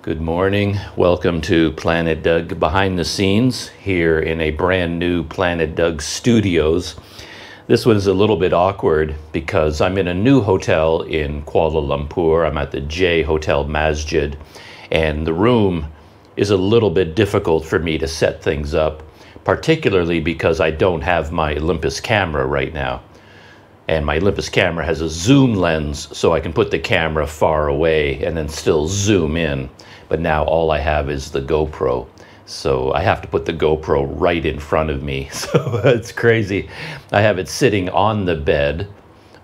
Good morning. Welcome to Planet Doug Behind the Scenes here in a brand new Planet Doug Studios. This one is a little bit awkward because I'm in a new hotel in Kuala Lumpur. I'm at the J Hotel Masjid, and the room is a little bit difficult for me to set things up, particularly because I don't have my Olympus camera right now. And my Olympus camera has a zoom lens, so I can put the camera far away and then still zoom in. But now all I have is the GoPro. So I have to put the GoPro right in front of me. So it's crazy. I have it sitting on the bed,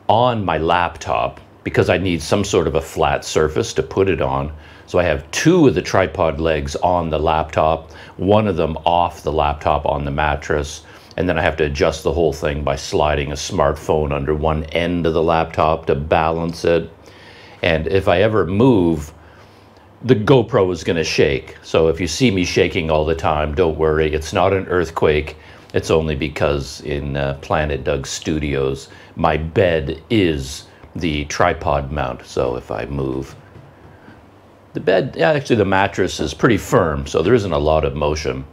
on my laptop, because I need some sort of a flat surface to put it on. So I have two of the tripod legs on the laptop, one of them off the laptop on the mattress. And then I have to adjust the whole thing by sliding a smartphone under one end of the laptop to balance it. And if I ever move, the GoPro is going to shake. So if you see me shaking all the time, don't worry. It's not an earthquake. It's only because in Planet Doug Studios, my bed is the tripod mount. So if I move, the bed, actually the mattress is pretty firm, so there isn't a lot of motion.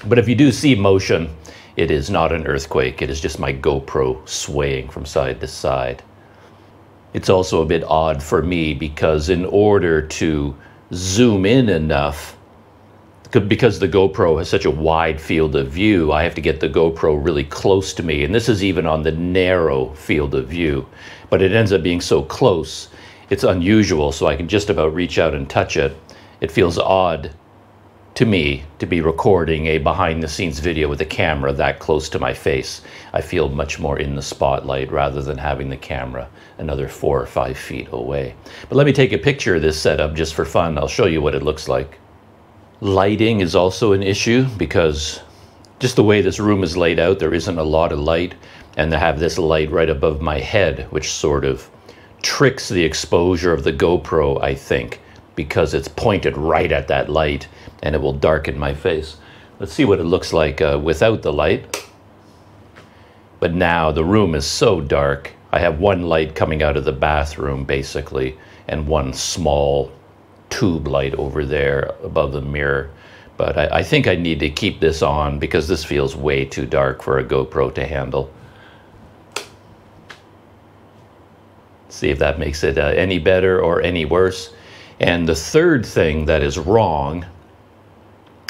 But if you do see motion, it is not an earthquake. It is just my GoPro swaying from side to side. It's also a bit odd for me because in order to zoom in enough, because the GoPro has such a wide field of view, I have to get the GoPro really close to me. And this is even on the narrow field of view. But it ends up being so close, it's unusual, so I can just about reach out and touch it. It feels odd to me to be recording a behind-the-scenes video with a camera that close to my face. I feel much more in the spotlight rather than having the camera another 4 or 5 feet away. But let me take a picture of this setup just for fun. I'll show you what it looks like. Lighting is also an issue because just the way this room is laid out, there isn't a lot of light, and I have this light right above my head, which sort of tricks the exposure of the GoPro, I think, because it's pointed right at that light and it will darken my face. Let's see what it looks like without the light. But now the room is so dark. I have one light coming out of the bathroom basically, and one small tube light over there above the mirror. But I think I need to keep this on because this feels way too dark for a GoPro to handle. See if that makes it any better or any worse. And the third thing that is wrong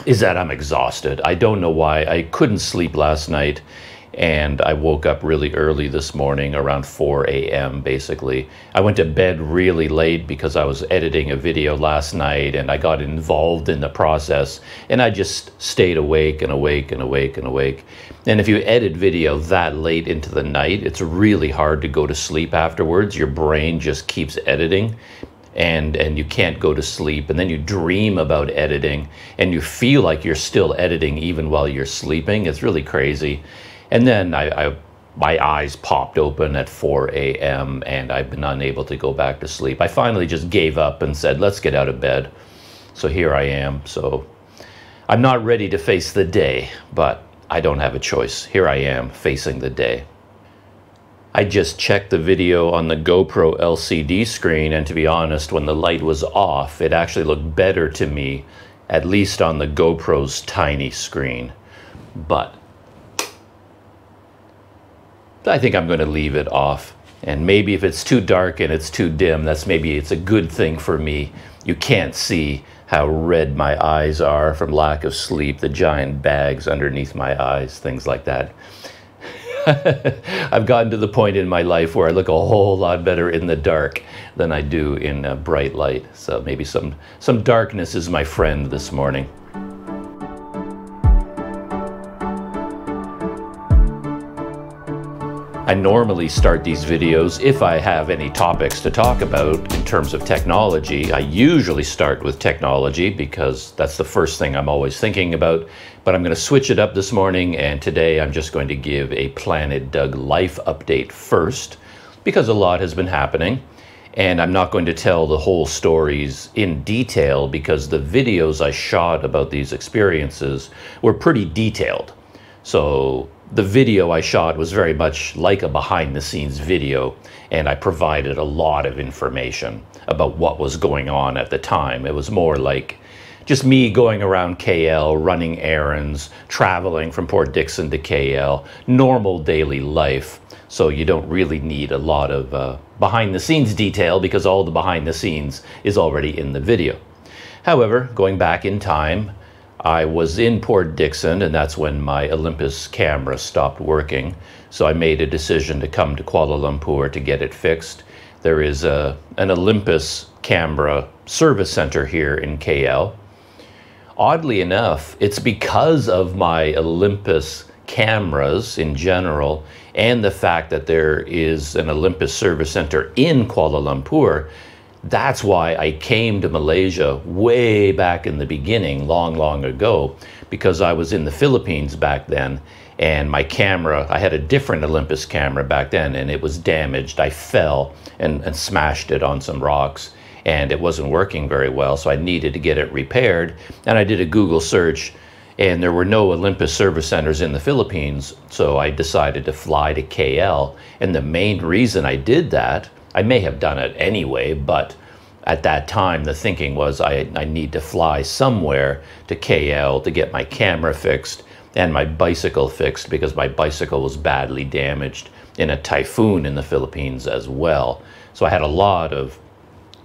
is that I'm exhausted. I don't know why. I couldn't sleep last night, and I woke up really early this morning, around 4 a.m. basically. I went to bed really late because I was editing a video last night, and I got involved in the process, and I just stayed awake and awake and awake and awake. And if you edit video that late into the night, it's really hard to go to sleep afterwards. Your brain just keeps editing. And you can't go to sleep, and then you dream about editing, and you feel like you're still editing even while you're sleeping. It's really crazy. And then my eyes popped open at 4 a.m. and I've been unable to go back to sleep. I finally just gave up and said, let's get out of bed. So here I am. So I'm not ready to face the day, but I don't have a choice. Here I am facing the day. I just checked the video on the GoPro LCD screen, and to be honest, when the light was off, it actually looked better to me, at least on the GoPro's tiny screen. But I think I'm going to leave it off. And maybe if it's too dark and it's too dim, it's a good thing for me. You can't see how red my eyes are from lack of sleep, the giant bags underneath my eyes, things like that. I've gotten to the point in my life where I look a whole lot better in the dark than I do in bright light. So maybe some darkness is my friend this morning. I normally start these videos, if I have any topics to talk about in terms of technology. I usually start with technology because that's the first thing I'm always thinking about. But I'm going to switch it up this morning, and today I'm just going to give a Planet Doug life update first because a lot has been happening. And I'm not going to tell the whole stories in detail because the videos I shot about these experiences were pretty detailed. So the video I shot was very much like a behind-the-scenes video, and I provided a lot of information. about what was going on at the time. It was more like just me going around KL, running errands, traveling from Port Dickson to KL, normal daily life. So you don't really need a lot of behind the scenes detail because all the behind the scenes is already in the video. However, going back in time, I was in Port Dickson, and that's when my Olympus camera stopped working. So I made a decision to come to Kuala Lumpur to get it fixed. There is an Olympus camera service center here in KL. Oddly enough, it's because of my Olympus cameras in general and the fact that there is an Olympus service center in Kuala Lumpur. That's why I came to Malaysia way back in the beginning, long ago, because I was in the Philippines back then, and my camera, I had a different Olympus camera back then, and it was damaged. I fell and smashed it on some rocks, and it wasn't working very well, so I needed to get it repaired. And I did a Google search, and there were no Olympus service centers in the Philippines, so I decided to fly to KL. And the main reason I did that, I may have done it anyway, but at that time the thinking was I need to fly somewhere to KL to get my camera fixed and my bicycle fixed, because my bicycle was badly damaged in a typhoon in the Philippines as well. So I had a lot of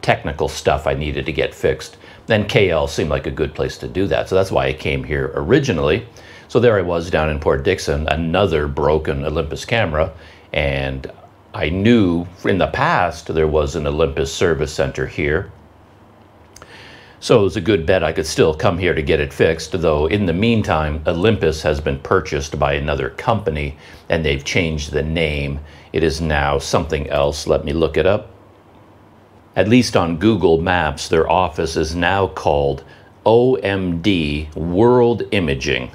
technical stuff I needed to get fixed. Then KL seemed like a good place to do that. So that's why I came here originally. So there I was down in Port Dickson, another broken Olympus camera, and I knew in the past there was an Olympus service center here. So it was a good bet I could still come here to get it fixed, though in the meantime, Olympus has been purchased by another company and they've changed the name. It is now something else. Let me look it up. At least on Google Maps, their office is now called OMD World Imaging,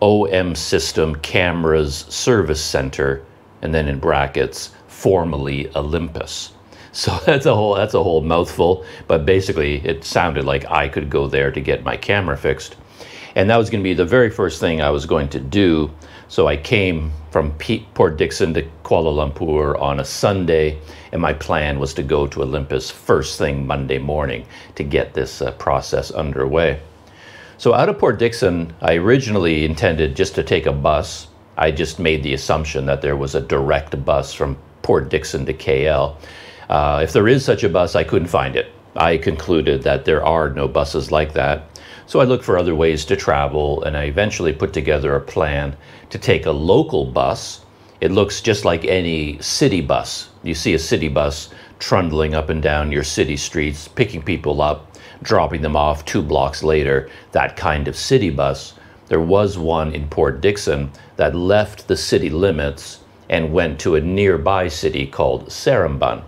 OM System Cameras Service Center, and then in brackets, formerly Olympus. So that's a whole mouthful, but basically it sounded like I could go there to get my camera fixed. And that was going to be the very first thing I was going to do. So I came from Port Dickson to Kuala Lumpur on a Sunday, and my plan was to go to Olympus first thing Monday morning to get this process underway. So out of Port Dickson, I originally intended just to take a bus. I just made the assumption that there was a direct bus from Port Dickson to KL. If there is such a bus, I couldn't find it. I concluded that there are no buses like that. So I looked for other ways to travel, and I eventually put together a plan to take a local bus. It looks just like any city bus. You see a city bus trundling up and down your city streets, picking people up, dropping them off 2 blocks later, that kind of city bus. There was one in Port Dickson that left the city limits and went to a nearby city called Sarambun.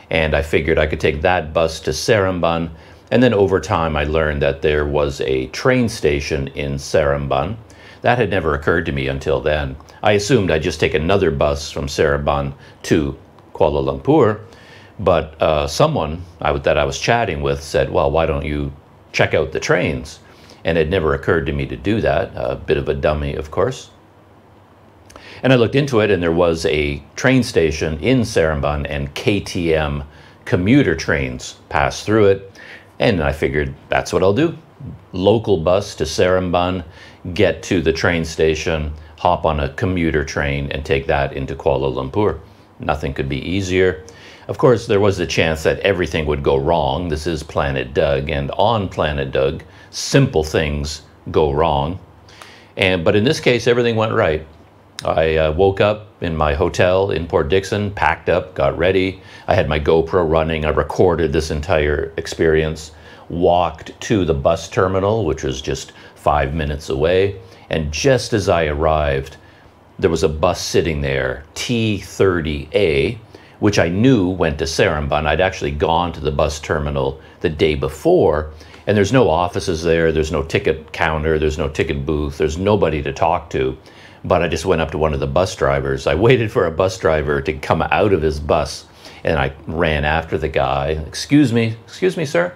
And I figured I could take that bus to Sarambun, and then over time I learned that there was a train station in Sarambun. That had never occurred to me until then. I assumed I'd just take another bus from Sarambun to Kuala Lumpur, but someone that I was chatting with said, well, why don't you check out the trains? And it never occurred to me to do that. A bit of a dummy, of course. And I looked into it, and there was a train station in Sarambun, and KTM commuter trains pass through it. And I figured that's what I'll do. Local bus to Sarambun, get to the train station, hop on a commuter train, and take that into Kuala Lumpur. Nothing could be easier. Of course, there was the chance that everything would go wrong. This is Planet Doug, and on Planet Doug, simple things go wrong. But in this case, everything went right. I woke up in my hotel in Port Dickson, packed up, got ready. I had my GoPro running. I recorded this entire experience, walked to the bus terminal, which was just 5 minutes away. And just as I arrived, there was a bus sitting there, T30A, which I knew went to Sarambun. I'd actually gone to the bus terminal the day before, and there's no offices there. There's no ticket counter. There's no ticket booth. There's nobody to talk to. But I just went up to one of the bus drivers. I waited for a bus driver to come out of his bus, and I ran after the guy. Excuse me, sir?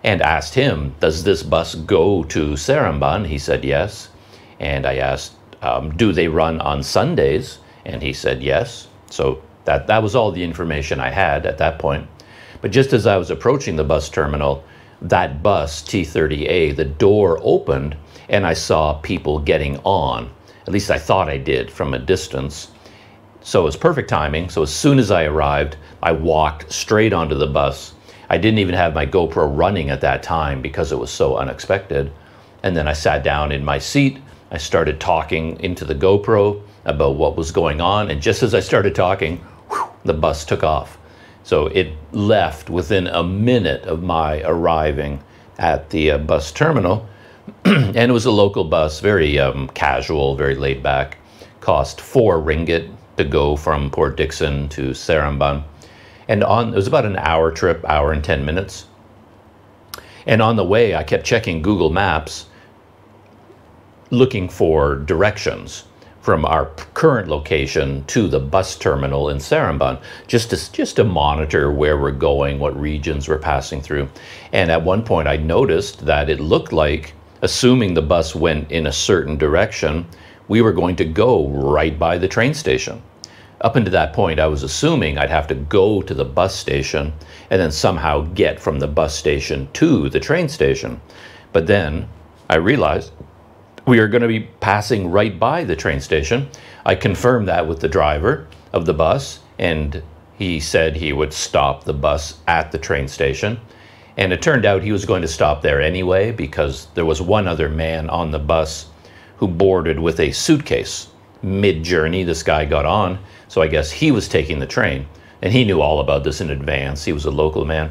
And asked him, does this bus go to Sarambun? He said yes. And I asked, do they run on Sundays? And he said yes. So that was all the information I had at that point. But just as I was approaching the bus terminal, that bus, T30A, the door opened and I saw people getting on. At least I thought I did from a distance. So it was perfect timing. So as soon as I arrived, I walked straight onto the bus. I didn't even have my GoPro running at that time because it was so unexpected. And then I sat down in my seat. I started talking into the GoPro about what was going on. And just as I started talking, whew, the bus took off. So it left within a minute of my arriving at the bus terminal. And it was a local bus, very casual, very laid back. Cost 4 ringgit to go from Port Dickson to Seremban. And it was about an hour trip, hour and 10 minutes. And on the way, I kept checking Google Maps, looking for directions from our current location to the bus terminal in Seremban, just to monitor where we're going, what regions we're passing through. And at one point I noticed that it looked like, assuming the bus went in a certain direction, we were going to go right by the train station. Up until that point, I was assuming I'd have to go to the bus station and then somehow get from the bus station to the train station. But then I realized we are going to be passing right by the train station. I confirmed that with the driver of the bus, and he said he would stop the bus at the train station. And it turned out he was going to stop there anyway, because there was one other man on the bus who boarded with a suitcase. Mid-journey, this guy got on, so I guess he was taking the train. And he knew all about this in advance. He was a local man.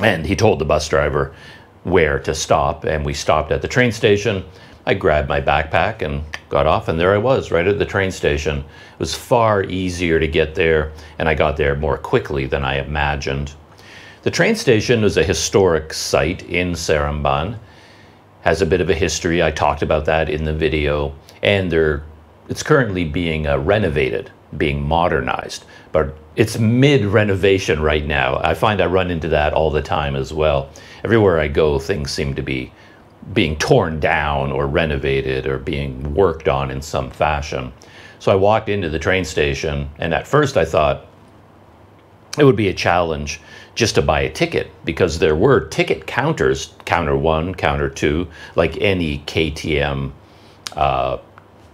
And he told the bus driver where to stop, and we stopped at the train station. I grabbed my backpack and got off, and there I was, right at the train station. It was far easier to get there, and I got there more quickly than I imagined. The train station was a historic site in Seremban. Has a bit of a history. I talked about that in the video, and it's currently being renovated, being modernized, but it's mid-renovation right now. I find I run into that all the time as well. Everywhere I go, things seem to be being torn down or renovated or being worked on in some fashion. So I walked into the train station, and at first I thought it would be a challenge just to buy a ticket, because there were ticket counters, counter 1, counter 2, like any KTM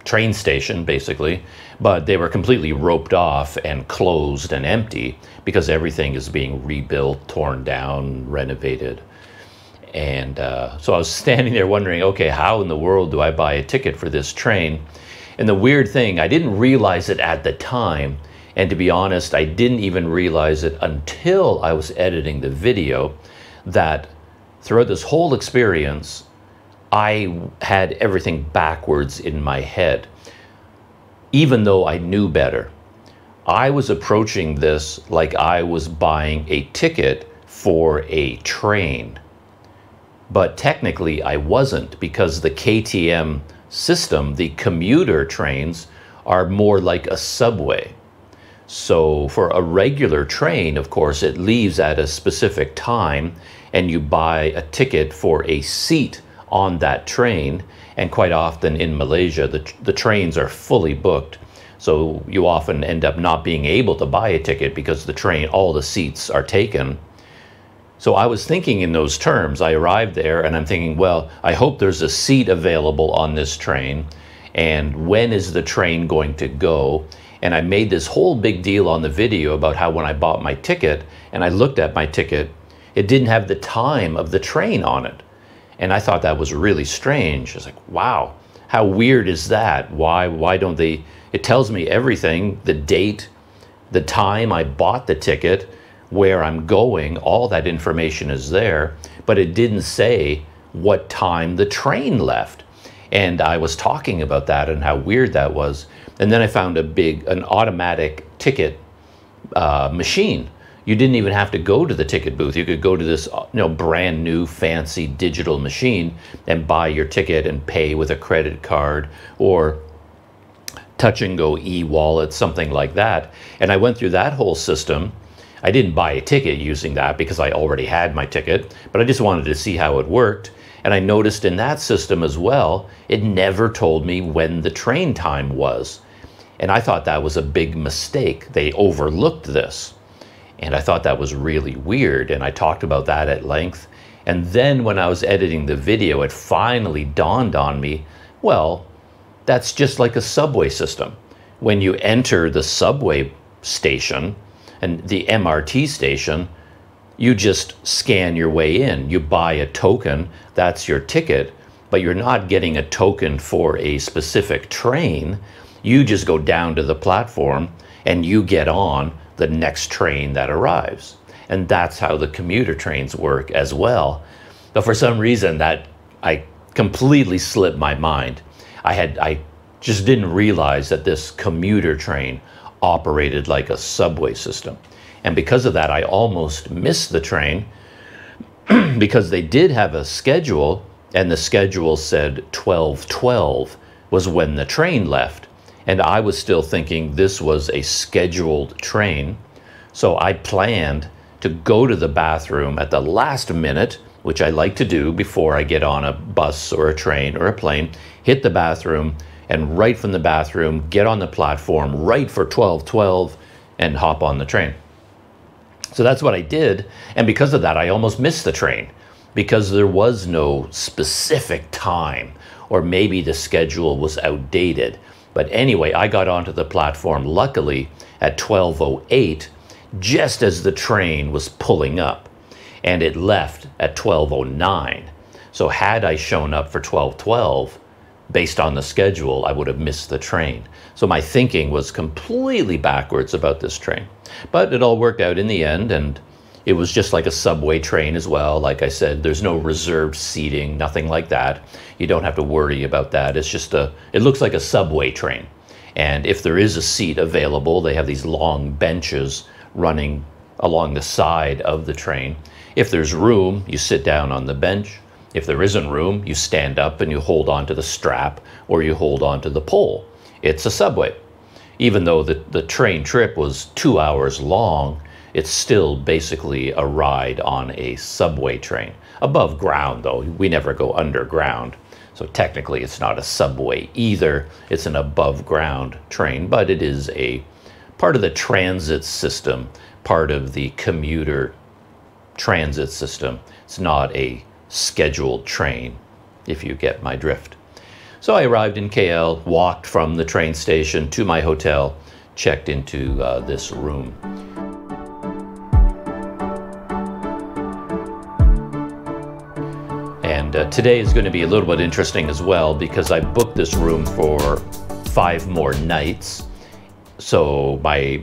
train station basically, but they were completely roped off and closed and empty because everything is being rebuilt, torn down, renovated. And so I was standing there wondering, okay, how in the world do I buy a ticket for this train? And the weird thing, I didn't realize it at the time. And to be honest, I didn't even realize it until I was editing the video, that throughout this whole experience, I had everything backwards in my head, even though I knew better. I was approaching this like I was buying a ticket for a train. But technically I wasn't, because the KTM system, the commuter trains, are more like a subway. So for a regular train, of course, it leaves at a specific time and you buy a ticket for a seat on that train. And quite often in Malaysia, the trains are fully booked. So you often end up not being able to buy a ticket because the train, all the seats are taken. So I was thinking in those terms. I arrived there and I'm thinking, well, I hope there's a seat available on this train. And when is the train going to go? And I made this whole big deal on the video about how when I bought my ticket and I looked at my ticket, it didn't have the time of the train on it. And I thought that was really strange. I was like, wow, how weird is that? Why don't they? It tells me everything, the date, the time I bought the ticket, where I'm going, all that information is there, but it didn't say what time the train left. And I was talking about that and how weird that was. And then I found an automatic ticket machine. You didn't even have to go to the ticket booth. You could go to this brand new fancy digital machine and buy your ticket and pay with a credit card or touch and go eWallet, something like that. And I went through that whole system. I didn't buy a ticket using that because I already had my ticket, but I just wanted to see how it worked. And I noticed in that system as well, it never told me when the train time was. And I thought that was a big mistake. They overlooked this. And I thought that was really weird, and I talked about that at length. And then when I was editing the video, it finally dawned on me, well, that's just like a subway system. When you enter the subway station and the MRT station, you just scan your way in. You buy a token, that's your ticket, but you're not getting a token for a specific train. You just go down to the platform and you get on the next train that arrives. And that's how the commuter trains work as well. But for some reason that I completely slipped my mind. I just didn't realize that this commuter train operated like a subway system. And because of that, I almost missed the train because they did have a schedule, and the schedule said 12:12 was when the train left. And I was still thinking this was a scheduled train. So I planned to go to the bathroom at the last minute, which I like to do before I get on a bus or a train or a plane, hit the bathroom, and right from the bathroom, get on the platform right for 12:12 and hop on the train. So that's what I did. And because of that, I almost missed the train because there was no specific time, or maybe the schedule was outdated. But anyway, I got onto the platform, luckily, at 12:08, just as the train was pulling up, and it left at 12:09. So had I shown up for 12:12, based on the schedule, I would have missed the train. So my thinking was completely backwards about this train. But it all worked out in the end, and it was just like a subway train as well. Like I said, there's no reserved seating, nothing like that. You don't have to worry about that. It's just it looks like a subway train. And if there is a seat available, they have these long benches running along the side of the train. If there's room, you sit down on the bench. If there isn't room, you stand up and you hold on to the strap, or you hold on to the pole. It's a subway. Even though the train trip was 2 hours long, it's still basically a ride on a subway train. Above ground, though. We never go underground. So technically, it's not a subway either. It's an above ground train, but it is a part of the transit system, part of the commuter transit system. It's not a scheduled train, if you get my drift. So I arrived in KL, walked from the train station to my hotel, checked into this room. And today is going to be a little bit interesting as well, because I booked this room for 5 more nights. So I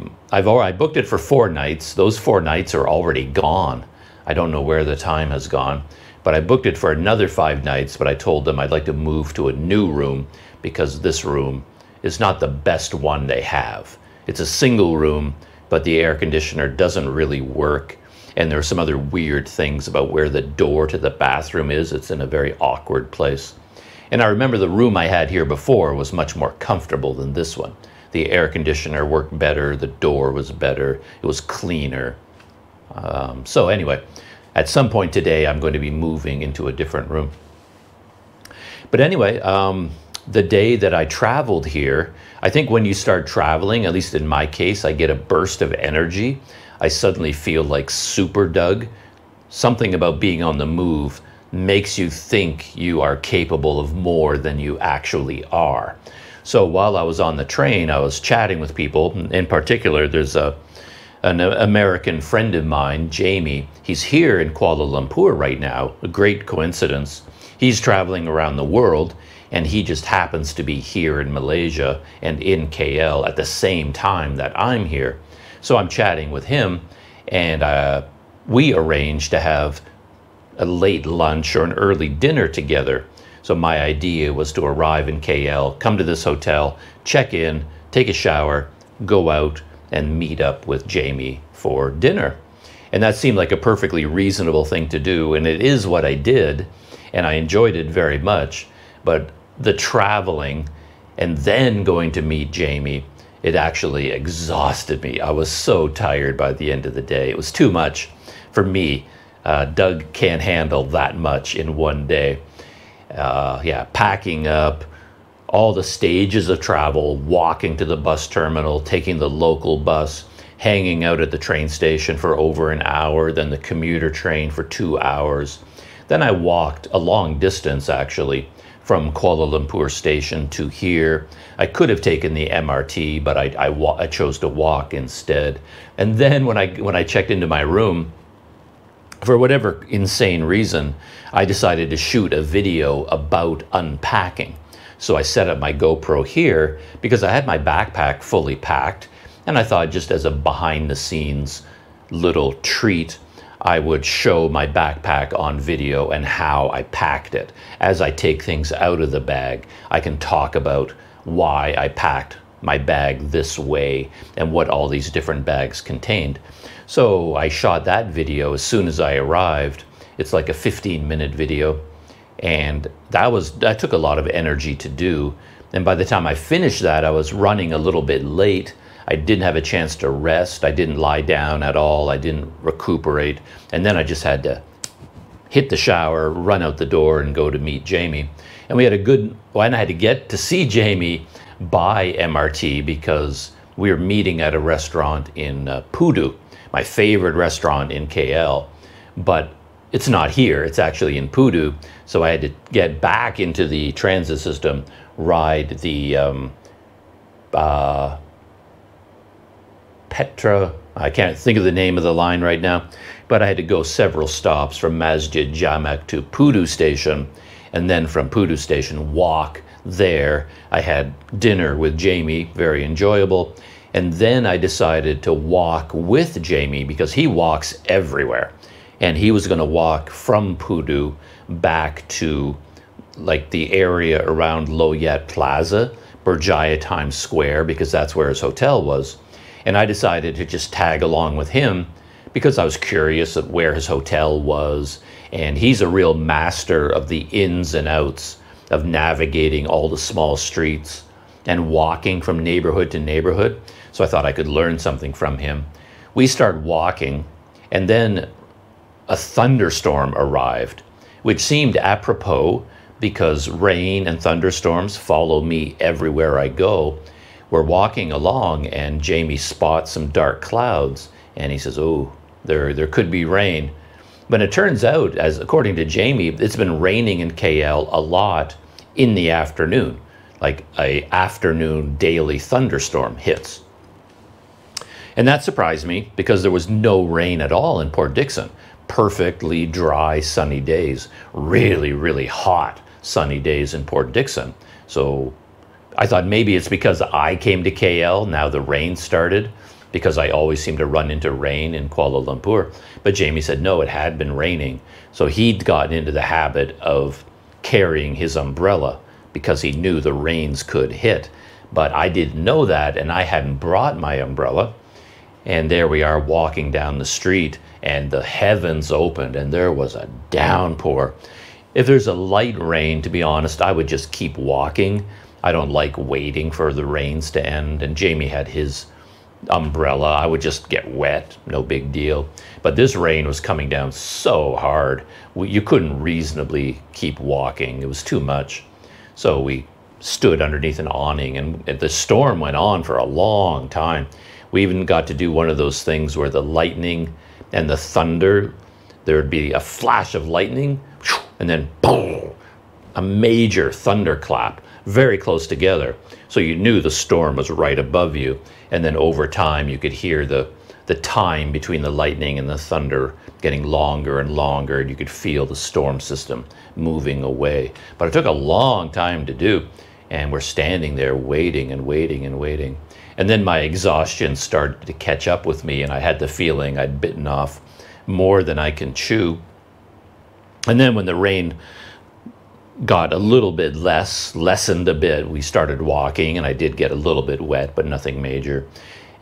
booked it for 4 nights. Those 4 nights are already gone. I don't know where the time has gone. But I booked it for another 5 nights, but I told them I'd like to move to a new room because this room is not the best one they have. It's a single room, but the air conditioner doesn't really work. And there are some other weird things about where the door to the bathroom is. It's in a very awkward place. And I remember the room I had here before was much more comfortable than this one. The air conditioner worked better, the door was better, it was cleaner. So anyway, at some point today, I'm going to be moving into a different room. But anyway, the day that I traveled here, I think when you start traveling, at least in my case, I get a burst of energy. I suddenly feel like Super Doug. Something about being on the move makes you think you are capable of more than you actually are. So while I was on the train, I was chatting with people. In particular, there's an American friend of mine, Jamie. He's here in Kuala Lumpur right now, a great coincidence. He's traveling around the world, and he just happens to be here in Malaysia and in KL at the same time that I'm here. So I'm chatting with him, and we arranged to have a late lunch or an early dinner together. So my idea was to arrive in KL, come to this hotel, check in, take a shower, go out, and meet up with Jamie for dinner. And that seemed like a perfectly reasonable thing to do, and it is what I did, and I enjoyed it very much. But the traveling and then going to meet Jamie, it actually exhausted me. I was so tired by the end of the day. It was too much for me. Doug can't handle that much in one day. Yeah, packing up, all the stages of travel, walking to the bus terminal, taking the local bus, hanging out at the train station for over an hour, then the commuter train for 2 hours. Then I walked a long distance, actually, from Kuala Lumpur station to here. I could have taken the MRT, but I chose to walk instead. And then when I checked into my room, for whatever insane reason, I decided to shoot a video about unpacking. So I set up my GoPro here because I had my backpack fully packed, and I thought, just as a behind the scenes little treat, I would show my backpack on video and how I packed it. As I take things out of the bag, I can talk about why I packed my bag this way and what all these different bags contained. So I shot that video as soon as I arrived. It's like a 15-minute video, and that took a lot of energy to do. And by the time I finished that, I was running a little bit late. I didn't have a chance to rest. I didn't lie down at all. I didn't recuperate. And then I just had to hit the shower, run out the door, and go to meet Jamie. And we had and I had to get to see Jamie by MRT because we were meeting at a restaurant in Pudu, my favorite restaurant in KL. But it's not here, it's actually in Pudu. So I had to get back into the transit system, ride the Petra, I can't think of the name of the line right now, but I had to go several stops from Masjid Jamak to Pudu station, and then from Pudu station walk there. I had dinner with Jamie, very enjoyable, and then I decided to walk with Jamie because he walks everywhere, and he was going to walk from Pudu back to like the area around Loyat Plaza, Berjaya Times Square, because that's where his hotel was. And I decided to just tag along with him because I was curious of where his hotel was. And he's a real master of the ins and outs of navigating all the small streets and walking from neighborhood to neighborhood. So I thought I could learn something from him. We started walking, and then a thunderstorm arrived, which seemed apropos because rain and thunderstorms follow me everywhere I go. We're walking along, and Jamie spots some dark clouds, and he says, "Oh, there could be rain." But it turns out, as according to Jamie, it's been raining in KL a lot in the afternoon, like a afternoon daily thunderstorm hits. And that surprised me because there was no rain at all in Port Dickson. Perfectly dry, sunny days, really, really hot sunny days in Port Dickson. So I thought maybe it's because I came to KL, now the rain started, because I always seem to run into rain in Kuala Lumpur. But Jamie said no, it had been raining. So he'd gotten into the habit of carrying his umbrella because he knew the rains could hit. But I didn't know that, and I hadn't brought my umbrella. And there we are walking down the street, and the heavens opened, and there was a downpour. If there's a light rain, to be honest, I would just keep walking. I don't like waiting for the rains to end. And Jamie had his umbrella. I would just get wet, no big deal. But this rain was coming down so hard, you couldn't reasonably keep walking. It was too much. So we stood underneath an awning, and the storm went on for a long time. We even got to do one of those things where the lightning and the thunder, there would be a flash of lightning, and then boom, a major thunderclap, very close together. So you knew the storm was right above you. And then over time, you could hear the time between the lightning and the thunder getting longer and longer, and you could feel the storm system moving away. But it took a long time to do, and we're standing there waiting and waiting and waiting. And then my exhaustion started to catch up with me, and I had the feeling I'd bitten off more than I can chew. And then when the rain got a little bit lessened a bit, we started walking, and I did get a little bit wet, but nothing major,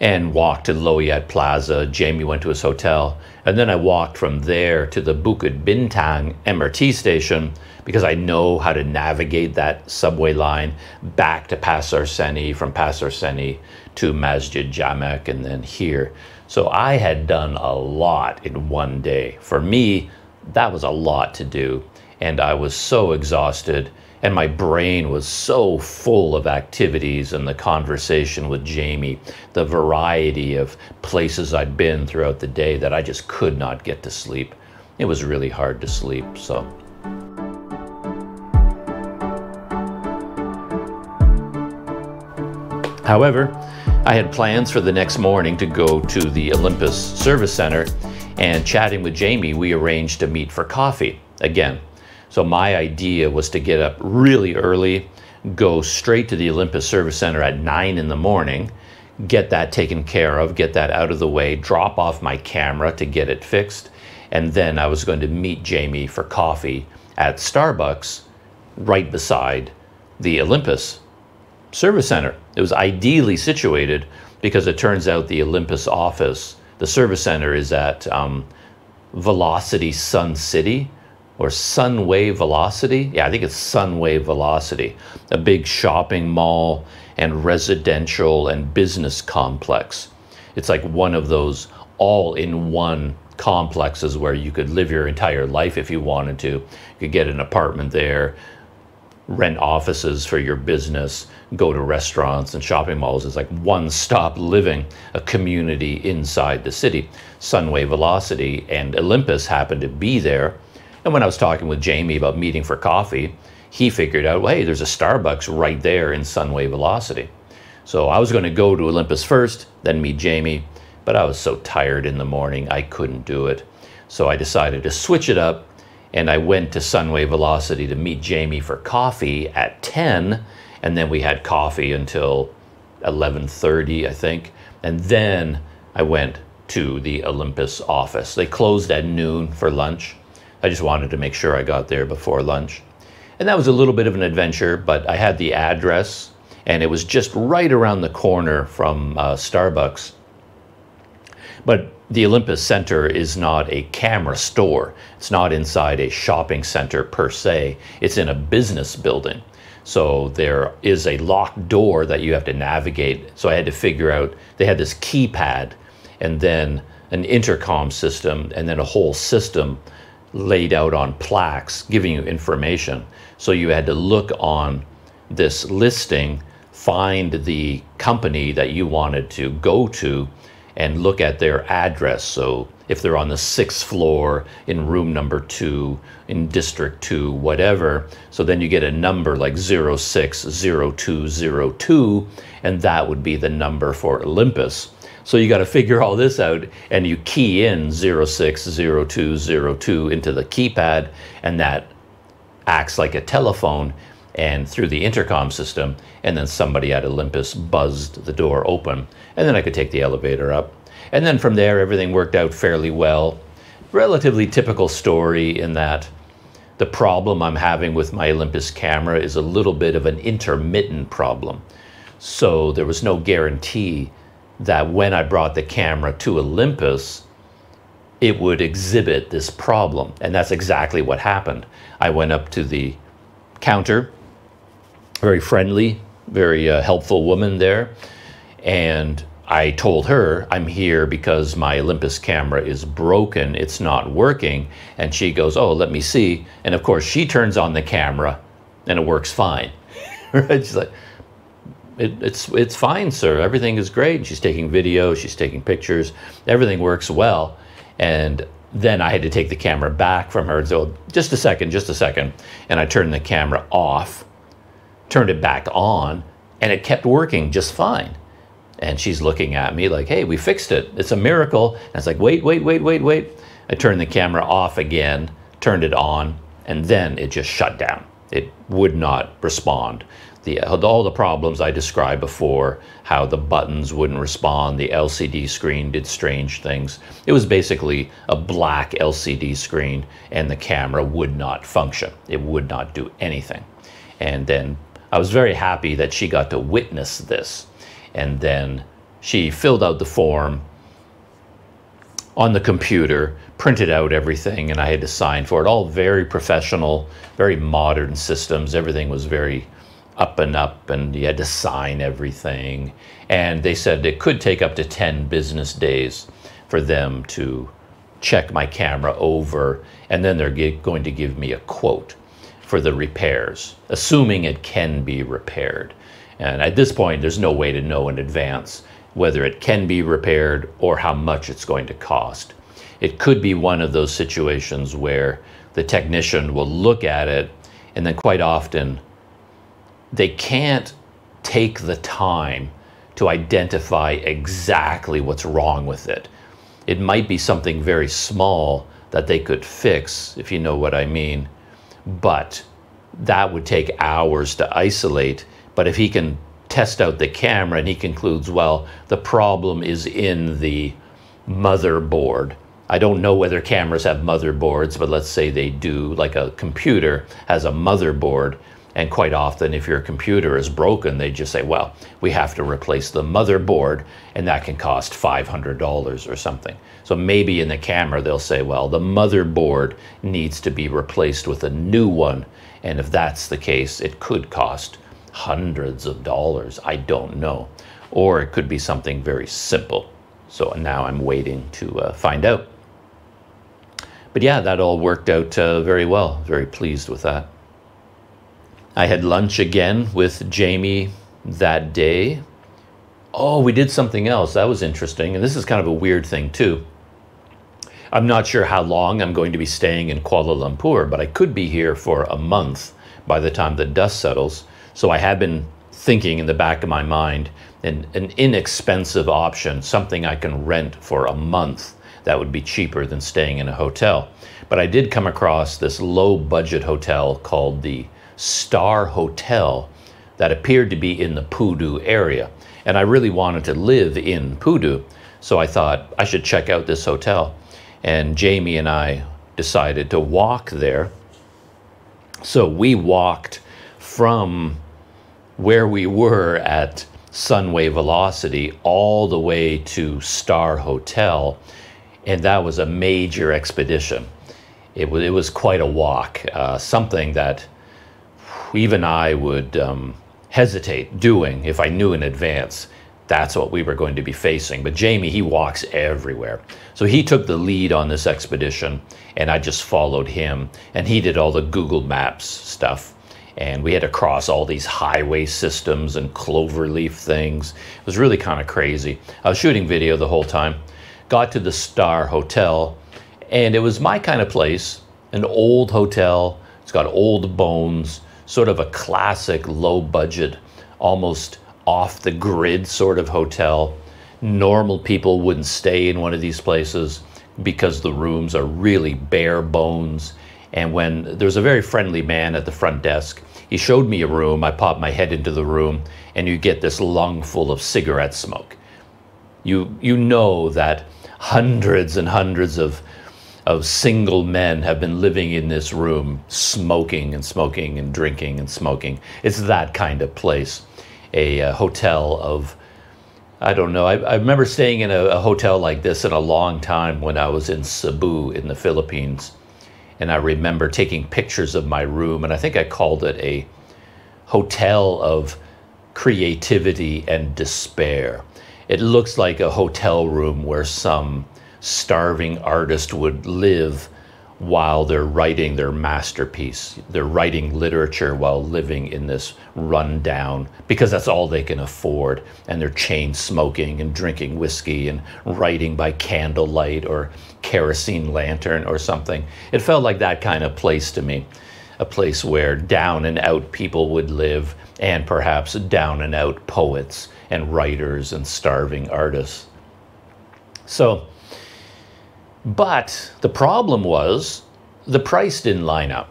and walked to Loyat Plaza. Jamie went to his hotel, and then I walked from there to the Bukit Bintang MRT station because I know how to navigate that subway line back to Pasar Seni, from Pasar Seni to Masjid Jamak, and then here. So I had done a lot in one day. For me, that was a lot to do. And I was so exhausted, And my brain was so full of activities and the conversation with Jamie, the variety of places I'd been throughout the day, that I just could not get to sleep. It was really hard to sleep, so. However, I had plans for the next morning to go to the Olympus Service Center, and chatting with Jamie, we arranged to meet for coffee again. So my idea was to get up really early, go straight to the Olympus Service Center at 9 in the morning, get that taken care of, get that out of the way, drop off my camera to get it fixed, and then I was going to meet Jamie for coffee at Starbucks right beside the Olympus Service Center. It was ideally situated because it turns out the Olympus office, the service center, is at Velocity Sun City, or Sunway Velocity. Yeah, I think it's Sunway Velocity, a big shopping mall and residential and business complex. It's like one of those all-in-one complexes where you could live your entire life if you wanted to. You could get an apartment there, rent offices for your business, go to restaurants and shopping malls. It's like one-stop living, a community inside the city. Sunway Velocity and Olympus happened to be there. And when I was talking with Jamie about meeting for coffee, he figured out, well, hey, there's a Starbucks right there in Sunway Velocity. So I was going to go to Olympus first, then meet Jamie, but I was so tired in the morning, I couldn't do it. So I decided to switch it up, and I went to Sunway Velocity to meet Jamie for coffee at 10, and then we had coffee until 11:30, I think. And then I went to the Olympus office. They closed at noon for lunch. I just wanted to make sure I got there before lunch. And that was a little bit of an adventure, but I had the address, and it was just right around the corner from Starbucks. But the Olympus Center is not a camera store. It's not inside a shopping center per se. It's in a business building. So there is a locked door that you have to navigate. So I had to figure out, they had this keypad and then an intercom system and then a whole system laid out on plaques giving you information. So you had to look on this listing, find the company that you wanted to go to, and look at their address. So if they're on the 6th floor in room number 2 in district 2, whatever, so then you get a number like 060202, and that would be the number for Olympus. So you got to figure all this out, and you key in 060202 into the keypad, and that acts like a telephone and through the intercom system, and then somebody at Olympus buzzed the door open, and then I could take the elevator up. And then from there, everything worked out fairly well. Relatively typical story in that the problem I'm having with my Olympus camera is a little bit of an intermittent problem. So there was no guarantee that when I brought the camera to Olympus, it would exhibit this problem. And that's exactly what happened. I went up to the counter, very friendly, very helpful woman there, and I told her, I'm here because my Olympus camera is broken, it's not working. And she goes, oh, let me see. And of course, she turns on the camera and it works fine. Right? She's like, it's fine, sir. Everything is great. And she's taking video, she's taking pictures, everything works well. And then I had to take the camera back from her. So just a second. And I turned the camera off, turned it back on, and it kept working just fine. And she's looking at me like, hey, we fixed it. It's a miracle. And it's like, wait. I turned the camera off again, turned it on, and then it just shut down. It would not respond. All the problems I described before, how the buttons wouldn't respond, the LCD screen did strange things. It was basically a black LCD screen, and the camera would not function. It would not do anything. And then I was very happy that she got to witness this. And then she filled out the form on the computer, printed out everything, and I had to sign for it. All very professional, very modern systems. Everything was very up, and you had to sign everything. And they said it could take up to 10 business days for them to check my camera over, and then they're going to give me a quote. for the repairs, assuming it can be repaired. And at this point, there's no way to know in advance whether it can be repaired or how much it's going to cost. It could be one of those situations where the technician will look at it, and then quite often they can't take the time to identify exactly what's wrong with it. It might be something very small that they could fix, if you know what I mean, but that would take hours to isolate. But if he can test out the camera and he concludes, well, the problem is in the motherboard. I don't know whether cameras have motherboards, but let's say they do, like a computer has a motherboard. And quite often, if your computer is broken, they just say, well, we have to replace the motherboard, and that can cost $500 or something. So maybe in the camera, they'll say, well, the motherboard needs to be replaced with a new one. And if that's the case, it could cost hundreds of dollars. I don't know. Or it could be something very simple. So now I'm waiting to find out. But yeah, that all worked out very well. Very pleased with that. I had lunch again with Jamie that day. Oh, we did something else. That was interesting. And this is kind of a weird thing too. I'm not sure how long I'm going to be staying in Kuala Lumpur, but I could be here for a month by the time the dust settles. So I have been thinking in the back of my mind an inexpensive option, something I can rent for a month that would be cheaper than staying in a hotel. But I did come across this low budget hotel called the Star Hotel that appeared to be in the Pudu area. And I really wanted to live in Pudu. So I thought I should check out this hotel. And Jamie and I decided to walk there. So we walked from where we were at Sunway Velocity all the way to Star Hotel. And that was a major expedition. It was quite a walk, something that even I would hesitate doing if I knew in advance that's what we were going to be facing. But Jamie, he walks everywhere. So he took the lead on this expedition, and I just followed him. And he did all the Google Maps stuff. And we had to cross all these highway systems and cloverleaf things. It was really kind of crazy. I was shooting video the whole time. Got to the Star Hotel, and it was my kind of place, an old hotel. It's got old bones, sort of a classic low budget, almost off the grid sort of hotel. Normal people wouldn't stay in one of these places because the rooms are really bare bones. And when there's a very friendly man at the front desk, he showed me a room. I popped my head into the room, and you get this lung full of cigarette smoke. You know that hundreds and hundreds of single men have been living in this room, smoking and smoking and drinking and smoking. It's that kind of place. A hotel of, I don't know, I remember staying in a hotel like this in a long time when I was in Cebu in the Philippines. And I remember taking pictures of my room, and I think I called it a hotel of creativity and despair. It looks like a hotel room where some starving artist would live while they're writing their masterpiece. They're writing literature while living in this rundown, because that's all they can afford. And they're chain smoking and drinking whiskey and writing by candlelight or kerosene lantern or something. It felt like that kind of place to me, a place where down and out people would live, and perhaps down and out poets and writers and starving artists. So, but the problem was the price didn't line up.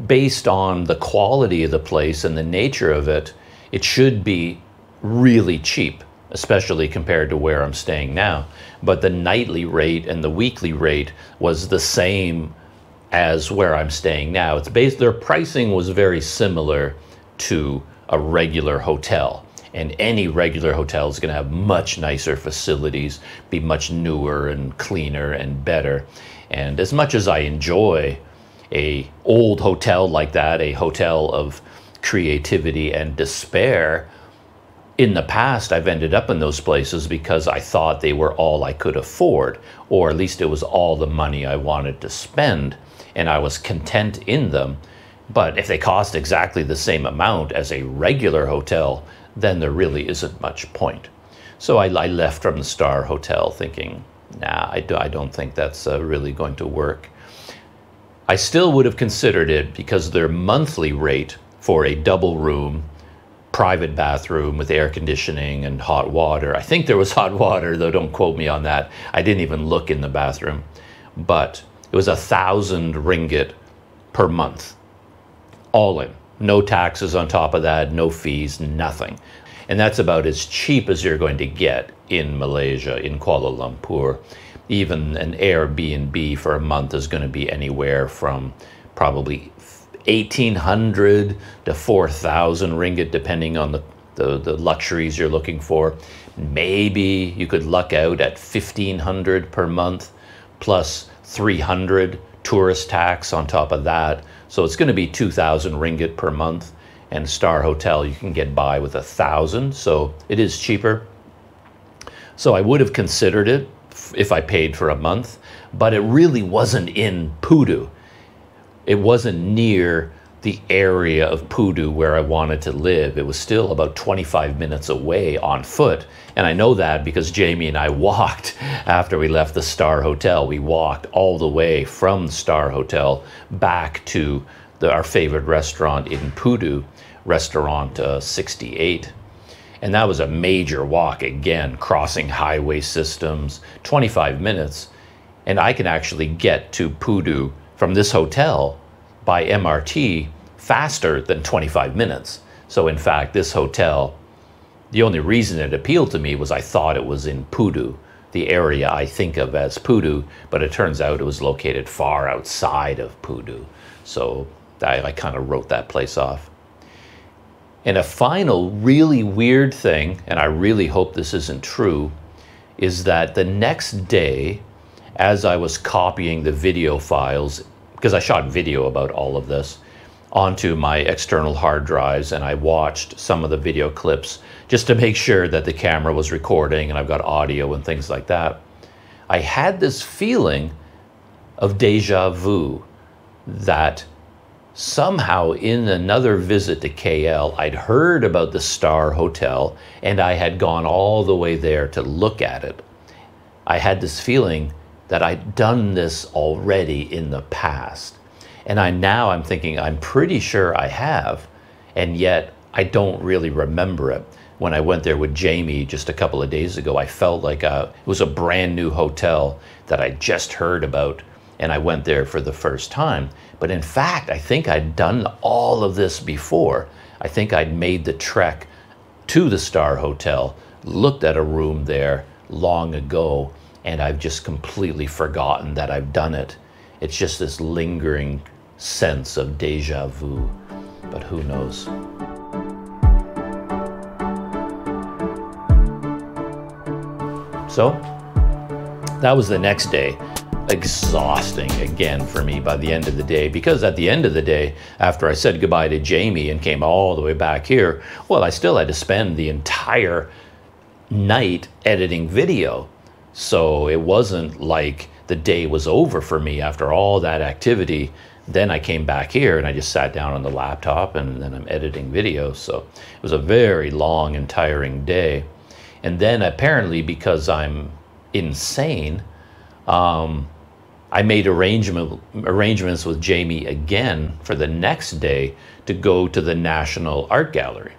Based on the quality of the place and the nature of it, it should be really cheap, especially compared to where I'm staying now. But the nightly rate and the weekly rate was the same as where I'm staying now. It's based, their pricing was very similar to a regular hotel. And any regular hotel is going to have much nicer facilities, be much newer and cleaner and better. And as much as I enjoy a old hotel like that, a hotel of creativity and despair, in the past I've ended up in those places because I thought they were all I could afford, or at least it was all the money I wanted to spend. and I was content in them. But if they cost exactly the same amount as a regular hotel, then there really isn't much point. So I left from the Star Hotel thinking, nah, I don't think that's really going to work. I still would have considered it because their monthly rate for a double room, private bathroom with air conditioning and hot water. I think there was hot water, though don't quote me on that. I didn't even look in the bathroom. But it was 1,000 ringgit per month, all in. No taxes on top of that, no fees, nothing. And that's about as cheap as you're going to get in Malaysia, in Kuala Lumpur. Even an Airbnb for a month is going to be anywhere from probably 1,800 to 4,000 ringgit, depending on the luxuries you're looking for. Maybe you could luck out at 1,500 per month, plus 300 tourist tax on top of that. So it's going to be 2,000 ringgit per month. And Star Hotel, you can get by with 1,000, so it is cheaper. So I would have considered it if I paid for a month, but it really wasn't in Pudu. It wasn't near the area of Pudu where I wanted to live. It was still about 25 minutes away on foot. And I know that because Jamie and I walked after we left the Star Hotel. We walked all the way from the Star Hotel back to our favorite restaurant in Pudu, Restaurant 68. And that was a major walk again, crossing highway systems, 25 minutes. And I can actually get to Pudu from this hotel by MRT faster than 25 minutes. So in fact, this hotel, the only reason it appealed to me was I thought it was in Pudu, the area I think of as Pudu, but it turns out it was located far outside of Pudu. So I kind of wrote that place off. And a final really weird thing, and I really hope this isn't true, is that the next day, as I was copying the video files, because I shot video about all of this, onto my external hard drives, and I watched some of the video clips just to make sure that the camera was recording and I've got audio and things like that, I had this feeling of deja vu that somehow in another visit to KL, I'd heard about the Star Hotel and I had gone all the way there to look at it. I had this feeling that I'd done this already in the past. And I'm thinking, I'm pretty sure I have, and yet I don't really remember it. When I went there with Jamie just a couple of days ago, I felt like it was a brand new hotel that I just heard about, and I went there for the first time. But in fact, I think I'd done all of this before. I think I'd made the trek to the Star Hotel, looked at a room there long ago, and I've just completely forgotten that I've done it. It's just this lingering sense of deja vu, but who knows? So that was the next day. Exhausting again for me by the end of the day, because at the end of the day, after I said goodbye to Jamie and came all the way back here, well, I still had to spend the entire night editing video. So it wasn't like the day was over for me after all that activity. Then I came back here and I just sat down on the laptop and then I'm editing videos. So it was a very long and tiring day. And then apparently, because I'm insane, I made arrangements with Jamie again for the next day to go to the National Art Gallery.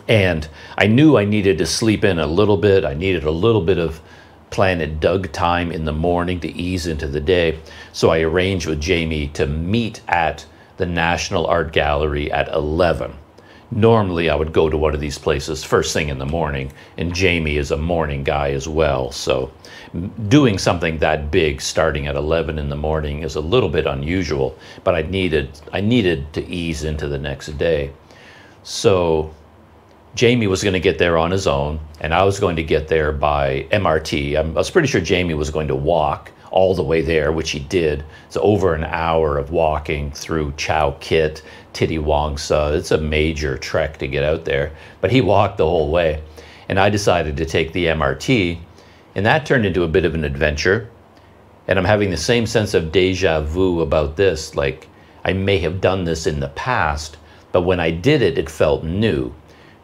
And I knew I needed to sleep in a little bit. I needed a little bit of Planet Doug time in the morning to ease into the day. So I arranged with Jamie to meet at the National Art Gallery at 11. Normally I would go to one of these places first thing in the morning, and Jamie is a morning guy as well. So doing something that big starting at 11 in the morning is a little bit unusual, but I needed to ease into the next day. So Jamie was going to get there on his own, and I was going to get there by MRT. I was pretty sure Jamie was going to walk all the way there, which he did. It's over an hour of walking through Chow Kit, Titiwangsa. It's a major trek to get out there, but he walked the whole way. And I decided to take the MRT, and that turned into a bit of an adventure. And I'm having the same sense of deja vu about this, like I may have done this in the past, but when I did it, it felt new.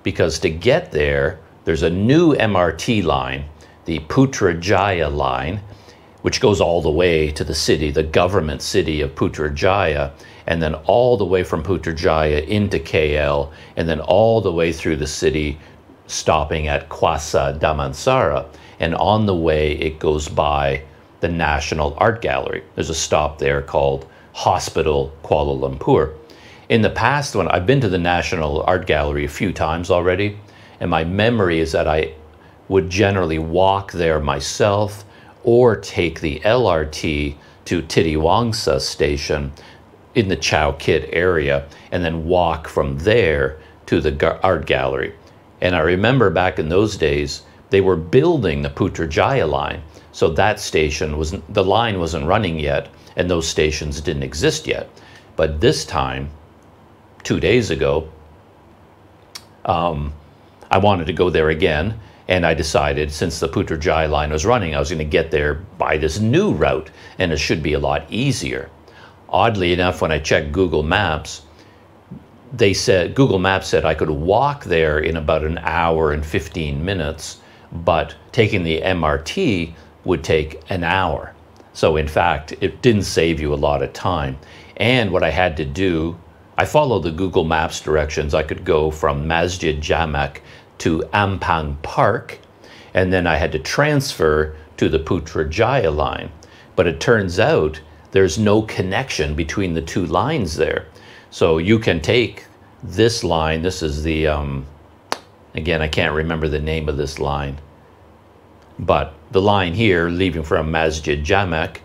Because to get there, there's a new MRT line, the Putrajaya line, which goes all the way to the city, the government city of Putrajaya, and then all the way from Putrajaya into KL, and then all the way through the city, stopping at Kwasa Damansara. And on the way, it goes by the National Art Gallery. There's a stop there called Hospital Kuala Lumpur. In the past, when I've been to the National Art Gallery a few times already, and my memory is that I would generally walk there myself or take the LRT to Titiwangsa station in the Chow Kit area and then walk from there to the art gallery. And I remember back in those days, they were building the Putrajaya line. So that station wasn't, the line wasn't running yet, and those stations didn't exist yet. But this time, 2 days ago, I wanted to go there again, and I decided since the Putrajaya line was running, I was going to get there by this new route, and it should be a lot easier. Oddly enough, when I checked Google Maps, Google Maps said I could walk there in about an hour and 15 minutes, but taking the MRT would take an hour. So in fact, it didn't save you a lot of time. And what I had to do, I followed the Google Maps directions. I could go from Masjid Jamak to Ampang Park, and then I had to transfer to the Putrajaya line. But it turns out there's no connection between the two lines there. So you can take this line, this is the, again, I can't remember the name of this line, but the line here leaving from Masjid Jamak,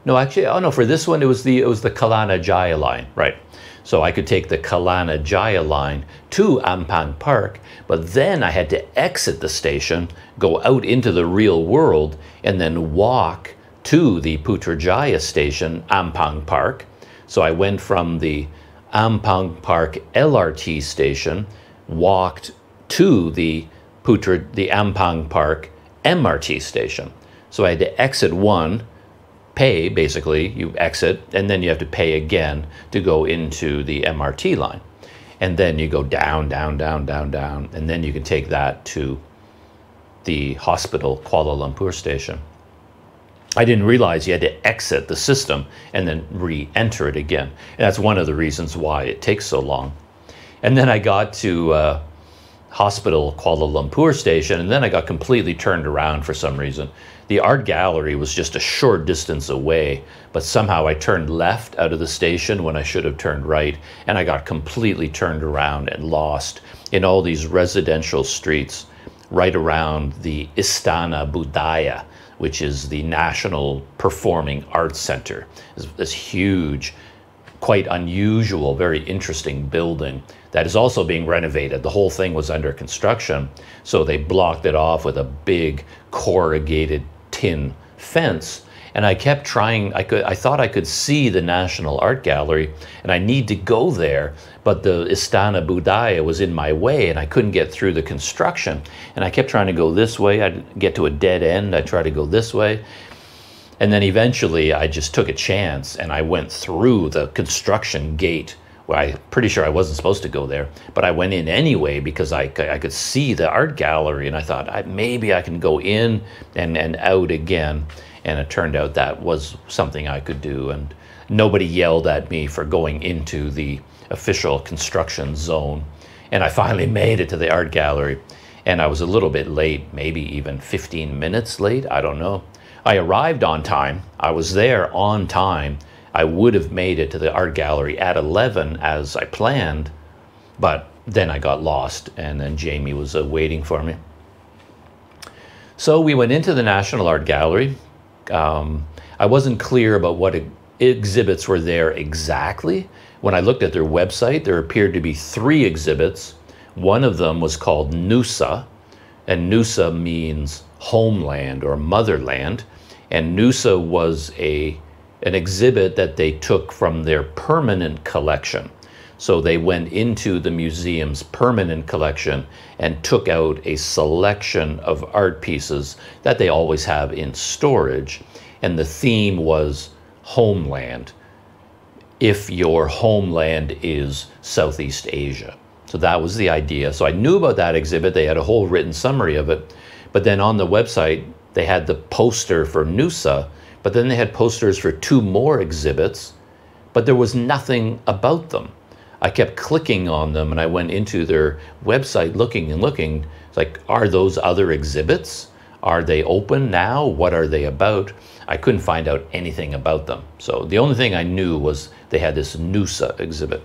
no, actually, oh no, for this one, it was the Kelana Jaya line, right? So I could take the Kelana Jaya line to Ampang Park, but then I had to exit the station, go out into the real world, and then walk to the Putrajaya station, Ampang Park. So I went from the Ampang Park LRT station, walked to the Ampang Park MRT station. So I had to exit one, pay, basically, you exit, and then you have to pay again to go into the MRT line. And then you go down, down, down, down, down, and then you can take that to the hospital Kuala Lumpur station. I didn't realize you had to exit the system and then re-enter it again. And that's one of the reasons why it takes so long. And then I got to hospital Kuala Lumpur station, and then I got completely turned around for some reason. The art gallery was just a short distance away, but somehow I turned left out of the station when I should have turned right, and I got completely turned around and lost in all these residential streets right around the Istana Budaya, which is the National Performing Arts Center. This huge, quite unusual, very interesting building that is also being renovated. The whole thing was under construction, so they blocked it off with a big corrugated tin fence. And I kept trying, I thought I could see the National Art Gallery, and I need to go there, but the Istana Budaya was in my way, and I couldn't get through the construction. And I kept trying to go this way. I'd get to a dead end. I'd try to go this way. And then eventually I just took a chance, and I went through the construction gate, where I'm pretty sure I wasn't supposed to go there, but I went in anyway because I could see the art gallery, and I thought maybe I can go in and out again. And it turned out that was something I could do, and nobody yelled at me for going into the official construction zone. And I finally made it to the art gallery, and I was a little bit late, maybe even 15 minutes late, I don't know. I arrived on time, I was there on time. I would have made it to the art gallery at 11 as I planned, but then I got lost, and then Jamie was waiting for me. So we went into the National Art Gallery. I wasn't clear about what exhibits were there exactly. When I looked at their website, there appeared to be 3 exhibits. One of them was called Nusa, and Nusa means homeland or motherland. And Nusa was an exhibit that they took from their permanent collection. So they went into the museum's permanent collection and took out a selection of art pieces that they always have in storage. and the theme was homeland, if your homeland is Southeast Asia. So that was the idea. So I knew about that exhibit. They had a whole written summary of it. But then on the website, they had the poster for Noosa, but then they had posters for 2 more exhibits, but there was nothing about them. I kept clicking on them, and I went into their website looking and looking. It's like, are those other exhibits? Are they open now? What are they about? I couldn't find out anything about them. So the only thing I knew was they had this Noosa exhibit.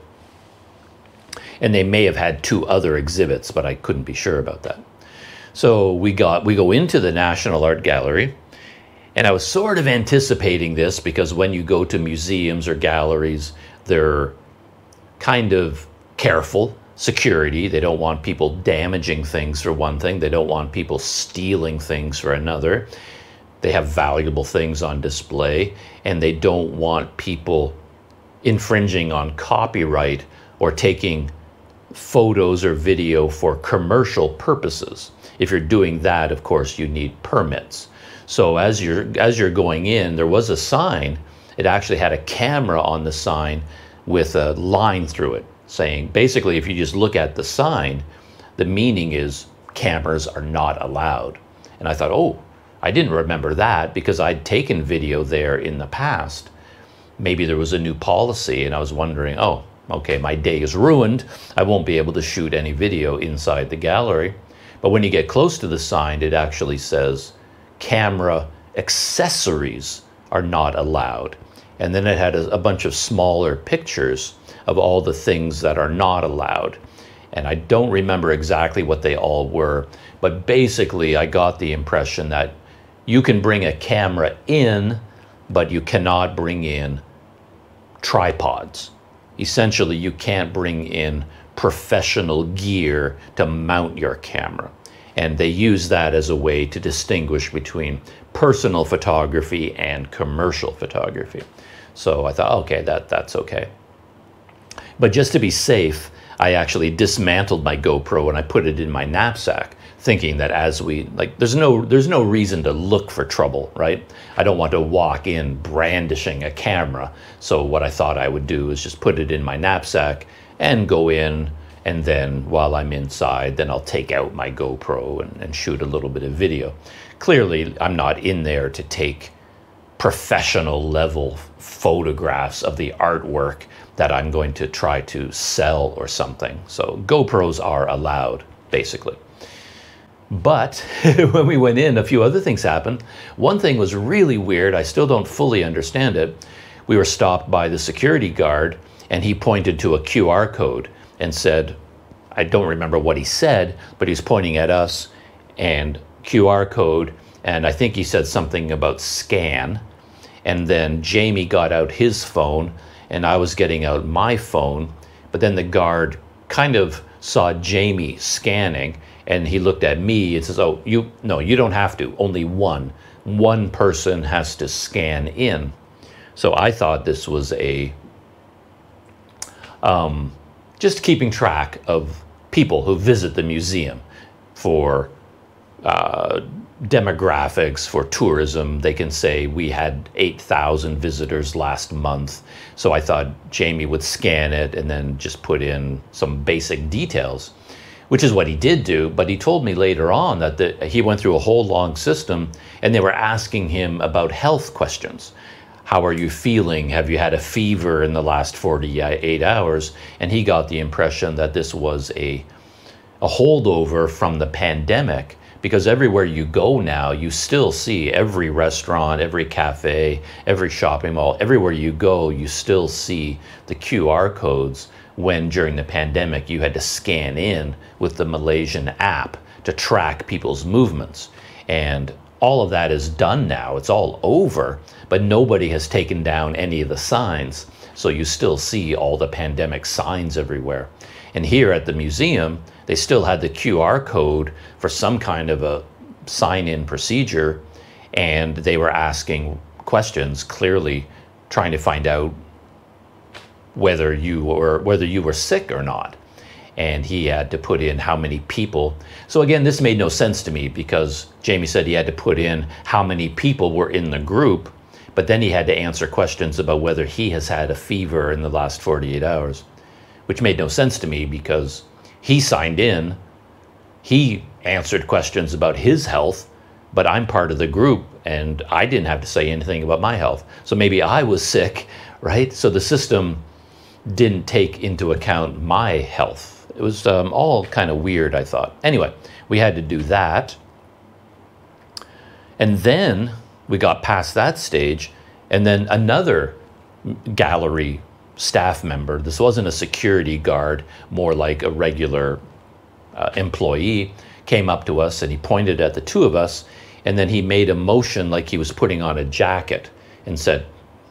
And they may have had 2 other exhibits, but I couldn't be sure about that. So we go into the National Art Gallery, and I was sort of anticipating this because when you go to museums or galleries, they're kind of careful. Security, they don't want people damaging things for one thing. They don't want people stealing things for another. They have valuable things on display, and they don't want people infringing on copyright or taking photos or video for commercial purposes. If you're doing that, of course, you need permits. So as you're going in, there was a sign. It actually had a camera on the sign with a line through it saying, basically, if you just look at the sign, the meaning is cameras are not allowed. And I thought, oh, I didn't remember that because I'd taken video there in the past. Maybe there was a new policy, and I was wondering, oh, okay, my day is ruined. I won't be able to shoot any video inside the gallery. But when you get close to the sign, it actually says camera accessories are not allowed. And then it had a bunch of smaller pictures of all the things that are not allowed. And I don't remember exactly what they all were, but basically I got the impression that you can bring a camera in, but you cannot bring in tripods. Essentially, you can't bring in professional gear to mount your camera. And they use that as a way to distinguish between personal photography and commercial photography. So I thought, okay, that's okay. But just to be safe, I actually dismantled my GoPro and I put it in my knapsack, thinking that there's no reason to look for trouble, right? I don't want to walk in brandishing a camera. So what I thought I would do is just put it in my knapsack and go in, and then while I'm inside, then I'll take out my GoPro and shoot a little bit of video. Clearly, I'm not in there to take professional level photographs of the artwork that I'm going to try to sell or something. So GoPros are allowed, basically. But when we went in, a few other things happened. One thing was really weird. I still don't fully understand it. We were stopped by the security guard, and he pointed to a QR code and said, I don't remember what he said, but he was pointing at us and QR code, and I think he said something about scan. And then Jamie got out his phone, and I was getting out my phone, but then the guard kind of saw Jamie scanning, and he looked at me and says, oh, no, you don't have to. Only one person has to scan in. So I thought this was just keeping track of people who visit the museum for demographics, for tourism. They can say we had 8,000 visitors last month. So I thought Jamie would scan it and then just put in some basic details, which is what he did do. But he told me later on that he went through a whole long system and they were asking him about health questions. How are you feeling? Have you had a fever in the last 48 hours? And he got the impression that this was a holdover from the pandemic, because everywhere you go now, you still see every restaurant, every cafe, every shopping mall, everywhere you go, you still see the QR codes, when during the pandemic you had to scan in with the Malaysian app to track people's movements. And all of that is done now. It's all over, but nobody has taken down any of the signs. So you still see all the pandemic signs everywhere. And here at the museum, they still had the QR code for some kind of a sign-in procedure, and they were asking questions, clearly trying to find out whether you were sick or not. And he had to put in how many people. So again, this made no sense to me, because Jamie said he had to put in how many people were in the group, But then he had to answer questions about whether he has had a fever in the last 48 hours, which made no sense to me because he signed in, he answered questions about his health, but I'm part of the group and I didn't have to say anything about my health. So maybe I was sick, right? So the system didn't take into account my health. It was all kind of weird, I thought. Anyway, we had to do that. And then we got past that stage, and then another gallery staff member, this wasn't a security guard, more like a regular employee, came up to us and he pointed at the two of us, and then he made a motion like he was putting on a jacket and said,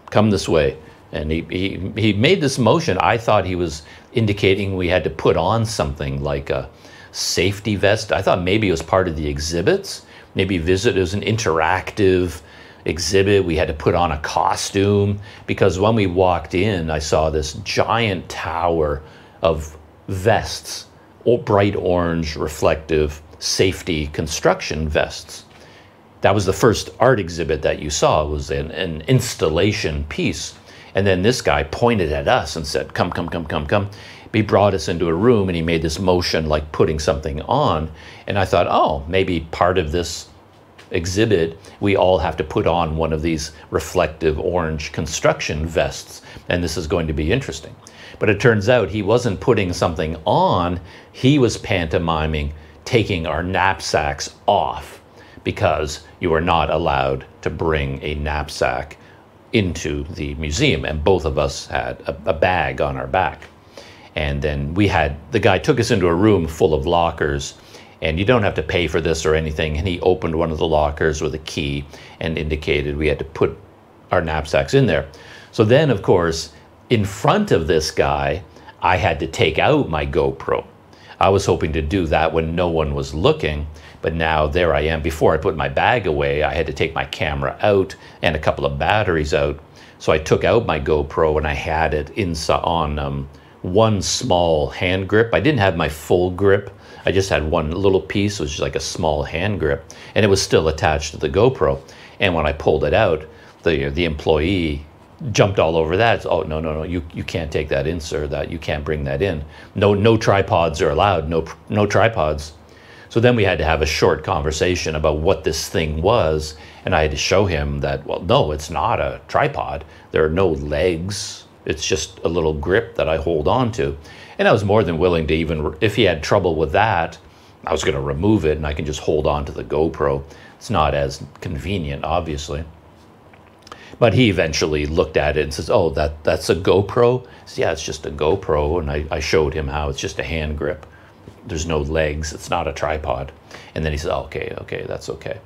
"Come this way." And he made this motion. I thought he was indicating we had to put on something like a safety vest. I thought maybe it was part of the exhibits. Maybe it was an interactive exhibit. We had to put on a costume, because when we walked in, I saw this giant tower of vests, bright orange, reflective, safety construction vests. That was the first art exhibit that you saw. It was an installation piece. And then this guy pointed at us and said, "Come, come, come, come, come." He brought us into a room and he made this motion like putting something on. And I thought, oh, maybe part of this exhibit, we all have to put on one of these reflective orange construction vests, and this is going to be interesting. But it turns out he wasn't putting something on, he was pantomiming taking our knapsacks off, because you are not allowed to bring a knapsack into the museum, and both of us had a bag on our back. And then the guy took us into a room full of lockers, and you don't have to pay for this or anything, and he opened one of the lockers with a key and indicated we had to put our knapsacks in there. So then, of course, in front of this guy, I had to take out my GoPro. I was hoping to do that when no one was looking, but now there I am. Before I put my bag away, I had to take my camera out and a couple of batteries out. So I took out my GoPro and I had it on one small hand grip. I didn't have my full grip. I just had one little piece, which is like a small hand grip, and it was still attached to the GoPro. And when I pulled it out, the employee jumped all over that. Oh, no, you can't take that in, sir. That you can't bring that in. No tripods are allowed. No tripods. So then we had to have a short conversation about what this thing was, and I had to show him that, well, no, it's not a tripod. There are no legs. It's just a little grip that I hold on to. And I was more than willing to, even if he had trouble with that, I was going to remove it and I can just hold on to the GoPro. It's not as convenient, obviously. But he eventually looked at it and says, "Oh, that's a GoPro?" I said, "Yeah, it's just a GoPro." And I showed him how it's just a hand grip. There's no legs. It's not a tripod. And then he said, "Oh, okay, that's okay."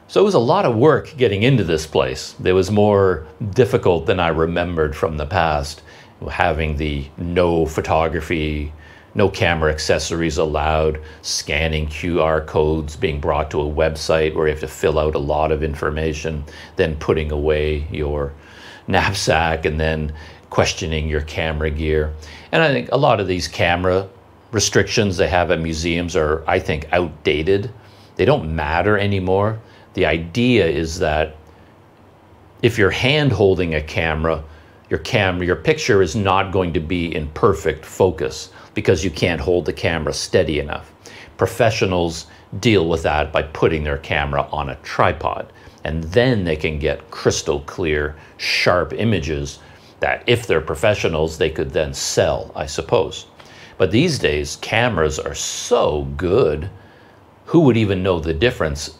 So it was a lot of work getting into this place. It was more difficult than I remembered from the past, having the no photography, no camera accessories allowed, scanning QR codes, being brought to a website where you have to fill out a lot of information, then putting away your knapsack, and then questioning your camera gear. And I think a lot of these camera restrictions they have at museums are, I think, outdated. They don't matter anymore. The idea is that if you're hand holding a camera, your picture is not going to be in perfect focus because you can't hold the camera steady enough. Professionals deal with that by putting their camera on a tripod, and then they can get crystal clear, sharp images that, if they're professionals, they could then sell, I suppose. But these days, cameras are so good, who would even know the difference?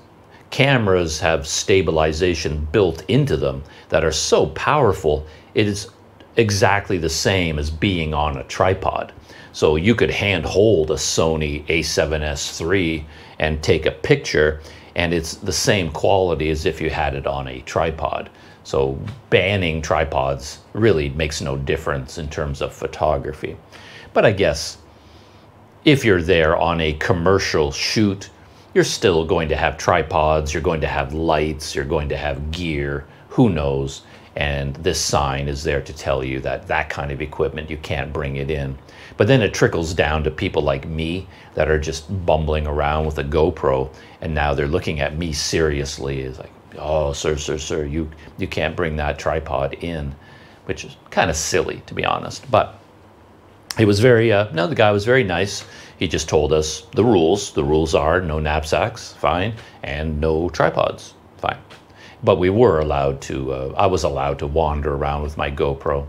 Cameras have stabilization built into them that are so powerful, it is exactly the same as being on a tripod. So you could hand hold a Sony a7S and take a picture, and it's the same quality as if you had it on a tripod. So banning tripods really makes no difference in terms of photography. But I guess if you're there on a commercial shoot, you're still going to have tripods, you're going to have lights, you're going to have gear, who knows? And this sign is there to tell you that that kind of equipment, you can't bring it in. But then it trickles down to people like me that are just bumbling around with a GoPro, and now they're looking at me seriously. It's like, oh, sir, you can't bring that tripod in, which is kind of silly, to be honest. But he was very, no, the guy was very nice. He just told us the rules. The rules are no knapsacks, fine, and no tripods, fine. But we were allowed to, I was allowed to wander around with my GoPro.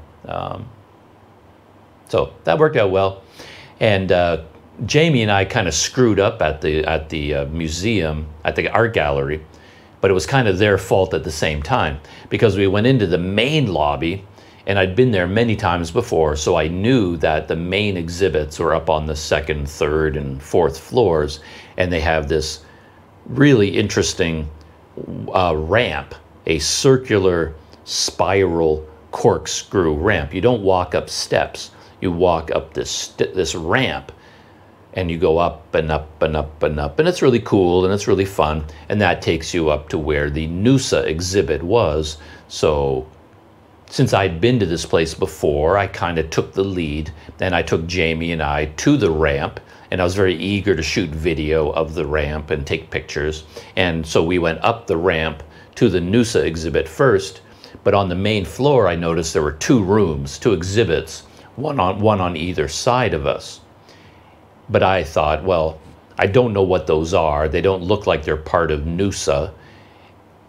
So that worked out well. And Jamie and I kind of screwed up at the museum, at the art gallery, but it was kind of their fault at the same time, because we went into the main lobby, and I'd been there many times before, so I knew that the main exhibits were up on the second, third, and fourth floors, and they have this really interesting ramp, a circular spiral corkscrew ramp. You don't walk up steps, you walk up this ramp, and you go up and up and up and up, and it's really cool and it's really fun, and that takes you up to where the Noosa exhibit was. So since I'd been to this place before, I kind of took the lead, and I took Jamie and I to the ramp, and I was very eager to shoot video of the ramp and take pictures. And so we went up the ramp to the Noosa exhibit first, but on the main floor I noticed there were two rooms, two exhibits, one on either side of us. But I thought, well, I don't know what those are. They don't look like they're part of Noosa.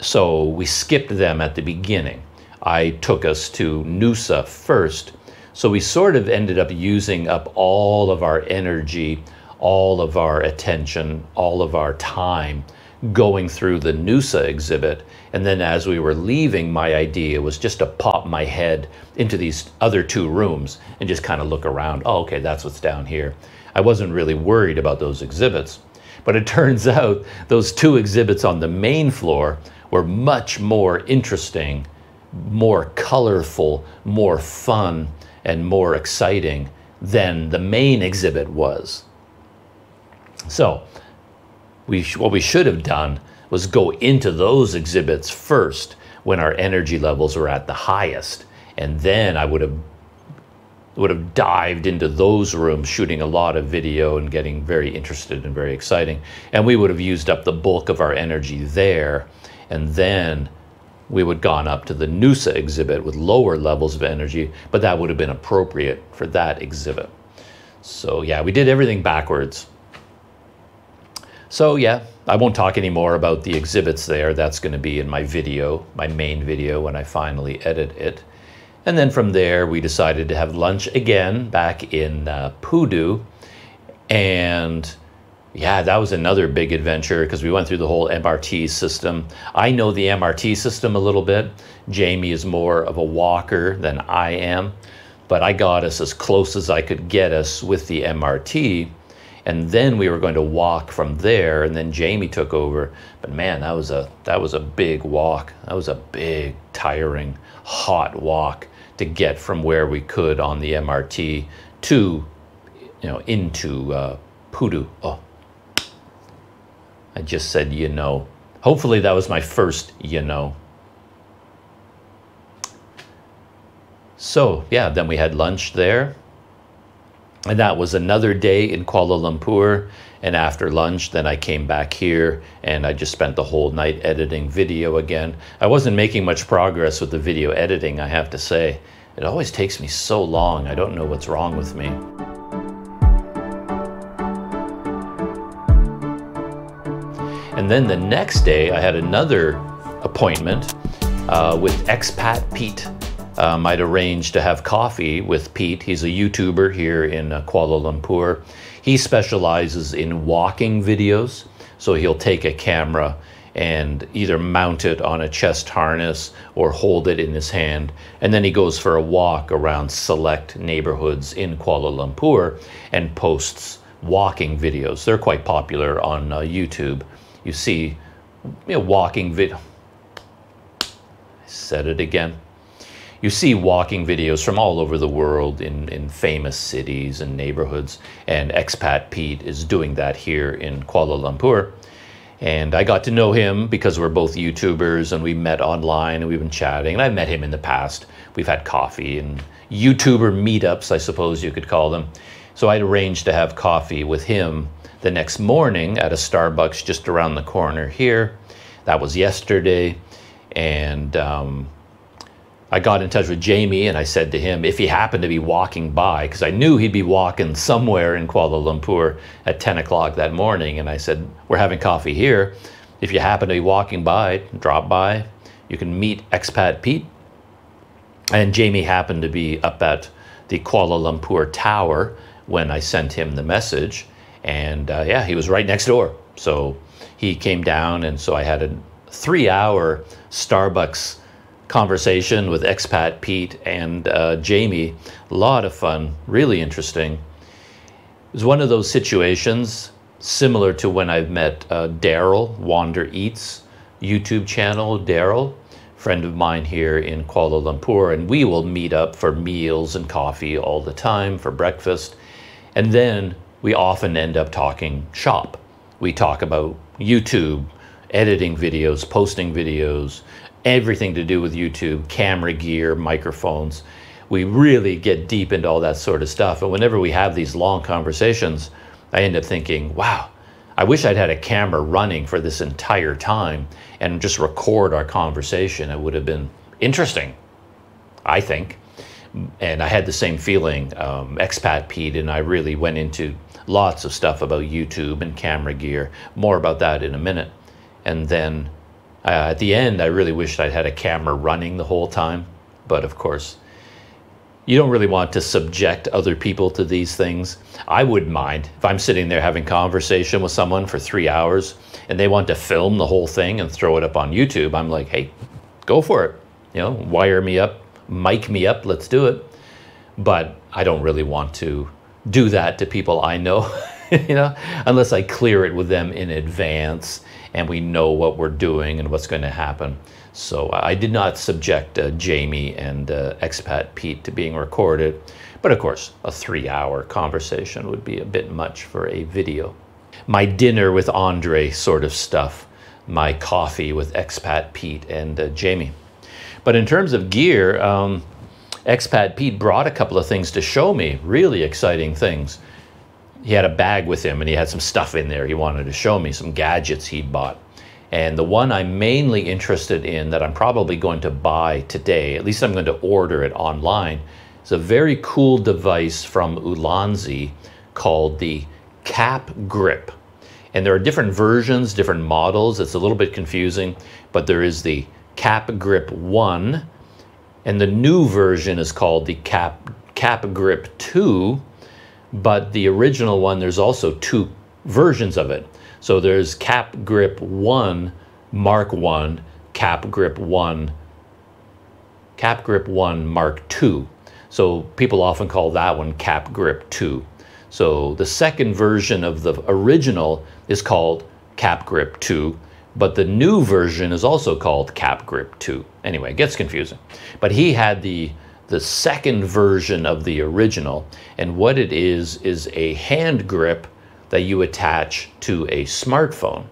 So we skipped them at the beginning. I took us to Noosa first. So we sort of ended up using up all of our energy, all of our attention, all of our time going through the Noosa exhibit. And then as we were leaving, my idea was just to pop my head into these other two rooms and just kind of look around. Oh, okay, that's what's down here. I wasn't really worried about those exhibits. But it turns out those two exhibits on the main floor were much more interesting, more colorful, more fun, and more exciting than the main exhibit was. So what we should have done was go into those exhibits first when our energy levels were at the highest, and then I would have dived into those rooms, shooting a lot of video and getting very interested and very exciting, and we would have used up the bulk of our energy there, and then we would have gone up to the Noosa exhibit with lower levels of energy, but that would have been appropriate for that exhibit. So yeah, we did everything backwards. So yeah, I won't talk anymore about the exhibits there. That's going to be in my video, my main video, when I finally edit it. And then from there, we decided to have lunch again back in Pudu. And yeah, that was another big adventure because we went through the whole MRT system. I know the MRT system a little bit. Jamie is more of a walker than I am, but I got us as close as I could get us with the MRT. And then we were going to walk from there, and then Jamie took over. But man, that was a big walk. That was a big, tiring, hot walk to get from where we could on the MRT to, into Pudu. Oh, I just said, Hopefully that was my first, So yeah, then we had lunch there. And that was another day in Kuala Lumpur. And after lunch, then I came back here and I just spent the whole night editing video again. I wasn't making much progress with the video editing, I have to say. It always takes me so long. I don't know what's wrong with me. And then the next day, I had another appointment with ExpatPete. I'd arranged to have coffee with Pete. He's a YouTuber here in Kuala Lumpur. He specializes in walking videos. So he'll take a camera and either mount it on a chest harness or hold it in his hand. And then he goes for a walk around select neighborhoods in Kuala Lumpur and posts walking videos. They're quite popular on YouTube. You see, walking video. I said it again. You see walking videos from all over the world in famous cities and neighborhoods, and ExpatPete is doing that here in Kuala Lumpur. And I got to know him because we're both YouTubers and we met online and we've been chatting. And I've met him in the past. We've had coffee and YouTuber meetups, I suppose you could call them. So I'd arranged to have coffee with him the next morning at a Starbucks just around the corner here. That was yesterday. And I got in touch with Jamie, and I said to him if he happened to be walking by, because I knew he'd be walking somewhere in Kuala Lumpur at 10 o'clock that morning. And I said, we're having coffee here. If you happen to be walking by, drop by. You can meet Expat Pete. And Jamie happened to be up at the Kuala Lumpur Tower when I sent him the message. And yeah, he was right next door. So he came down, and so I had a 3-hour Starbucks conversation with Expat Pete and Jamie. A lot of fun, really interesting. It was one of those situations similar to when I've met Daryl, Wander Eats YouTube channel. Daryl, friend of mine here in Kuala Lumpur, and we will meet up for meals and coffee all the time for breakfast. And then we often end up talking shop. We talk about YouTube, editing videos, posting videos, everything to do with YouTube, camera gear, microphones. We really get deep into all that sort of stuff. And whenever we have these long conversations, I end up thinking, wow, I wish I'd had a camera running for this entire time and just record our conversation. It would have been interesting, I think. And I had the same feeling. Expat Pete and I really went into lots of stuff about YouTube and camera gear. More about that in a minute. And then at the end, I really wished I'd had a camera running the whole time. But of course, you don't really want to subject other people to these things. I wouldn't mind if I'm sitting there having conversation with someone for 3 hours and they want to film the whole thing and throw it up on YouTube. I'm like, hey, go for it. You know, wire me up, mic me up, let's do it. But I don't really want to do that to people I know, you know, unless I clear it with them in advance and we know what we're doing and what's going to happen. So I did not subject Jamie and Expat Pete to being recorded. But of course, a 3-hour conversation would be a bit much for a video. My dinner with Andre sort of stuff. My coffee with Expat Pete and Jamie. But in terms of gear, Expat Pete brought a couple of things to show me, really exciting things. He had a bag with him and he had some stuff in there he wanted to show me, some gadgets he'd bought. And the one I'm mainly interested in that I'm probably going to buy today, at least I'm going to order it online, is a very cool device from Ulanzi called the Cap Grip. And there are different versions, different models. It's a little bit confusing, but there is the Cap Grip 1, and the new version is called the Cap Grip 2, but the original one, there's also 2 versions of it. So there's Cap Grip 1 Mark 1, Cap Grip 1 Mark 2. So people often call that one Cap Grip 2. So the second version of the original is called Cap Grip 2, but the new version is also called Cap Grip 2. Anyway, it gets confusing. But he had the second version of the original, and what it is a hand grip that you attach to a smartphone.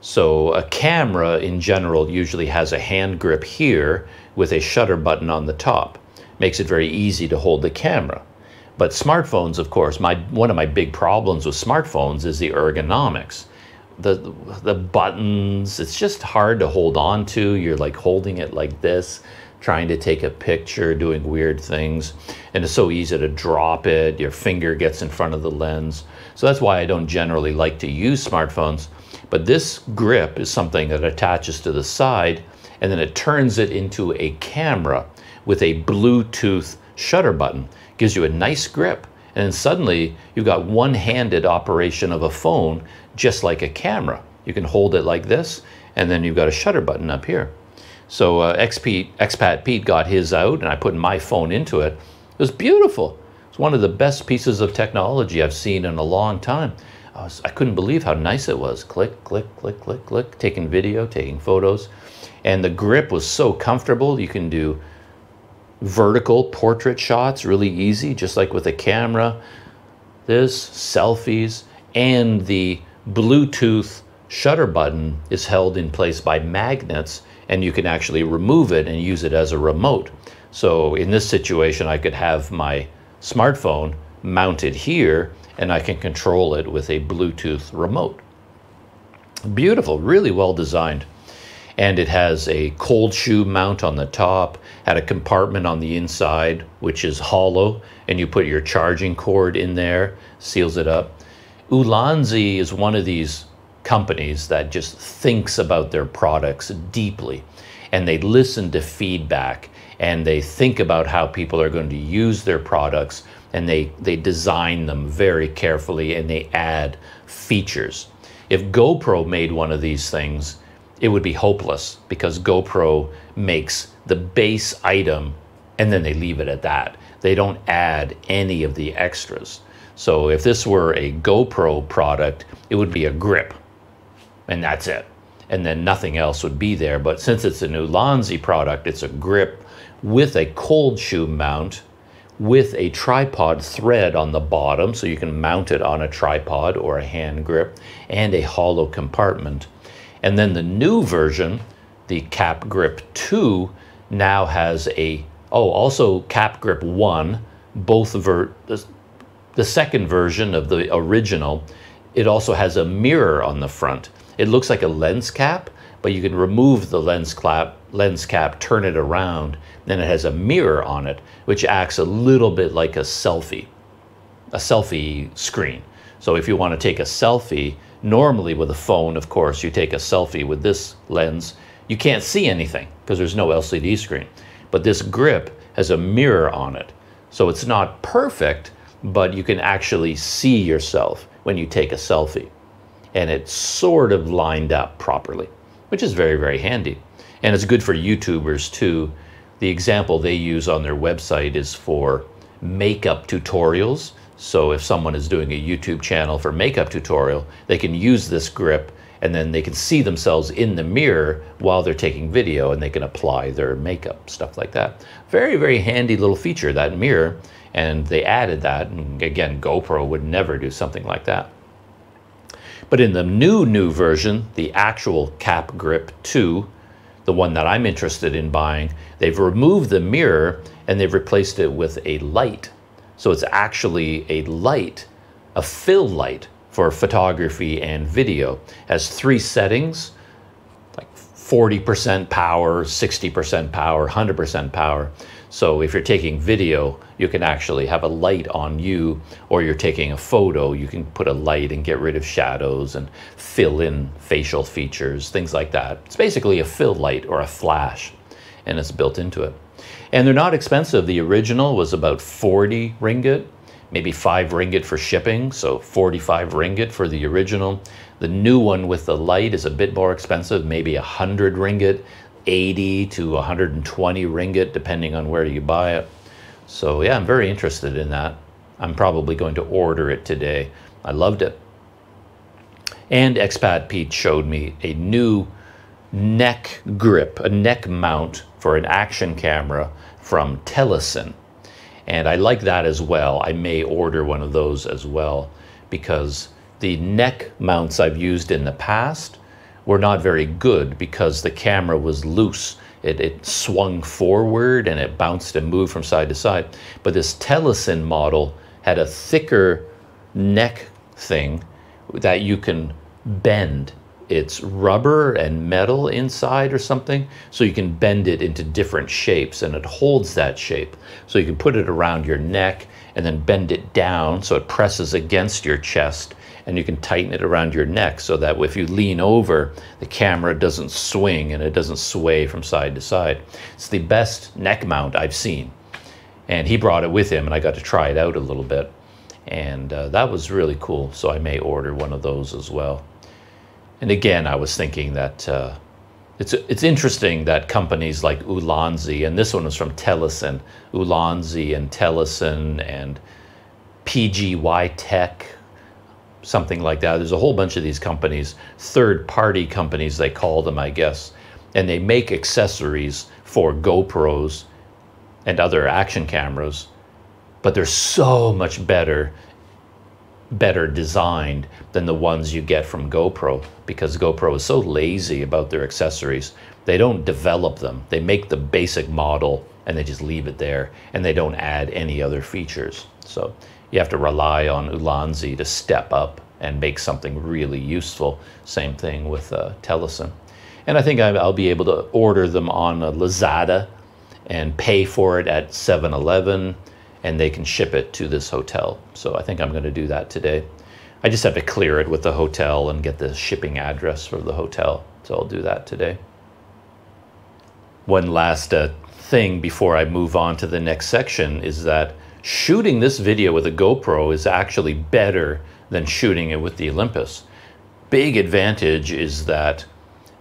So a camera in general usually has a hand grip here with a shutter button on the top. Makes it very easy to hold the camera. But smartphones, of course, one of my big problems with smartphones is the ergonomics. The buttons, it's just hard to hold on to. You're like holding it like this, trying to take a picture, doing weird things. And it's so easy to drop it. Your finger gets in front of the lens. So that's why I don't generally like to use smartphones. But this grip is something that attaches to the side, and then it turns it into a camera with a Bluetooth shutter button. Gives you a nice grip. And then suddenly you've got one-handed operation of a phone, just like a camera. You can hold it like this, and then you've got a shutter button up here. So Expat Pete got his out, and I put my phone into it. It was beautiful. It's one of the best pieces of technology I've seen in a long time. I couldn't believe how nice it was. Click, click, click, click, click. Taking video, taking photos. And the grip was so comfortable. You can do vertical portrait shots really easy, just like with a camera. This, selfies, and the Bluetooth shutter button is held in place by magnets, and you can actually remove it and use it as a remote. So in this situation, I could have my smartphone mounted here, and I can control it with a Bluetooth remote. Beautiful, really well designed. And it has a cold shoe mount on the top, had a compartment on the inside, which is hollow, and you put your charging cord in there, seals it up. Ulanzi is one of these companies that just thinks about their products deeply, and they listen to feedback, and they think about how people are going to use their products, and they design them very carefully, and they add features. If GoPro made one of these things, it would be hopeless, because GoPro makes the base item and then they leave it at that. They don't add any of the extras. So if this were a GoPro product, it would be a grip, and that's it. And then nothing else would be there. But since it's an Ulanzi product, it's a grip with a cold shoe mount, with a tripod thread on the bottom, so you can mount it on a tripod or a hand grip, and a hollow compartment. And then the new version, the Cap Grip 2, now has also Cap Grip 1, the second version of the original, it also has a mirror on the front. It looks like a lens cap, but you can remove the lens cap, turn it around, then it has a mirror on it, which acts a little bit like a selfie screen. So if you want to take a selfie, normally with a phone, of course, you take a selfie with this lens, you can't see anything because there's no LCD screen. But this grip has a mirror on it. So it's not perfect, but you can actually see yourself when you take a selfie. And it's sort of lined up properly, which is very, very handy. And it's good for YouTubers too. The example they use on their website is for makeup tutorials. So if someone is doing a YouTube channel for makeup tutorial, they can use this grip, and then they can see themselves in the mirror while they're taking video, and they can apply their makeup, stuff like that. Very, very handy little feature, that mirror, and they added that. And again, GoPro would never do something like that. But in the new version, the actual Cap Grip 2, the one that I'm interested in buying, they've removed the mirror and they've replaced it with a light. So it's actually a light, a fill light for photography and video. It has 3 settings, like 40% power, 60% power, 100% power. So if you're taking video, you can actually have a light on you, or you're taking a photo, you can put a light and get rid of shadows and fill in facial features, things like that. It's basically a fill light or a flash, and it's built into it. And they're not expensive. The original was about 40 ringgit, maybe 5 ringgit for shipping, so 45 ringgit for the original. The new one with the light is a bit more expensive, maybe 100 ringgit, 80 to 120 ringgit, depending on where you buy it. So yeah, I'm very interested in that. I'm probably going to order it today. I loved it. And ExpatPete showed me a new neck grip, a neck mount for an action camera from Telesin. And I like that as well. I may order one of those as well, because the neck mounts I've used in the past were not very good because the camera was loose. It swung forward and it bounced and moved from side to side. But this Telesin model had a thicker neck thing that you can bend. It's rubber and metal inside or something, so you can bend it into different shapes, and it holds that shape. So you can put it around your neck and then bend it down so it presses against your chest, and you can tighten it around your neck so that if you lean over, the camera doesn't swing and it doesn't sway from side to side. It's the best neck mount I've seen. And he brought it with him, and I got to try it out a little bit. And that was really cool, so I may order one of those as well. And again, I was thinking that it's interesting that companies like Ulanzi, and this one was from Telesin, Ulanzi and Telesin and PGY Tech, something like that. There's a whole bunch of these companies, third-party companies they call them, I guess, and they make accessories for GoPros and other action cameras, but they're so much better designed than the ones you get from GoPro, because GoPro is so lazy about their accessories. They don't develop them. They make the basic model and they just leave it there, and they don't add any other features. So you have to rely on Ulanzi to step up and make something really useful. Same thing with Telesin. And I think I'll be able to order them on Lazada and pay for it at 7-Eleven, and they can ship it to this hotel. So I think I'm going to do that today. I just have to clear it with the hotel and get the shipping address for the hotel. So I'll do that today. One last thing before I move on to the next section is that shooting this video with a GoPro is actually better than shooting it with the Olympus. Big advantage is that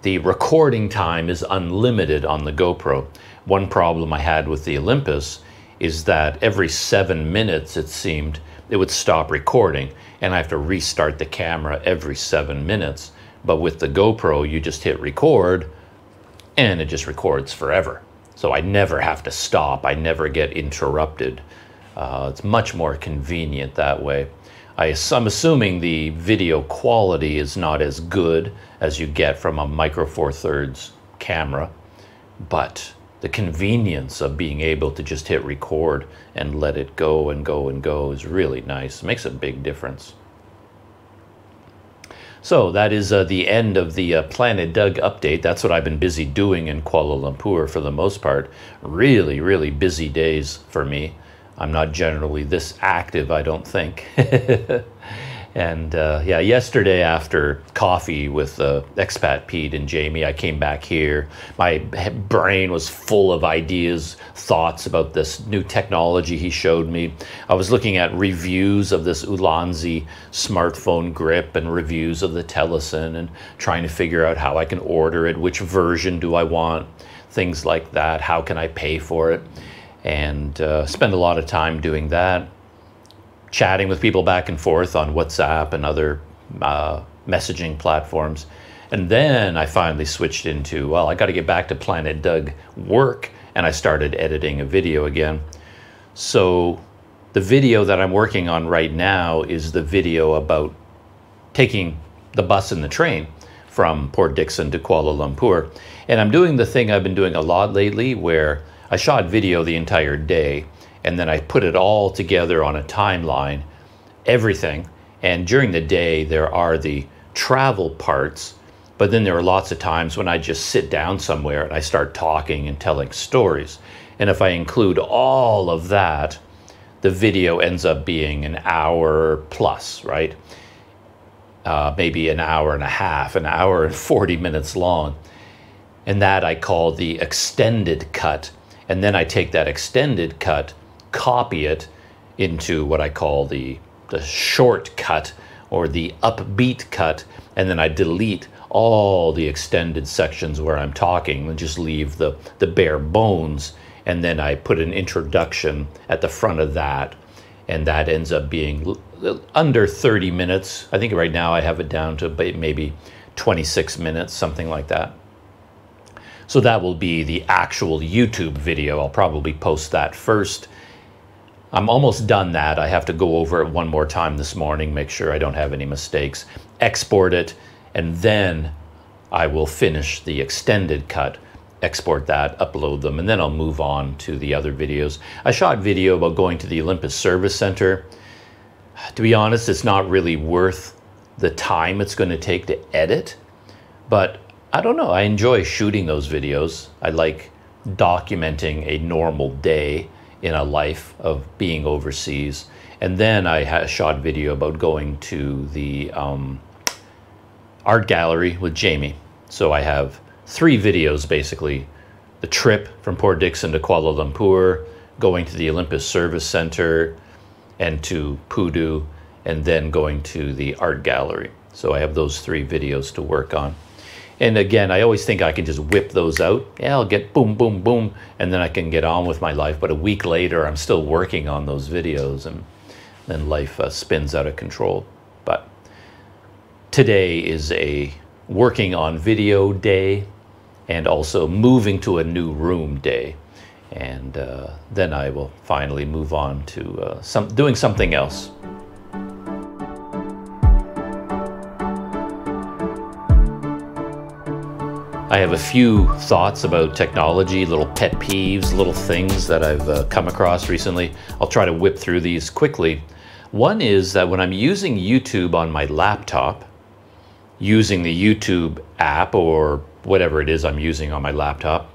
the recording time is unlimited on the GoPro. One problem I had with the Olympus is that every 7 minutes, it seemed, it would stop recording, and I have to restart the camera every 7 minutes. But with the GoPro, you just hit record, and it just records forever. So I never have to stop. I never get interrupted. It's much more convenient that way. I'm assuming the video quality is not as good as you get from a Micro Four Thirds camera, but the convenience of being able to just hit record and let it go and go and go is really nice. It makes a big difference. So that is the end of the Planet Doug update. That's what I've been busy doing in Kuala Lumpur for the most part. Really, really busy days for me. I'm not generally this active, I don't think. And yeah, yesterday after coffee with ExpatPete and Jamie, I came back here. My brain was full of ideas, thoughts about this new technology he showed me. I was looking at reviews of this Ulanzi smartphone grip and reviews of the Telesin and trying to figure out how I can order it, which version do I want, things like that, how can I pay for it, and spend a lot of time doing that. Chatting with people back and forth on WhatsApp and other messaging platforms. And then I finally switched into, well, I got to get back to Planet Doug work, and I started editing a video again. So the video that I'm working on right now is the video about taking the bus and the train from Port Dickson to Kuala Lumpur. And I'm doing the thing I've been doing a lot lately where I shot video the entire day, and then I put it all together on a timeline, everything. And during the day, there are the travel parts, but then there are lots of times when I just sit down somewhere and I start talking and telling stories. And if I include all of that, the video ends up being an hour plus, right? Maybe an hour and a half, an hour and 40 minutes long. And that I call the extended cut. And then I take that extended cut, copy it into what I call the short cut or the upbeat cut, and then I delete all the extended sections where I'm talking and just leave the bare bones, and then I put an introduction at the front of that, and that ends up being under 30 minutes. I think right now I have it down to maybe 26 minutes, something like that. So that will be the actual YouTube video. I'll probably post that first. I'm almost done that. I have to go over it one more time this morning, make sure I don't have any mistakes, export it, and then I will finish the extended cut, export that, upload them, and then I'll move on to the other videos. I shot video about going to the Olympus Service Center. To be honest, it's not really worth the time it's going to take to edit, but I don't know. I enjoy shooting those videos. I like documenting a normal day in a life of being overseas. And then I shot video about going to the art gallery with Jamie. So I have 3 videos basically. The trip from Port Dickson to Kuala Lumpur, going to the Olympus Service Center and to Pudu, and then going to the art gallery. So I have those 3 videos to work on. And again, I always think I can just whip those out. Yeah, I'll get boom, boom, boom, and then I can get on with my life. But a week later, I'm still working on those videos, and then life spins out of control. But today is a working on video day and also moving to a new room day. And then I will finally move on to doing something else. I have a few thoughts about technology, little pet peeves, little things that I've come across recently. I'll try to whip through these quickly. One is that when I'm using YouTube on my laptop, using the YouTube app or whatever it is I'm using on my laptop.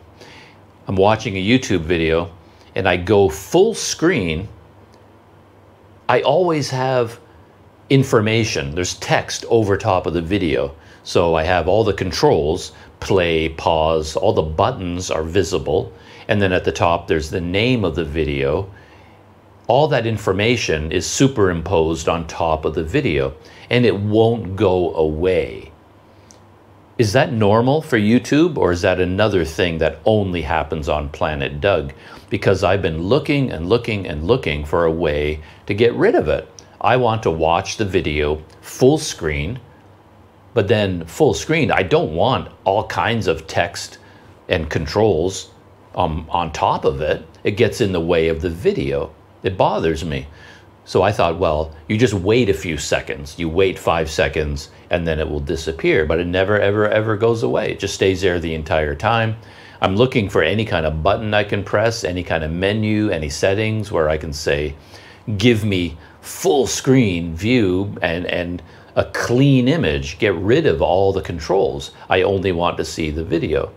I'm watching a YouTube video and I go full screen. I always have information. There's text over top of the video. So I have all the controls, play, pause, all the buttons are visible. And then at the top, there's the name of the video. All that information is superimposed on top of the video and it won't go away. Is that normal for YouTube, or is that another thing that only happens on Planet Doug? Because I've been looking and looking and looking for a way to get rid of it. I want to watch the video full screen, but then full screen, I don't want all kinds of text and controls on top of it. It gets in the way of the video. It bothers me. So I thought, well, you just wait a few seconds. You wait 5 seconds and then it will disappear, but it never, ever, ever goes away. It just stays there the entire time. I'm looking for any kind of button I can press, any kind of menu, any settings where I can say, give me full screen view and a clean image, get rid of all the controls. I only want to see the video.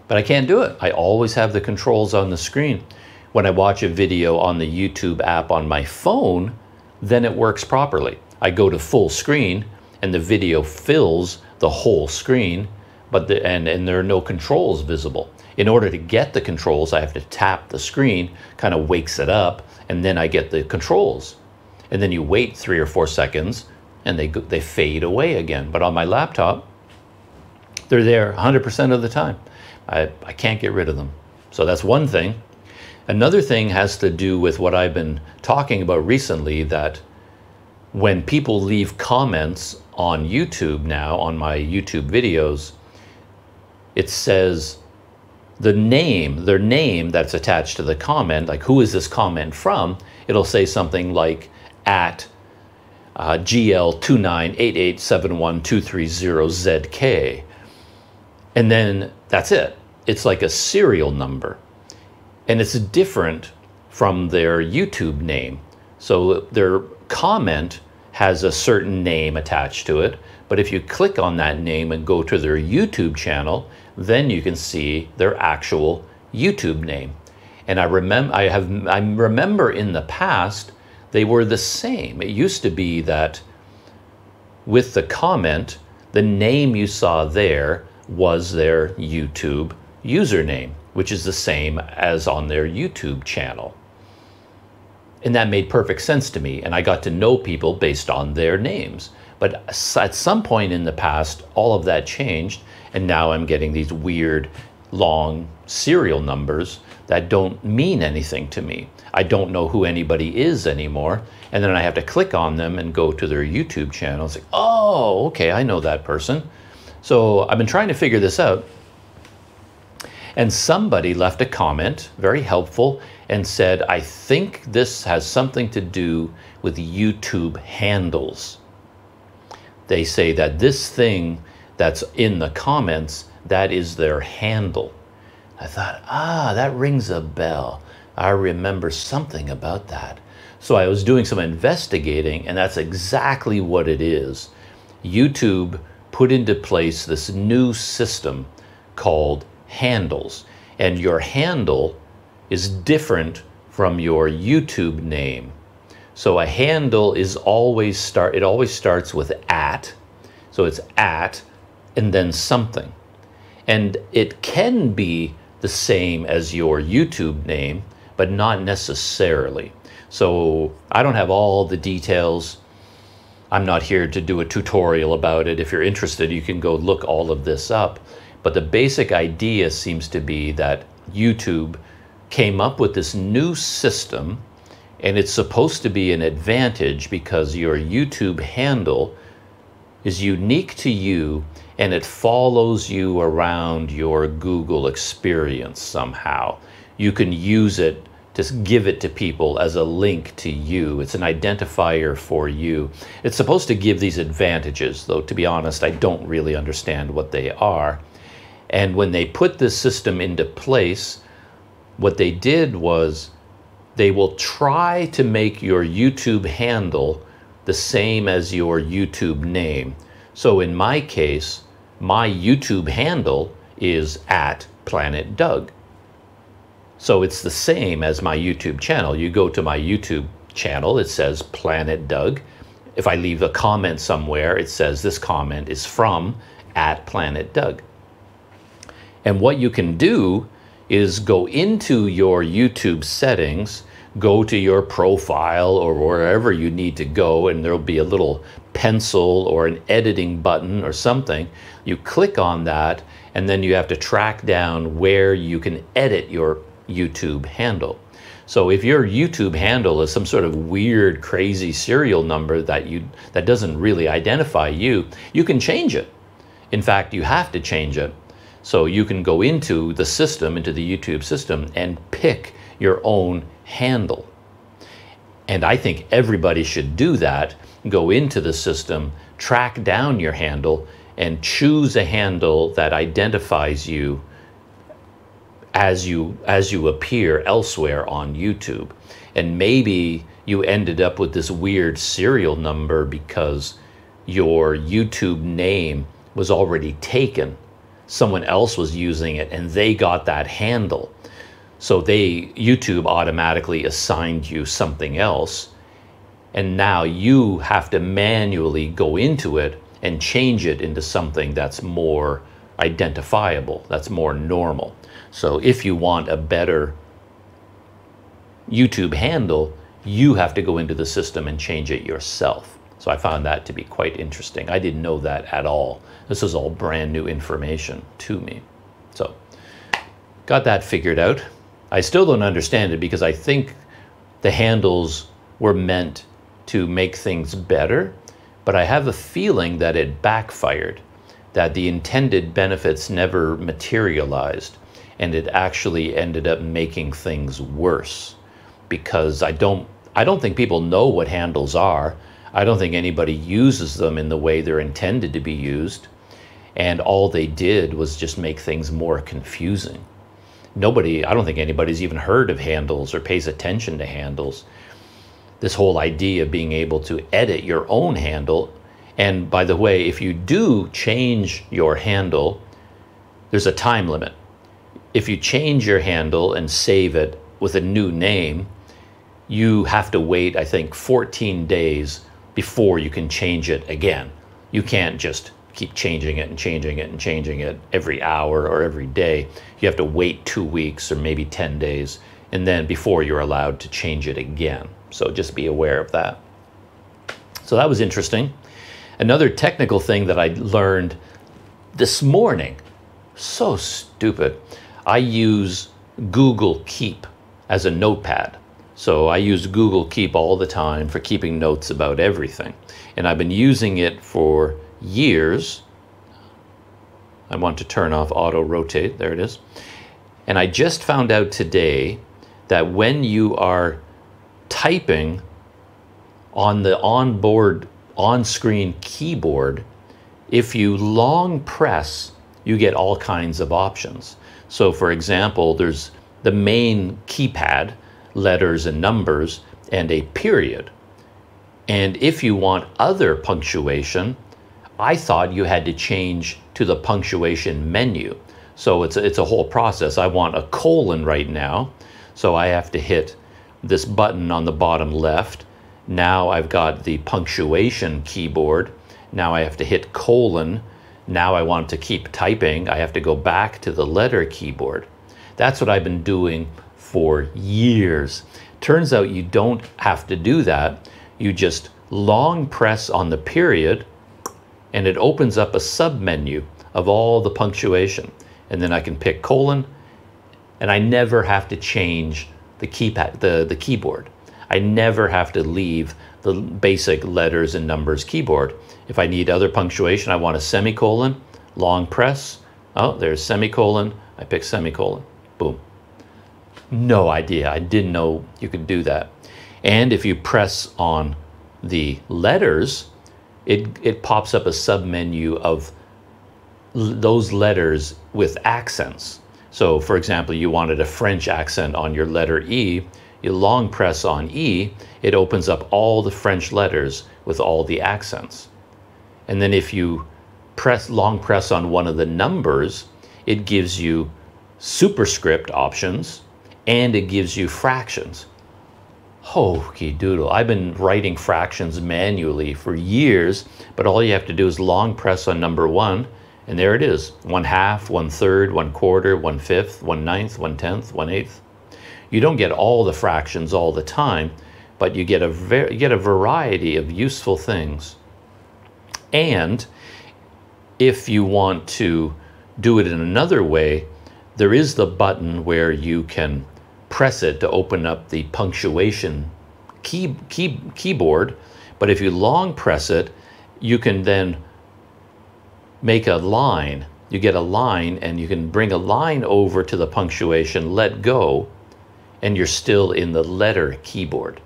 But I can't do it. I always have the controls on the screen. When I watch a video on the YouTube app on my phone, then it works properly. I go to full screen and the video fills the whole screen, but and there are no controls visible. In order to get the controls, I have to tap the screen, kind of wakes it up, and then I get the controls. And then you wait 3 or 4 seconds and they fade away again. But on my laptop, they're there 100% of the time. I can't get rid of them. So that's one thing. Another thing has to do with what I've been talking about recently, that when people leave comments on YouTube now, on my YouTube videos, it says their name that's attached to the comment, like who is this comment from? It'll say something like at GL298871230ZK. And then that's it. It's like a serial number. And it's different from their YouTube name. So their comment has a certain name attached to it, but if you click on that name and go to their YouTube channel, then you can see their actual YouTube name. And I remember in the past, they were the same. It used to be that with the comment, the name you saw there was their YouTube username, which is the same as on their YouTube channel. And that made perfect sense to me, and I got to know people based on their names. But at some point in the past, all of that changed, and now I'm getting these weird, long serial numbers that don't mean anything to me. I don't know who anybody is anymore, and then I have to click on them and go to their YouTube channel. It's like, oh, okay, I know that person. So I've been trying to figure this out. And somebody left a comment, very helpful, and said, I think this has something to do with YouTube handles. They say that this thing that's in the comments, that is their handle. I thought, that rings a bell. I remember something about that. So I was doing some investigating, and that's exactly what it is. YouTube put into place this new system called handles, and your handle is different from your YouTube name. So a handle is always starts with at, so it's at and then something, and it can be the same as your YouTube name, but not necessarily. So I don't have all the details. I'm not here to do a tutorial about it. If you're interested, you can go look all of this up. But the basic idea seems to be that YouTube came up with this new system, and it's supposed to be an advantage because your YouTube handle is unique to you and it follows you around your Google experience somehow. You can use it to give it to people as a link to you. It's an identifier for you. It's supposed to give these advantages, though to be honest, I don't really understand what they are. And when they put this system into place, what they did was they will try to make your YouTube handle the same as your YouTube name. So in my case, my YouTube handle is @PlanetDoug. So it's the same as my YouTube channel. You go to my YouTube channel, it says Planet Doug. If I leave a comment somewhere, it says this comment is from @PlanetDoug. And what you can do is go into your YouTube settings, go to your profile or wherever you need to go, and there'll be a little pencil or an editing button or something. You click on that, and then you have to track down where you can edit your YouTube handle. So if your YouTube handle is some sort of weird, crazy serial number that doesn't really identify you, you can change it. In fact, you have to change it. So you can go into the system, into the YouTube system, and pick your own handle. And I think everybody should do that. Go into the system, track down your handle, and choose a handle that identifies you as you appear elsewhere on YouTube. And maybe you ended up with this weird serial number because your YouTube name was already taken. Someone else was using it and they got that handle. So YouTube automatically assigned you something else. And now you have to manually go into it and change it into something that's more identifiable, that's more normal. So if you want a better YouTube handle, you have to go into the system and change it yourself. So I found that to be quite interesting. I didn't know that at all. This is all brand new information to me. So got that figured out. I still don't understand it because I think the handles were meant to make things better, but I have a feeling that it backfired, that the intended benefits never materialized, and it actually ended up making things worse, because I don't think people know what handles are. I don't think anybody uses them in the way they're intended to be used, and all they did was just make things more confusing. I don't think anybody's even heard of handles or pays attention to handles. This whole idea of being able to edit your own handle, and by the way, if you do change your handle, there's a time limit. If you change your handle and save it with a new name, you have to wait, I think, 14 days before you can change it again. You can't just keep changing it and changing it and changing it every hour or every day. You have to wait 2 weeks or maybe 10 days, and then before you're allowed to change it again. So just be aware of that. So that was interesting. Another technical thing that I learned this morning, so stupid. I use Google Keep as a notepad. So I use Google Keep all the time for keeping notes about everything. And I've been using it for years. I want to turn off auto rotate, there it is. And I just found out today that when you are typing on the on-screen keyboard, if you long press, you get all kinds of options. So for example, there's the main keypad, letters and numbers, and a period. And if you want other punctuation, I thought you had to change to the punctuation menu. So it's a whole process. I want a colon right now, so I have to hit this button on the bottom left. Now I've got the punctuation keyboard. Now I have to hit colon. Now I want to keep typing. I have to go back to the letter keyboard. That's what I've been doing for years. Turns out you don't have to do that. You just long press on the period and it opens up a sub-menu of all the punctuation. And then I can pick colon, and I never have to change the keypad, the keyboard. I never have to leave the basic letters and numbers keyboard. If I need other punctuation, I want a semicolon, long press. Oh, there's semicolon. I pick semicolon. Boom. No idea. I didn't know you could do that. And if you press on the letters, it pops up a sub-menu of those letters with accents. So for example, you wanted a French accent on your letter E, you long press on E, it opens up all the French letters with all the accents. And then if you long press on one of the numbers, it gives you superscript options and it gives you fractions. Hokey doodle. I've been writing fractions manually for years, but all you have to do is long press on number 1, and there it is. 1/2, 1/3, 1/4, 1/5, 1/9, 1/10, 1/8. You don't get all the fractions all the time, but you get a variety of useful things. And if you want to do it in another way, there is the button where you can press it to open up the punctuation keyboard. But if you long press it, you can then make a line. You get a line and you can bring a line over to the punctuation, let go, and you're still in the letter keyboard.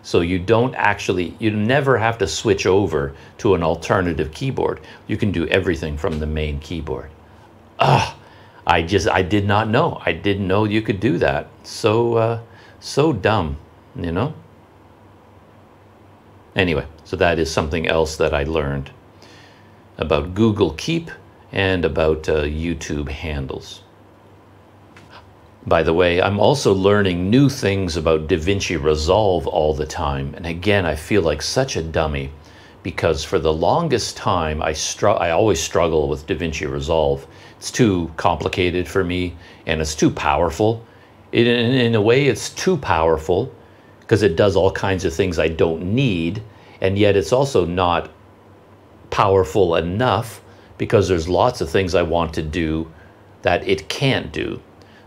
So you never have to switch over to an alternative keyboard. You can do everything from the main keyboard. I did not know. I didn't know you could do that. So dumb, you know? Anyway, so that is something else that I learned about Google Keep and about YouTube handles. By the way, I'm also learning new things about DaVinci Resolve all the time. And again, I feel like such a dummy because for the longest time, I always struggle with DaVinci Resolve. It's too complicated for me and it's too powerful. In a way, it's too powerful because it does all kinds of things I don't need. And yet it's also not powerful enough because there's lots of things I want to do that it can't do.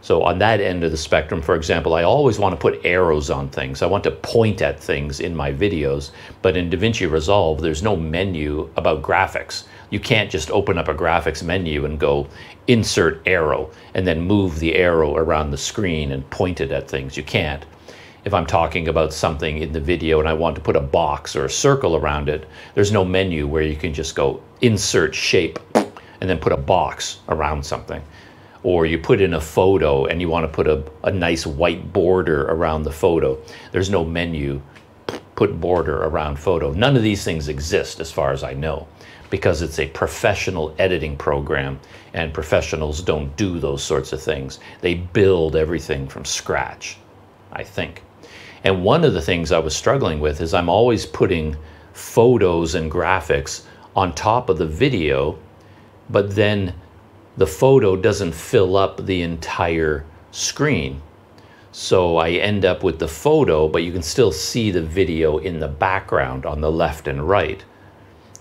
So on that end of the spectrum, for example, I always want to put arrows on things. I want to point at things in my videos, but in DaVinci Resolve, there's no menu about graphics. You can't just open up a graphics menu and go insert arrow and then move the arrow around the screen and point it at things. You can't. If I'm talking about something in the video and I want to put a box or a circle around it, there's no menu where you can just go insert shape and then put a box around something. Or you put in a photo and you want to put a nice white border around the photo. There's no menu, put border around photo. None of these things exist as far as I know because it's a professional editing program and professionals don't do those sorts of things. They build everything from scratch, I think. And one of the things I was struggling with is I'm always putting photos and graphics on top of the video, but then the photo doesn't fill up the entire screen. So I end up with the photo, but you can still see the video in the background on the left and right.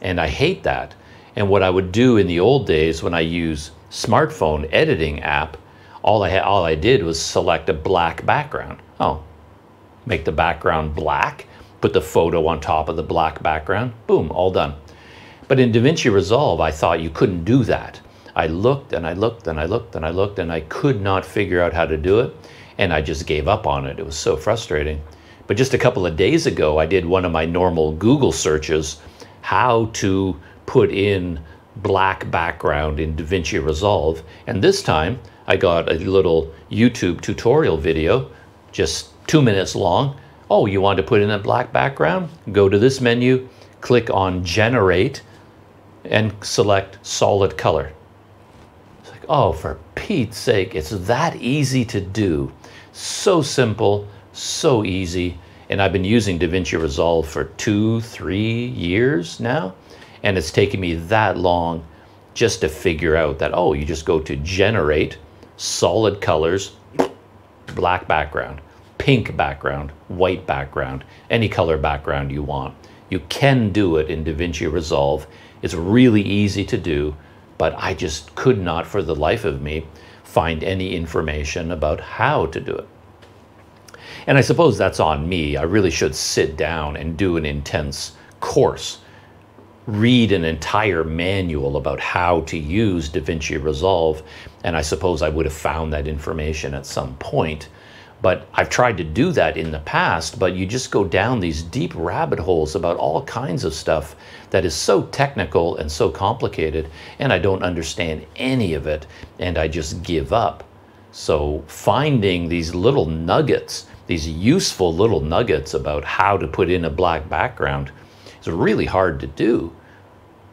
And I hate that. And what I would do in the old days when I use smartphone editing app, all I did was select a black background. Oh, make the background black, put the photo on top of the black background, boom, all done. But in DaVinci Resolve, I thought you couldn't do that. I looked and I looked and I looked and I looked and I could not figure out how to do it. And I just gave up on it. It was so frustrating. But just a couple of days ago, I did one of my normal Google searches, how to put in black background in DaVinci Resolve. And this time I got a little YouTube tutorial video, just 2 minutes long. Oh, you want to put in a black background? Go to this menu, click on Generate, and select Solid Color. It's like, oh, for Pete's sake, it's that easy to do. So simple, so easy. And I've been using DaVinci Resolve for 2-3 years now. And it's taken me that long just to figure out that, oh, you just go to Generate, Solid Colors, black background, pink background, white background, any color background you want. You can do it in DaVinci Resolve. It's really easy to do, but I just could not for the life of me find any information about how to do it. And I suppose that's on me. I really should sit down and do an intense course, read an entire manual about how to use DaVinci Resolve, and I suppose I would have found that information at some point. But I've tried to do that in the past, but you just go down these deep rabbit holes about all kinds of stuff that is so technical and so complicated, and I don't understand any of it, and I just give up. So finding these little nuggets, these useful little nuggets about how to put in a black background is really hard to do.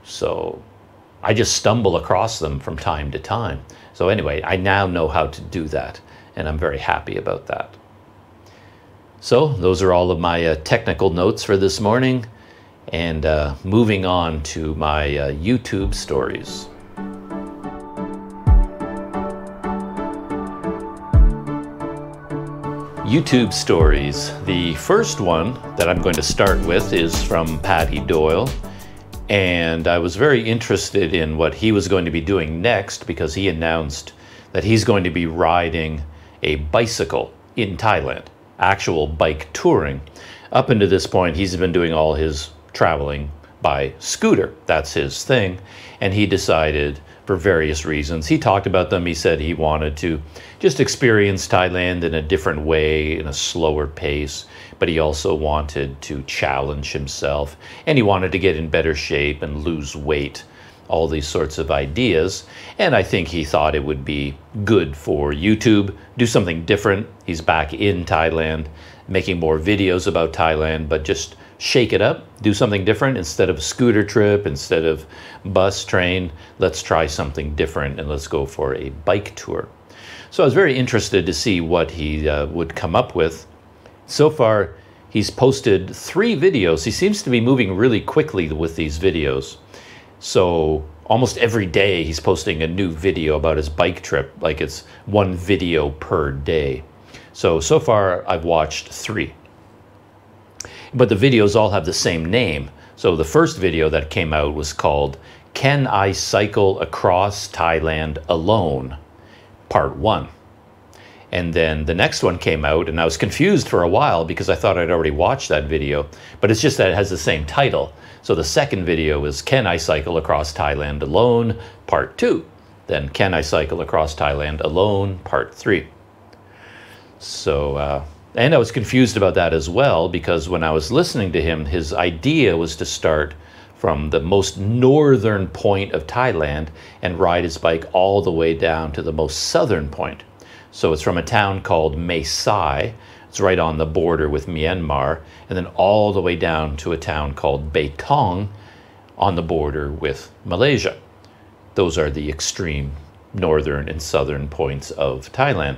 So I just stumble across them from time to time. So anyway, I now know how to do that, and I'm very happy about that. So those are all of my technical notes for this morning, and moving on to my YouTube stories. YouTube stories. The first one that I'm going to start with is from Paddy Doyle. And I was very interested in what he was going to be doing next, because he announced that he's going to be riding a bicycle in Thailand, actual bike touring. Up until this point, he's been doing all his traveling by scooter. That's his thing. And he decided, for various reasons, he talked about them. He said he wanted to just experience Thailand in a different way, in a slower pace. But he also wanted to challenge himself, and he wanted to get in better shape and lose weight, all these sorts of ideas. And I think he thought it would be good for YouTube, do something different. He's back in Thailand, making more videos about Thailand, but just shake it up, do something different. Instead of a scooter trip, instead of bus, train, let's try something different, and let's go for a bike tour. So I was very interested to see what he would come up with. So far, he's posted 3 videos. He seems to be moving really quickly with these videos. So almost every day he's posting a new video about his bike trip, like it's 1 video per day. So far I've watched 3. But the videos all have the same name. So the first video that came out was called "Can I Cycle Across Thailand Alone?" Part 1. And then the next one came out, and I was confused for a while because I thought I'd already watched that video, but it's just that it has the same title. So the second video is "Can I Cycle Across Thailand Alone?" Part 2. Then "Can I Cycle Across Thailand Alone?" Part 3. So, and I was confused about that as well, because when I was listening to him, his idea was to start from the most northern point of Thailand and ride his bike all the way down to the most southern point. So it's from a town called Mae Sai. It's right on the border with Myanmar, and then all the way down to a town called Baitong on the border with Malaysia. Those are the extreme northern and southern points of Thailand.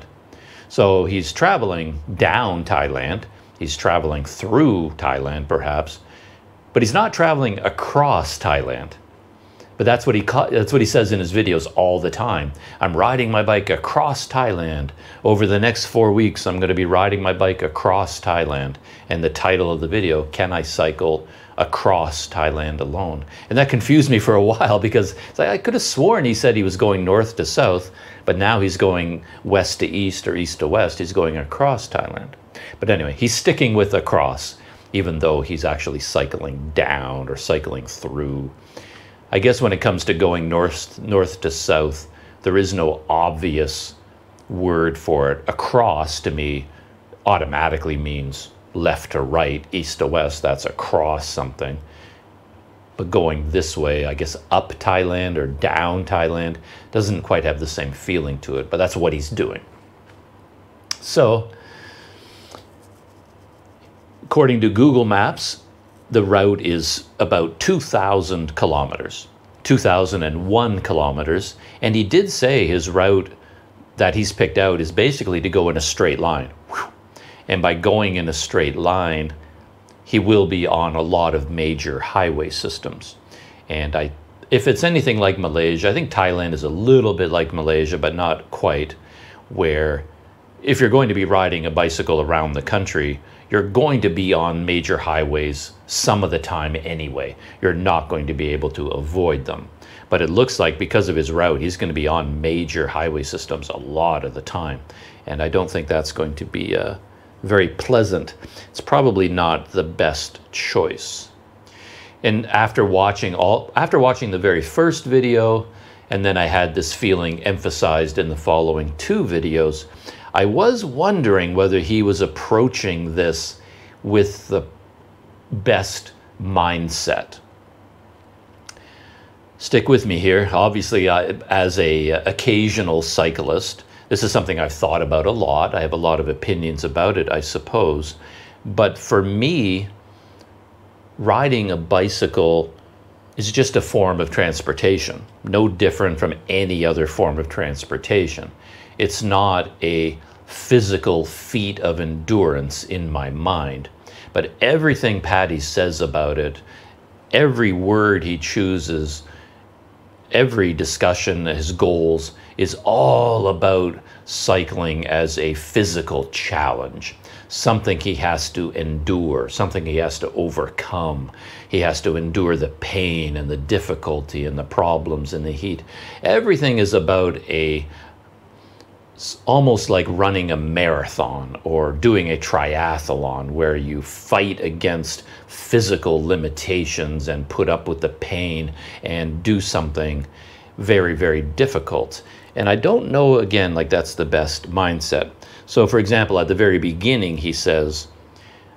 So he's traveling down Thailand. He's traveling through Thailand, perhaps, but he's not traveling across Thailand. But that's what he says in his videos all the time. I'm riding my bike across Thailand. Over the next 4 weeks, I'm going to be riding my bike across Thailand. And the title of the video, "Can I Cycle Across Thailand Alone?" And that confused me for a while, because it's like, I could have sworn he said he was going north to south, but now he's going west to east or east to west. He's going across Thailand. But anyway, he's sticking with across, even though he's actually cycling down or cycling through. I guess when it comes to going north to south, there is no obvious word for it. Across, to me, automatically means left to right, east to west. That's across something. But going this way, I guess up Thailand or down Thailand, doesn't quite have the same feeling to it, but that's what he's doing. So, according to Google Maps, the route is about 2,000 kilometers, 2,001 kilometers. And he did say his route that he's picked out is basically to go in a straight line. And by going in a straight line, he will be on a lot of major highway systems. And if it's anything like Malaysia, I think Thailand is a little bit like Malaysia, but not quite, where if you're going to be riding a bicycle around the country, you're going to be on major highways some of the time anyway. You're not going to be able to avoid them. But it looks like because of his route, he's going to be on major highway systems a lot of the time. And I don't think that's going to be very pleasant. It's probably not the best choice. And after watching the very first video, and then I had this feeling emphasized in the following 2 videos, I was wondering whether he was approaching this with the best mindset. Stick with me here. Obviously, as an occasional cyclist, this is something I've thought about a lot. I have a lot of opinions about it, I suppose. But for me, riding a bicycle is just a form of transportation, no different from any other form of transportation. It's not a physical feat of endurance in my mind, but everything Paddy says about it, every word he chooses, every discussion, his goals, is all about cycling as a physical challenge, something he has to endure, something he has to overcome. He has to endure the pain and the difficulty and the problems and the heat. Everything is about almost like running a marathon or doing a triathlon, where you fight against physical limitations and put up with the pain and do something very, very difficult. And I don't know, again, like that's the best mindset. So for example, at the very beginning, he says,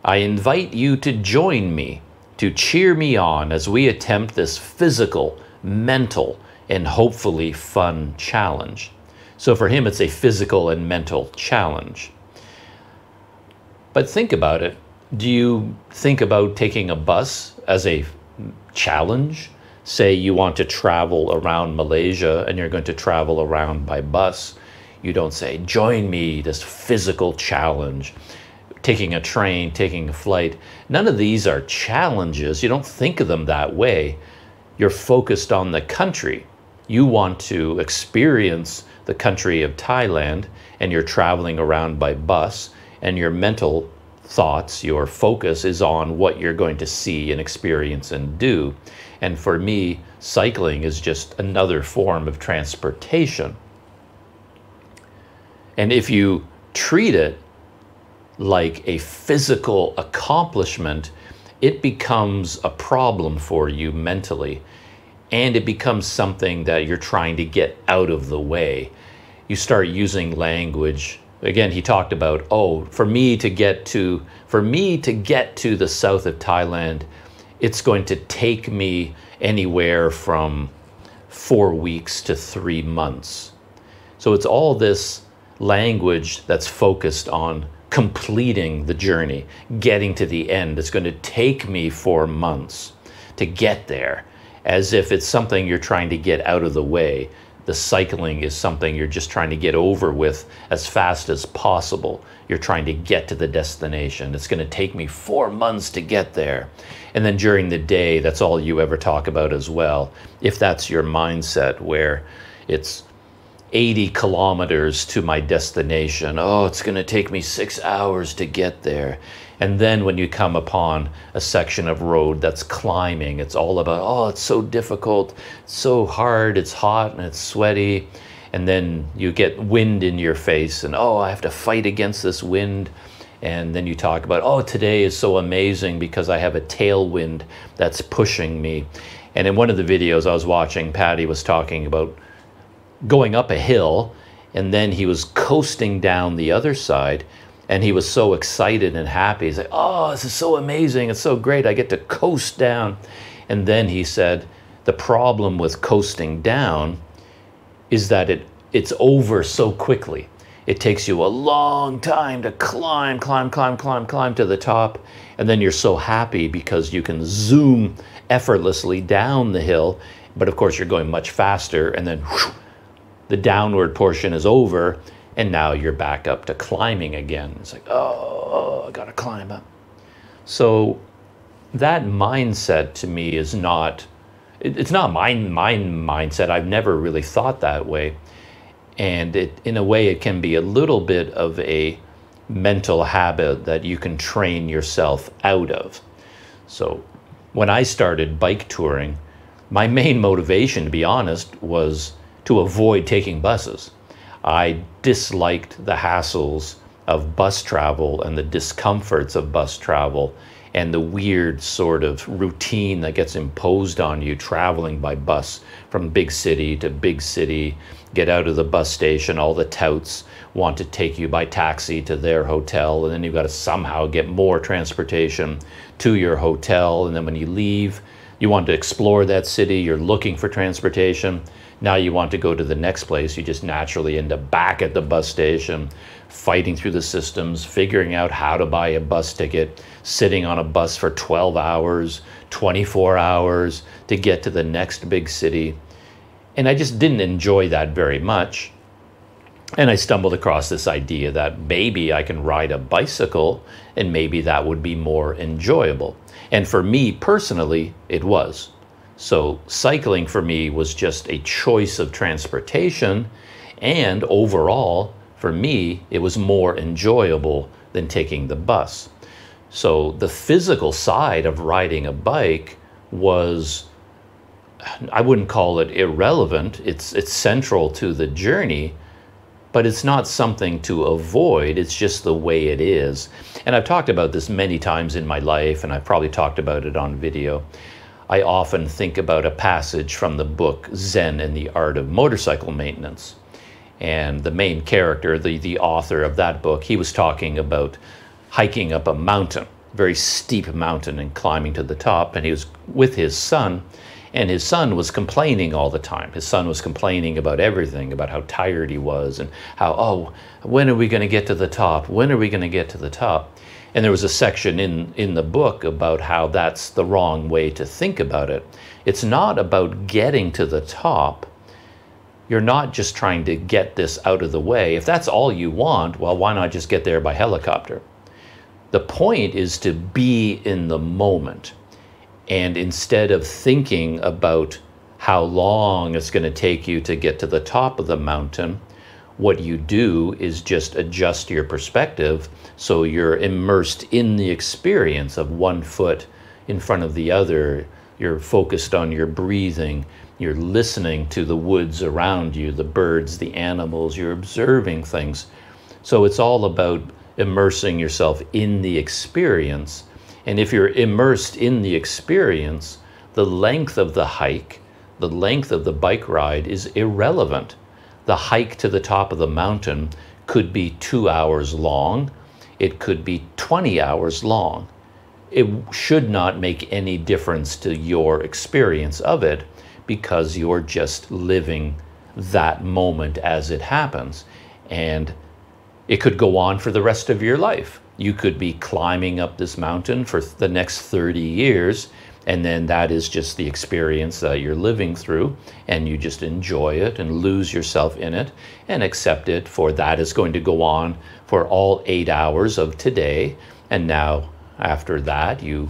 I invite you to join me, to cheer me on as we attempt this physical, mental, and hopefully fun challenge. So for him, it's a physical and mental challenge. But think about it. Do you think about taking a bus as a challenge? Say you want to travel around Malaysia and you're going to travel around by bus. You don't say, join me, this physical challenge. Taking a train, taking a flight. None of these are challenges. You don't think of them that way. You're focused on the country. You want to experience the country of Thailand, and you're traveling around by bus, and your mental thoughts, your focus is on what you're going to see and experience and do. And for me, cycling is just another form of transportation. And if you treat it like a physical accomplishment, it becomes a problem for you mentally. And it becomes something that you're trying to get out of the way. You start using language. Again, he talked about, oh, for me to get to the south of Thailand, it's going to take me anywhere from 4 weeks to 3 months. So it's all this language that's focused on completing the journey, getting to the end. It's going to take me 4 months to get there, as if it's something you're trying to get out of the way. The cycling is something you're just trying to get over with as fast as possible. You're trying to get to the destination. It's going to take me 4 months to get there. And then during the day, that's all you ever talk about as well. If that's your mindset, where it's 80 kilometers to my destination. Oh, it's going to take me 6 hours to get there. And then when you come upon a section of road that's climbing, it's all about, oh, it's so difficult, it's so hard, it's hot and it's sweaty. And then you get wind in your face and, oh, I have to fight against this wind. And then you talk about, oh, today is so amazing because I have a tailwind that's pushing me. And in one of the videos I was watching, Paddy was talking about going up a hill, and then he was coasting down the other side, and he was so excited and happy. He's like, oh, this is so amazing, it's so great, I get to coast down. And then he said, the problem with coasting down is that it's over so quickly. It takes you a long time to climb to the top, and then you're so happy because you can zoom effortlessly down the hill, but of course you're going much faster, and then whoosh, the downward portion is over, and now you're back up to climbing again. It's like, oh, I gotta climb up. So that mindset to me is not, it's not my mindset. I've never really thought that way. And in a way, it can be a little bit of a mental habit that you can train yourself out of. So when I started bike touring, my main motivation, to be honest, was to avoid taking buses. I disliked the hassles of bus travel and the discomforts of bus travel and the weird sort of routine that gets imposed on you traveling by bus from big city to big city. Get out of the bus station, all the touts want to take you by taxi to their hotel, and then you've got to somehow get more transportation to your hotel, and then when you leave, You want to explore that city, you're looking for transportation. Now you want to go to the next place, you just naturally end up back at the bus station, fighting through the systems, figuring out how to buy a bus ticket, sitting on a bus for 12 hours, 24 hours to get to the next big city. And I just didn't enjoy that very much. And I stumbled across this idea that maybe I can ride a bicycle and maybe that would be more enjoyable. And for me personally, it was. So cycling for me was just a choice of transportation, and overall, for me, it was more enjoyable than taking the bus. So the physical side of riding a bike was, I wouldn't call it irrelevant, it's central to the journey, but it's not something to avoid, it's just the way it is. And I've talked about this many times in my life, and I've probably talked about it on video. I often think about a passage from the book Zen and the Art of Motorcycle Maintenance. And the main character, the author of that book, he was talking about hiking up a mountain, very steep mountain, and climbing to the top. And he was with his son, and his son was complaining all the time. His son was complaining about everything, about how tired he was, and how, oh, when are we going to get to the top? When are we going to get to the top? And there was a section in the book about how that's the wrong way to think about it. It's not about getting to the top. You're not just trying to get this out of the way. If that's all you want, well, why not just get there by helicopter? The point is to be in the moment. And instead of thinking about how long it's going to take you to get to the top of the mountain, what you do is just adjust your perspective so you're immersed in the experience of one foot in front of the other. You're focused on your breathing. You're listening to the woods around you, the birds, the animals. You're observing things. So it's all about immersing yourself in the experience. And if you're immersed in the experience, the length of the hike, the length of the bike ride is irrelevant. The hike to the top of the mountain could be 2 hours long. It could be 20 hours long. It should not make any difference to your experience of it because you're just living that moment as it happens. And it could go on for the rest of your life. You could be climbing up this mountain for the next 30 years, and then that is just the experience that you're living through, and you just enjoy it and lose yourself in it and accept it, for that is going to go on for all 8 hours of today. And now after that, you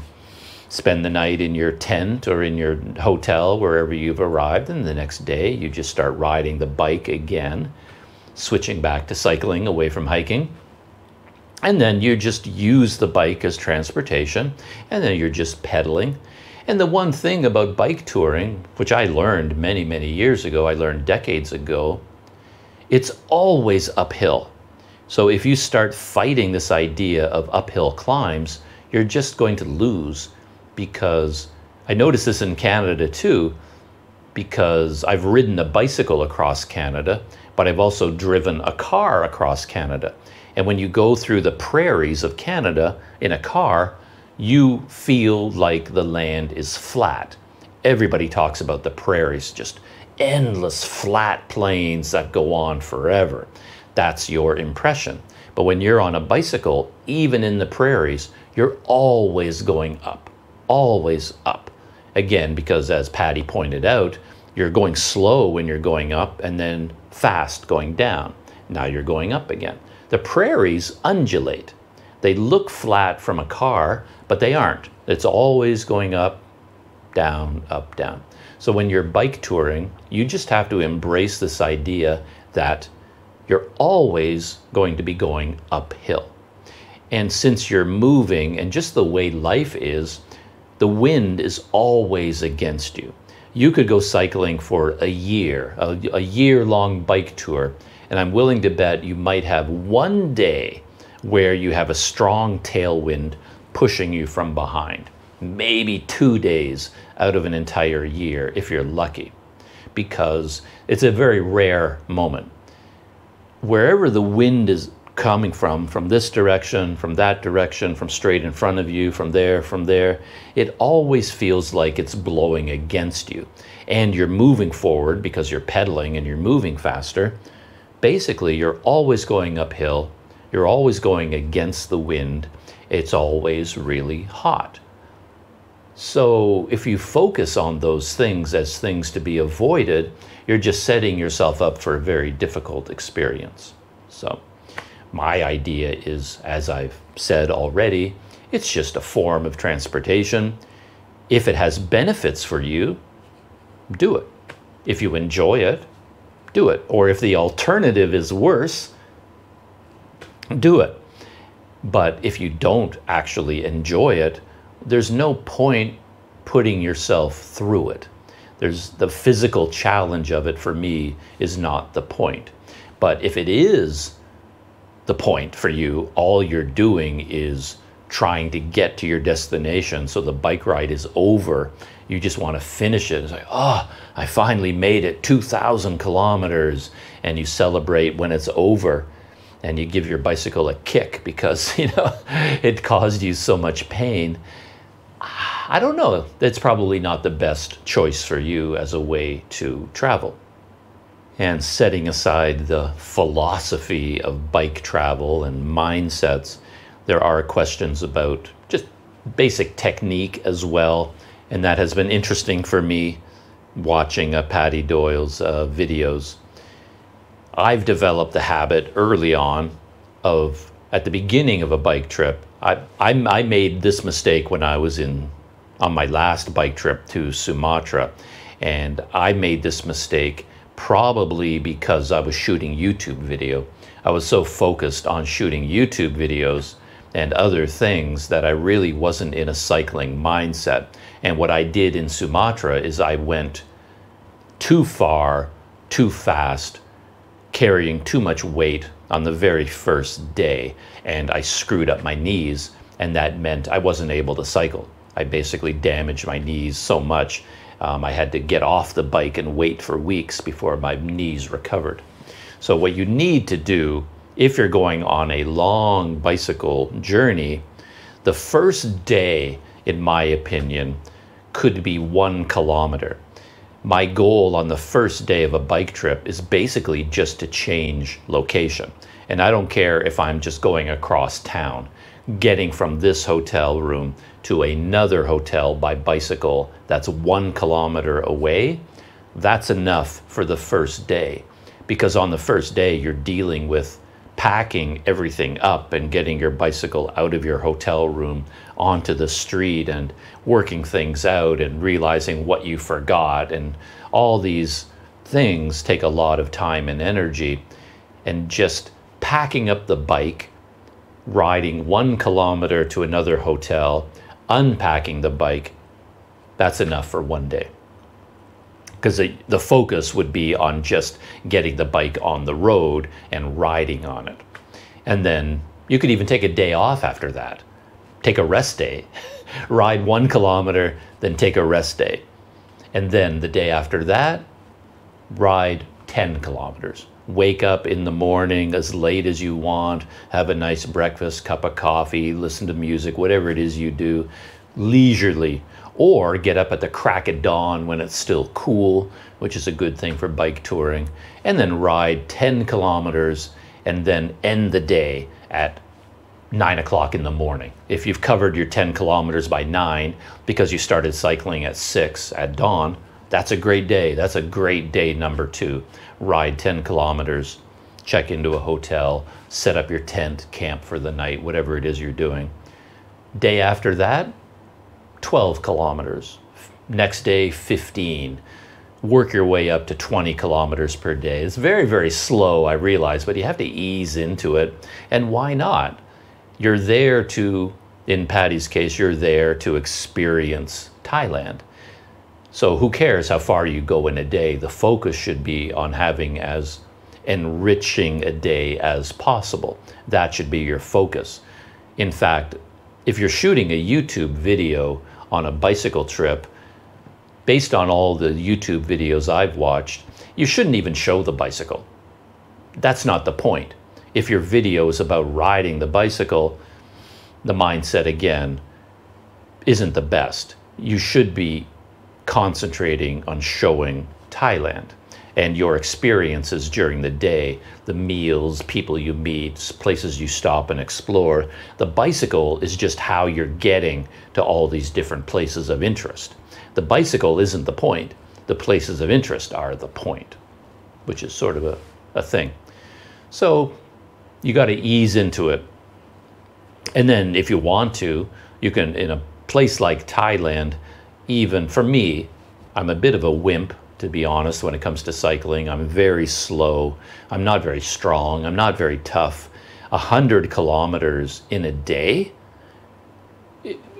spend the night in your tent or in your hotel, wherever you've arrived, and the next day you just start riding the bike again, switching back to cycling away from hiking. And then you just use the bike as transportation, and then you're just pedaling. And the one thing about bike touring, which I learned many, many years ago, I learned decades ago, it's always uphill. So if you start fighting this idea of uphill climbs, you're just going to lose, because I noticed this in Canada too, because I've ridden a bicycle across Canada, but I've also driven a car across Canada. And when you go through the prairies of Canada in a car, you feel like the land is flat. Everybody talks about the prairies, just endless flat plains that go on forever. That's your impression. But when you're on a bicycle, even in the prairies, you're always going up, always up. Again, because as Paddy pointed out, you're going slow when you're going up and then fast going down. Now you're going up again. The prairies undulate. They look flat from a car, but they aren't. It's always going up, down, up, down. So when you're bike touring, you just have to embrace this idea that you're always going to be going uphill. And since you're moving, and just the way life is, the wind is always against you. You could go cycling for a year-long bike tour, and I'm willing to bet you might have one day where you have a strong tailwind pushing you from behind. Maybe 2 days out of an entire year, if you're lucky, because it's a very rare moment. Wherever the wind is coming from this direction, from that direction, from straight in front of you, from there, it always feels like it's blowing against you. And you're moving forward because you're pedaling and you're moving faster. Basically, you're always going uphill. You're always going against the wind. It's always really hot. So if you focus on those things as things to be avoided, you're just setting yourself up for a very difficult experience. So my idea is, as I've said already, it's just a form of transportation. If it has benefits for you, do it. If you enjoy it, do it. Or if the alternative is worse, do it. But if you don't actually enjoy it, there's no point putting yourself through it. There's the physical challenge of it, for me, is not the point. But if it is the point for you, all you're doing is trying to get to your destination, so the bike ride is over, you just want to finish it. It's like, oh, I finally made it 2,000 kilometers, and you celebrate when it's over, and you give your bicycle a kick because, you know, it caused you so much pain. I don't know. That's probably not the best choice for you as a way to travel. And setting aside the philosophy of bike travel and mindsets, there are questions about just basic technique as well. And that has been interesting for me watching Paddy Doyle's videos. I've developed the habit early on of, at the beginning of a bike trip, I made this mistake when I was on my last bike trip to Sumatra. And I made this mistake probably because I was shooting YouTube video. I was so focused on shooting YouTube videos and other things that I really wasn't in a cycling mindset. And what I did in Sumatra is I went too far, too fast, carrying too much weight on the very first day, and I screwed up my knees, and that meant I wasn't able to cycle. I basically damaged my knees so much, I had to get off the bike and wait for weeks before my knees recovered. So what you need to do, if you're going on a long bicycle journey, the first day, in my opinion, could be 1 kilometer. My goal on the first day of a bike trip is basically just to change location. And I don't care if I'm just going across town, getting from this hotel room to another hotel by bicycle that's 1 kilometer away. That's enough for the first day. Because on the first day, you're dealing with packing everything up and getting your bicycle out of your hotel room onto the street and working things out and realizing what you forgot, and all these things take a lot of time and energy. And just packing up the bike, riding 1 kilometer to another hotel, unpacking the bike, that's enough for one day. Because the focus would be on just getting the bike on the road and riding on it. And then you could even take a day off after that. Take a rest day. Ride 1 kilometer, then take a rest day. And then the day after that, ride 10 kilometers. Wake up in the morning as late as you want, have a nice breakfast, cup of coffee, listen to music, whatever it is you do, leisurely. Or get up at the crack of dawn when it's still cool, which is a good thing for bike touring, and then ride 10 kilometers and then end the day at 9 o'clock in the morning. If you've covered your 10 kilometers by 9 because you started cycling at 6 at dawn, that's a great day. That's a great day number 2. Ride 10 kilometers, check into a hotel, set up your tent, camp for the night, whatever it is you're doing. Day after that, 12 kilometers. Next day, 15. Work your way up to 20 kilometers per day. It's very, very slow, I realize, but you have to ease into it. And why not? You're there to, in Paddy's case, you're there to experience Thailand. So who cares how far you go in a day? The focus should be on having as enriching a day as possible. That should be your focus. In fact, if you're shooting a YouTube video on a bicycle trip, based on all the YouTube videos I've watched, you shouldn't even show the bicycle. That's not the point. if your video is about riding the bicycle, the mindset again isn't the best. You should be concentrating on showing Thailand and your experiences during the day, the meals, people you meet, places you stop and explore. The bicycle is just how you're getting to all these different places of interest. The bicycle isn't the point. The places of interest are the point, which is sort of a thing. So you got to ease into it. And then if you want to, you can, in a place like Thailand, even for me, I'm a bit of a wimp, to be honest, when it comes to cycling. I'm very slow. I'm not very strong. I'm not very tough. 100 kilometers in a day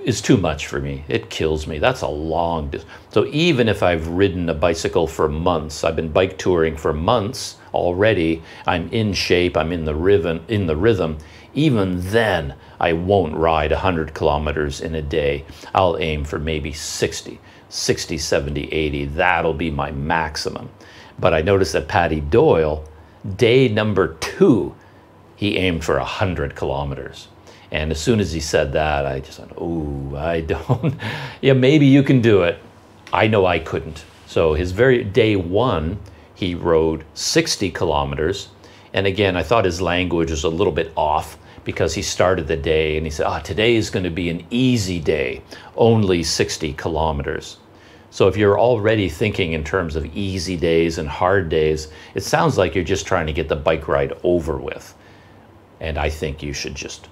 is too much for me. It kills me. That's a long distance. So even if I've ridden a bicycle for months, I've been bike touring for months already, I'm in shape, I'm in the rhythm, even then I won't ride 100 kilometers in a day. I'll aim for maybe 60, 70, 80. That'll be my maximum. But I noticed that Paddy Doyle, day number 2, he aimed for 100 kilometers. And as soon as he said that, I just went, oh, I don't. Yeah, maybe you can do it. I know I couldn't. So his very day 1, he rode 60 kilometers. And again, I thought his language was a little bit off because he started the day and he said, today is going to be an easy day, only 60 kilometers. So if you're already thinking in terms of easy days and hard days, it sounds like you're just trying to get the bike ride over with. And I think you should just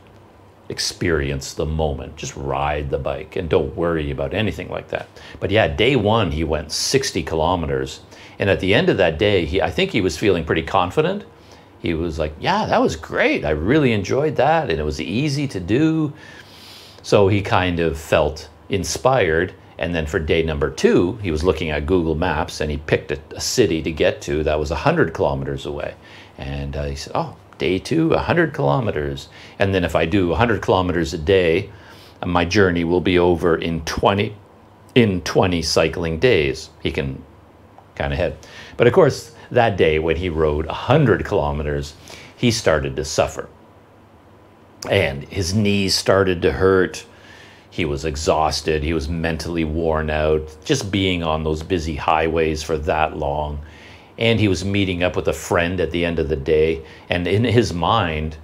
experience the moment, just ride the bike and don't worry about anything like that. But yeah, day 1, he went 60 kilometers. And at the end of that day, I think he was feeling pretty confident. He was like, yeah, that was great. I really enjoyed that. And it was easy to do. So he kind of felt inspired. And then for day number 2, he was looking at Google Maps and he picked a city to get to that was 100 kilometers away. And he said, day 2, 100 kilometers. And then if I do 100 kilometers a day, my journey will be over in 20 cycling days. He can kind of head. But of course, that day when he rode 100 kilometers, he started to suffer. And his knees started to hurt. He was exhausted. He was mentally worn out, just being on those busy highways for that long. And he was meeting up with a friend at the end of the day. And in his mind,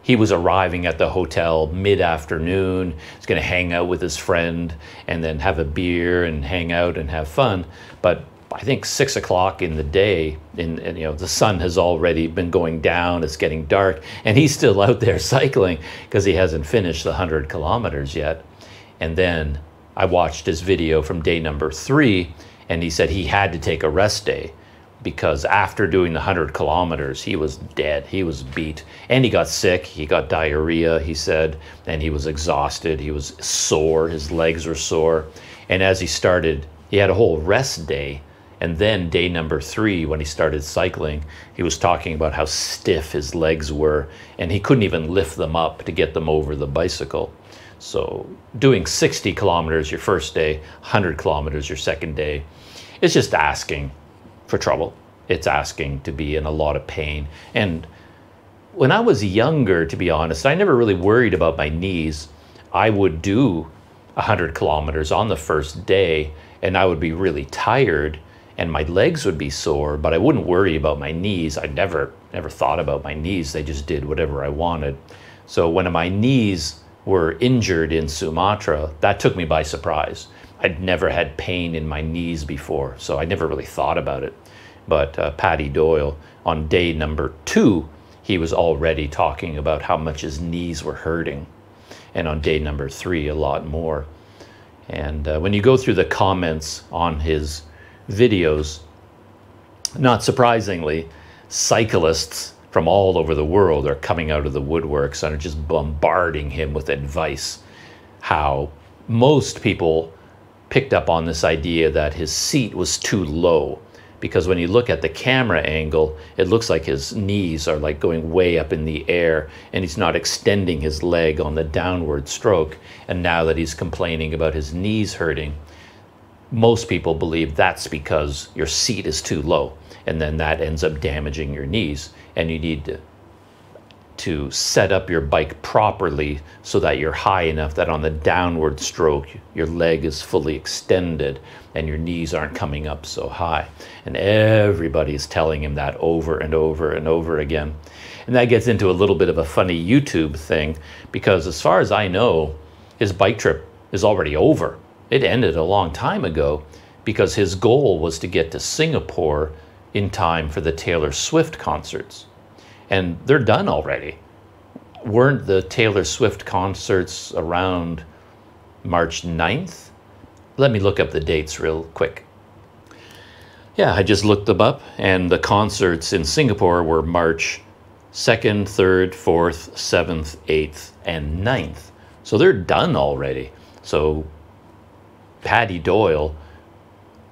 he was arriving at the hotel mid-afternoon. He's going to hang out with his friend and then have a beer and hang out and have fun. But I think 6 o'clock in the day, the sun has already been going down, it's getting dark, and he's still out there cycling because he hasn't finished the 100 kilometers yet. And then I watched his video from day number 3, and he said he had to take a rest day because after doing the 100 kilometers, he was dead, he was beat, and he got sick, he got diarrhea, he said, and he was exhausted, he was sore, his legs were sore. And as he started, he had a whole rest day. And then day number 3, when he started cycling, he was talking about how stiff his legs were, and he couldn't even lift them up to get them over the bicycle. So doing 60 kilometers your first day, 100 kilometers your second day, it's just asking for trouble. It's asking to be in a lot of pain. And when I was younger, to be honest, I never really worried about my knees. I would do 100 kilometers on the first day, and I would be really tired, and my legs would be sore, but I wouldn't worry about my knees. I never thought about my knees. They just did whatever I wanted. So when my knees were injured in Sumatra, that took me by surprise. I'd never had pain in my knees before, so I never really thought about it. But Paddy Doyle, on day number 2, he was already talking about how much his knees were hurting. And on day number 3, a lot more. And when you go through the comments on his videos, not surprisingly, cyclists from all over the world are coming out of the woodworks and are just bombarding him with advice. How most people picked up on this idea that his seat was too low, because when you look at the camera angle, it looks like his knees are like going way up in the air and he's not extending his leg on the downward stroke. And now that he's complaining about his knees hurting, most people believe that's because your seat is too low, and then that ends up damaging your knees, and you need to to set up your bike properly so that you're high enough that on the downward stroke, your leg is fully extended and your knees aren't coming up so high. And everybody's telling him that over and over and over again. And that gets into a little bit of a funny YouTube thing, because as far as I know, his bike trip is already over. It ended a long time ago because his goal was to get to Singapore in time for the Taylor Swift concerts. And they're done already. Weren't the Taylor Swift concerts around March 9th? Let me look up the dates real quick. Yeah, I just looked them up, and the concerts in Singapore were March 2nd, 3rd, 4th, 7th, 8th, and 9th. So they're done already. So Paddy Doyle,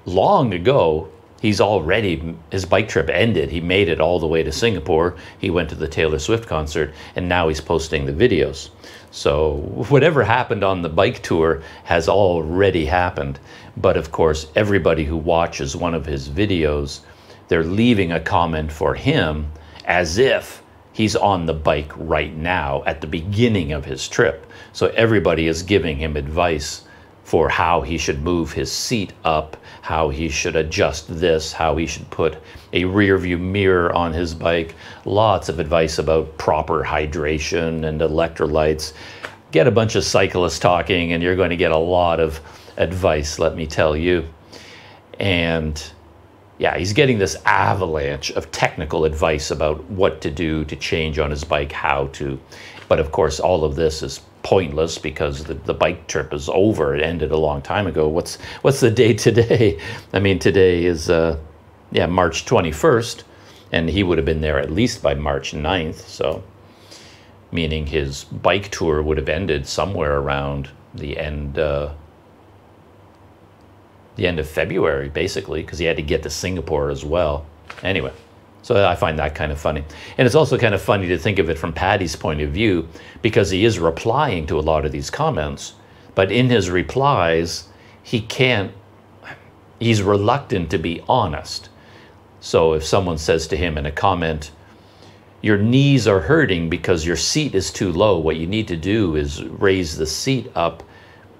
long ago, his bike trip ended. He made it all the way to Singapore. He went to the Taylor Swift concert, and now he's posting the videos. So whatever happened on the bike tour has already happened. But of course, everybody who watches one of his videos, they're leaving a comment for him as if he's on the bike right now at the beginning of his trip. So everybody is giving him advice for how he should move his seat up, how he should adjust this, how he should put a rear view mirror on his bike. Lots of advice about proper hydration and electrolytes. Get a bunch of cyclists talking and you're going to get a lot of advice, let me tell you. And yeah, he's getting this avalanche of technical advice about what to do to change on his bike, how to. But of course, all of this is pointless because the bike trip is over. It ended a long time ago. What's the date today? I mean, today is March 21st, and he would have been there at least by March 9th. So, meaning his bike tour would have ended somewhere around the end of February, basically, because he had to get to Singapore as well. Anyway, so I find that kind of funny. And it's also kind of funny to think of it from Paddy's point of view, because he is replying to a lot of these comments, but in his replies, he's reluctant to be honest. So if someone says to him in a comment, your knees are hurting because your seat is too low, what you need to do is raise the seat up.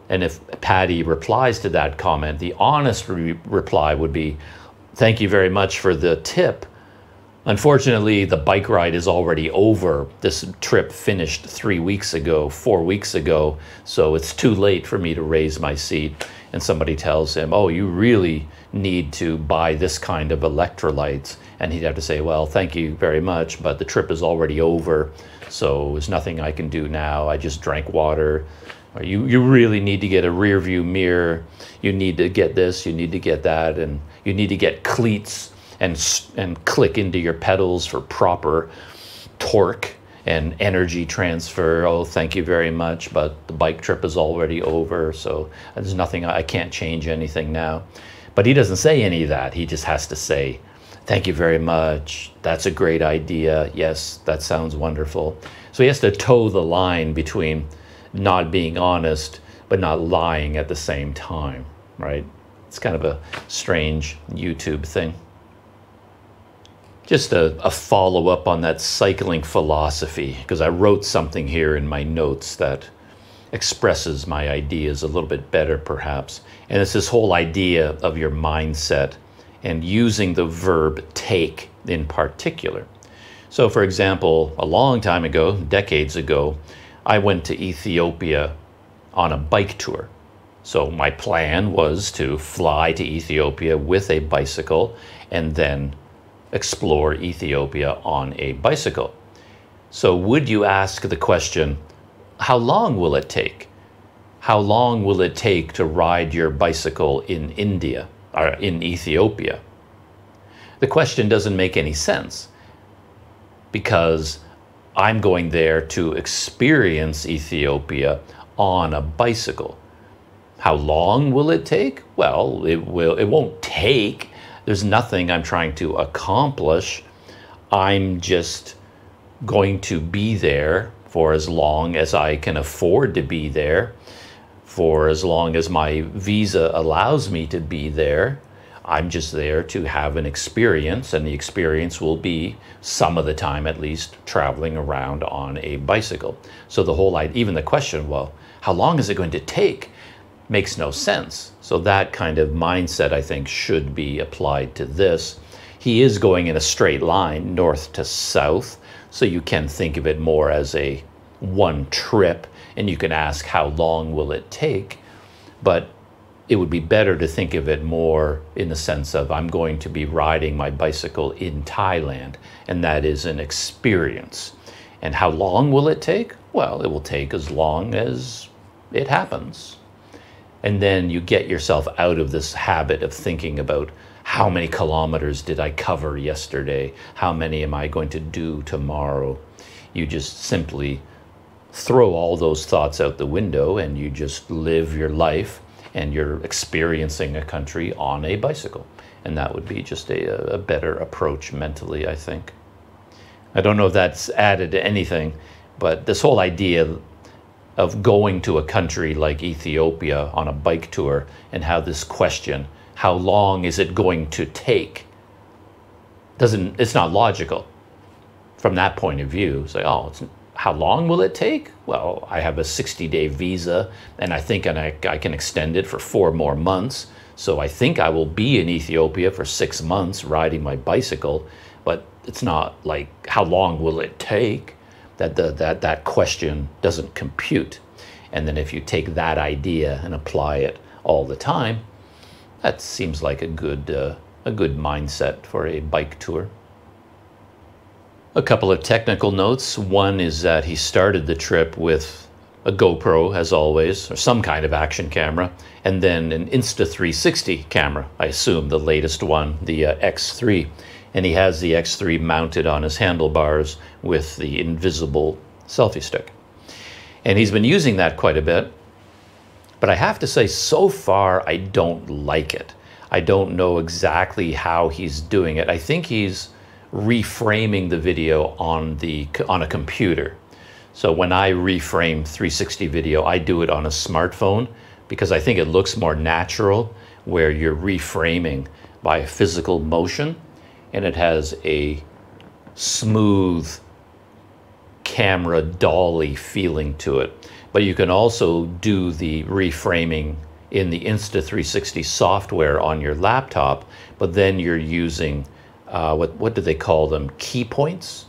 And if Paddy replies to that comment, the honest reply would be, thank you very much for the tip. Unfortunately, the bike ride is already over. This trip finished 4 weeks ago, so it's too late for me to raise my seat. And somebody tells him, oh, you really need to buy this kind of electrolytes. And he'd have to say, well, thank you very much, but the trip is already over, so there's nothing I can do now. I just drank water. Or you really need to get a rear view mirror. You need to get this, you need to get that, and you need to get cleats and click into your pedals for proper torque and energy transfer. Oh, thank you very much, but the bike trip is already over, so there's nothing, I can't change anything now. But he doesn't say any of that. He just has to say, thank you very much. That's a great idea. Yes, that sounds wonderful. So he has to toe the line between not being honest, but not lying at the same time, right? It's kind of a strange YouTube thing. Just a follow-up on that cycling philosophy, because I wrote something here in my notes that expresses my ideas a little bit better, perhaps. And it's this whole idea of your mindset and using the verb take in particular. So, for example, a long time ago, decades ago, I went to Ethiopia on a bike tour. So my plan was to fly to Ethiopia with a bicycle and then explore Ethiopia on a bicycle. So would you ask the question, how long will it take? How long will it take to ride your bicycle in India or in Ethiopia? The question doesn't make any sense, because I'm going there to experience Ethiopia on a bicycle. How long will it take? Well, it won't take. There's nothing I'm trying to accomplish. I'm just going to be there for as long as I can afford to be there, for as long as my visa allows me to be there. I'm just there to have an experience, and the experience will be some of the time at least traveling around on a bicycle. So the whole idea, even the question, well, how long is it going to take, makes no sense. So that kind of mindset, I think, should be applied to this. He is going in a straight line, north to south, so you can think of it more as a one trip, and you can ask how long will it take, but it would be better to think of it more in the sense of I'm going to be riding my bicycle in Thailand, and that is an experience. And how long will it take? Well, it will take as long as it happens. And then you get yourself out of this habit of thinking about how many kilometers did I cover yesterday? How many am I going to do tomorrow? You just simply throw all those thoughts out the window and you just live your life, and you're experiencing a country on a bicycle. And that would be just a better approach mentally, I think. I don't know if that's added to anything, but this whole idea of going to a country like Ethiopia on a bike tour, and how this question, how long is it going to take, it's not logical from that point of view. Say, oh, how long will it take? Well, I have a 60-day visa, and I think I can extend it for 4 more months. So I think I will be in Ethiopia for 6 months riding my bicycle, but it's not like, how long will it take? That question doesn't compute. And then if you take that idea and apply it all the time, that seems like a good mindset for a bike tour. A couple of technical notes. One is that he started the trip with a GoPro, as always, or some kind of action camera, and then an Insta360 camera, I assume the latest one, the X3. And he has the X3 mounted on his handlebars with the invisible selfie stick. And he's been using that quite a bit. But I have to say, so far, I don't like it. I don't know exactly how he's doing it. I think he's reframing the video on a computer. So when I reframe 360 video, I do it on a smartphone because I think it looks more natural, where you're reframing by physical motion, and it has a smooth camera dolly feeling to it. But you can also do the reframing in the Insta360 software on your laptop, but then you're using what do they call them? Key points?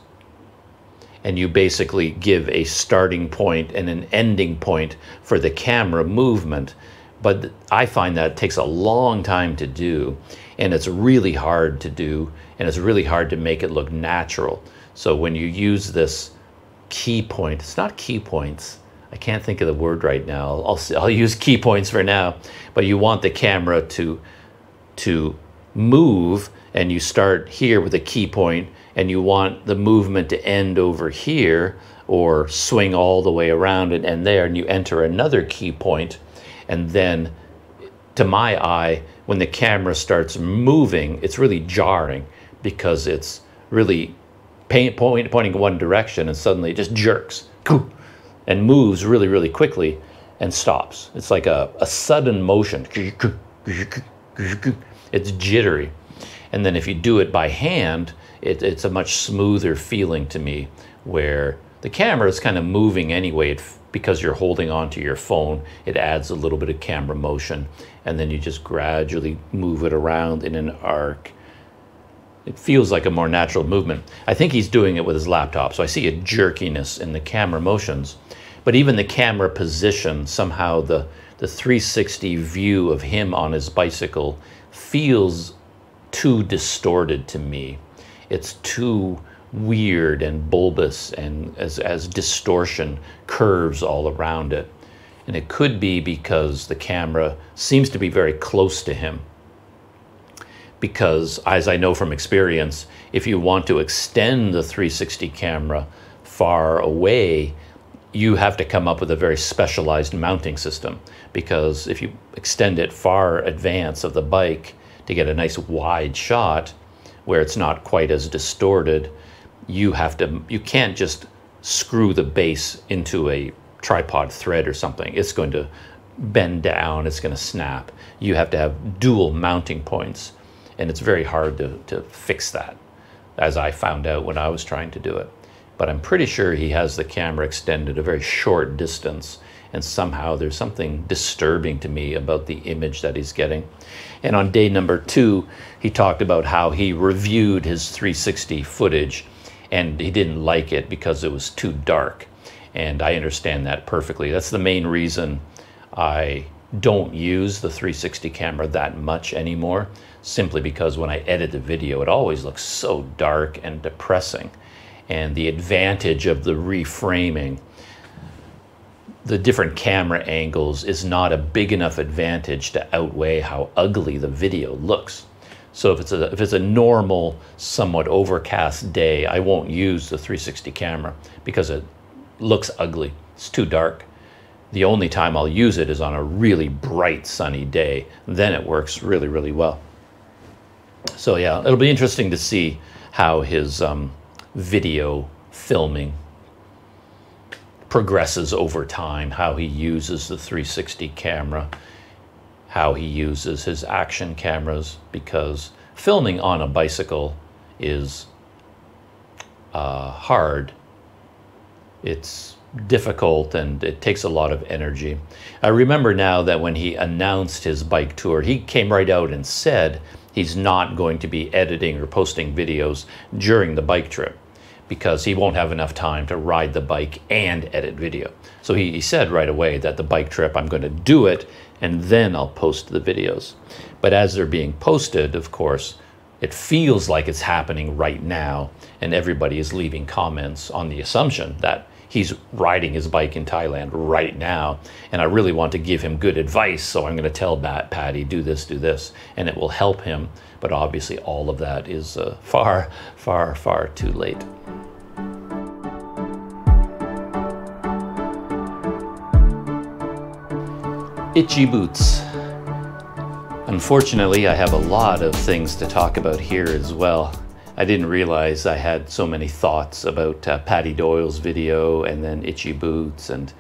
And you basically give a starting point and an ending point for the camera movement. But I find that it takes a long time to do, and it's really hard to do, and it's really hard to make it look natural. So when you use this key point, it's not key points. I can't think of the word right now. I'll use key points for now. But you want the camera to move, and you start here with a key point, and you want the movement to end over here, or swing all the way around and end there, and you enter another key point. And then, to my eye, when the camera starts moving, it's really jarring, because it's really pointing one direction, and suddenly it just jerks and moves really, really quickly and stops. It's like a sudden motion. It's jittery. And then if you do it by hand, it's a much smoother feeling to me, where the camera is kind of moving anyway. Because you're holding onto your phone, it adds a little bit of camera motion, and then you just gradually move it around in an arc. It feels like a more natural movement. I think he's doing it with his laptop, so I see a jerkiness in the camera motions. But even the camera position, somehow the 360 view of him on his bicycle feels too distorted to me. It's too weird and bulbous, and as distortion curves all around it. And it could be because the camera seems to be very close to him. Because, as I know from experience, if you want to extend the 360 camera far away, you have to come up with a very specialized mounting system. Because if you extend it far advance of the bike to get a nice wide shot where it's not quite as distorted, you can't just screw the base into a tripod thread or something. It's going to bend down, it's going to snap. You have to have dual mounting points. And it's very hard to fix that, as I found out when I was trying to do it. But I'm pretty sure he has the camera extended a very short distance, and somehow there's something disturbing to me about the image that he's getting. And on day number 2, he talked about how he reviewed his 360 footage and he didn't like it because it was too dark. And I understand that perfectly. That's the main reason I don't use the 360 camera that much anymore, simply because when I edit the video, it always looks so dark and depressing. And the advantage of the reframing, the different camera angles, is not a big enough advantage to outweigh how ugly the video looks. So if it's a normal, somewhat overcast day, I won't use the 360 camera because it looks ugly. It's too dark. The only time I'll use it is on a really bright sunny day. Then it works really, really well. So yeah, it'll be interesting to see how his video filming progresses over time, how he uses the 360 camera, how he uses his action cameras, because filming on a bicycle is hard. It's difficult and it takes a lot of energy. I remember now that when he announced his bike tour, he came right out and said he's not going to be editing or posting videos during the bike trip because he won't have enough time to ride the bike and edit video. So he said right away that the bike trip, I'm going to do it and then I'll post the videos. But as they're being posted, of course, it feels like it's happening right now, and everybody is leaving comments on the assumption that he's riding his bike in Thailand right now, and I really want to give him good advice, so I'm going to tell Paddy, do this, and it will help him. But obviously all of that is far, far, far too late. Itchy boots. Unfortunately, I have a lot of things to talk about here as well. I didn't realize I had so many thoughts about Paddy Doyle's video, and then itchy boots and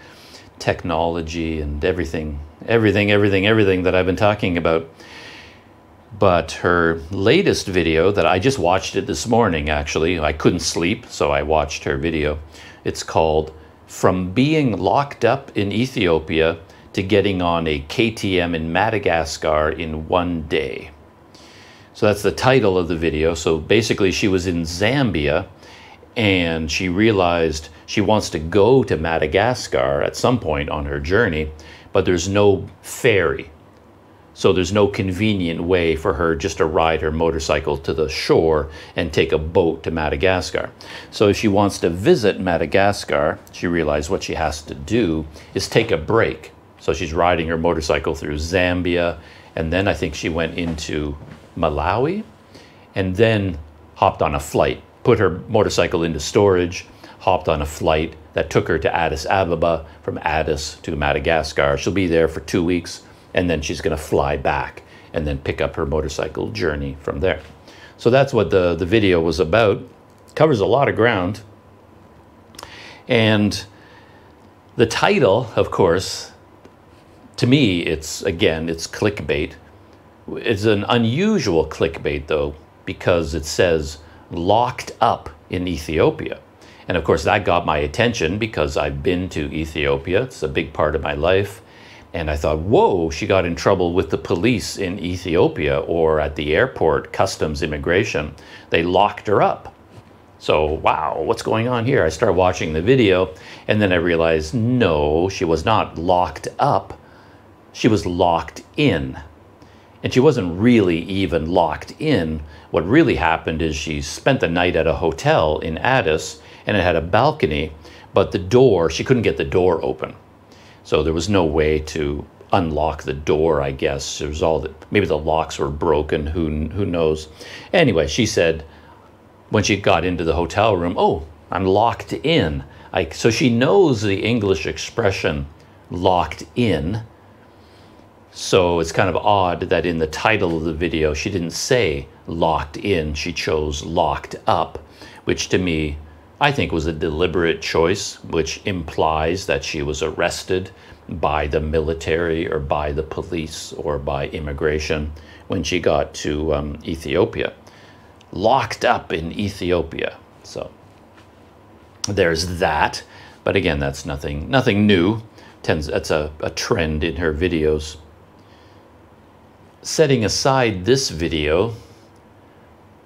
technology and everything that I've been talking about. But her latest video that I just watched it this morning, actually, I couldn't sleep, so I watched her video. It's called From Being Locked Up in Ethiopia to Getting on a KTM in Madagascar in 1 day. So that's the title of the video. So basically she was in Zambia and she realized she wants to go to Madagascar at some point on her journey, but there's no ferry. So there's no convenient way for her just to ride her motorcycle to the shore and take a boat to Madagascar. So if she wants to visit Madagascar, she realized what she has to do is take a break. So she's riding her motorcycle through Zambia, and then I think she went into Malawi, and then hopped on a flight, put her motorcycle into storage, hopped on a flight that took her to Addis Ababa, from Addis to Madagascar. She'll be there for 2 weeks, and then she's going to fly back and then pick up her motorcycle journey from there. So that's what the video was about. Covers a lot of ground. And the title, of course, to me, it's clickbait. It's an unusual clickbait, though, because it says locked up in Ethiopia. And of course, that got my attention because I've been to Ethiopia. It's a big part of my life. And I thought, whoa, she got in trouble with the police in Ethiopia, or at the airport, customs immigration. They locked her up. So, wow, what's going on here? I started watching the video, and then I realized, no, she was not locked up. She was locked in. And she wasn't really even locked in. What really happened is she spent the night at a hotel in Addis, and it had a balcony, but the door, she couldn't get the door open. So there was no way to unlock the door, I guess. There was maybe the locks were broken, who knows. Anyway, she said when she got into the hotel room, oh, I'm locked in. So she knows the English expression locked in. So it's kind of odd that in the title of the video, she didn't say locked in, she chose locked up, which to me, I think was a deliberate choice, which implies that she was arrested by the military or by the police or by immigration, when she got to Ethiopia. Locked up in Ethiopia. So there's that. But again, that's nothing new. That's a trend in her videos. Setting aside this video,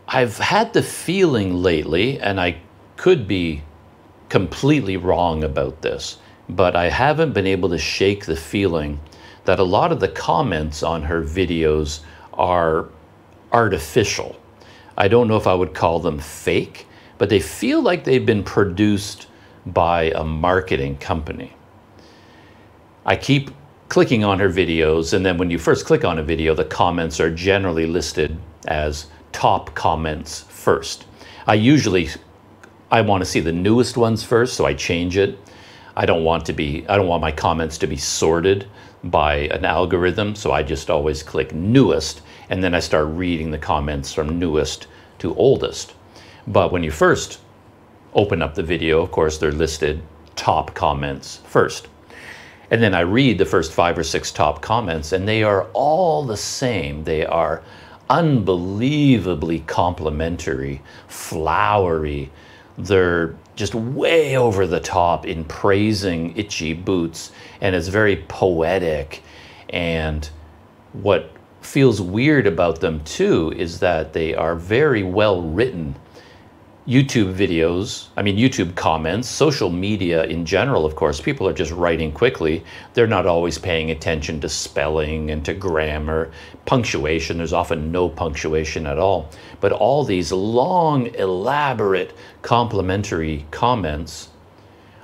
I've had the feeling lately, and I could be completely wrong about this, but I haven't been able to shake the feeling that a lot of the comments on her videos are artificial. I don't know if I would call them fake, but they feel like they've been produced by a marketing company. I keep clicking on her videos, and then when you first click on a video, the comments are generally listed as top comments first. I want to see the newest ones first, so I change it. I don't want my comments to be sorted by an algorithm, so I just always click newest, and then I start reading the comments from newest to oldest. But when you first open up the video, of course, they're listed top comments first. And then I read the first 5 or 6 top comments, and they are all the same. They are unbelievably complimentary, flowery. They're just way over the top in praising Itchy Boots, and it's very poetic. And what feels weird about them too is that they are very well written. YouTube videos, YouTube comments, social media in general, of course, people are just writing quickly. They're not always paying attention to spelling and to grammar, punctuation. There's often no punctuation at all. But all these long, elaborate, complimentary comments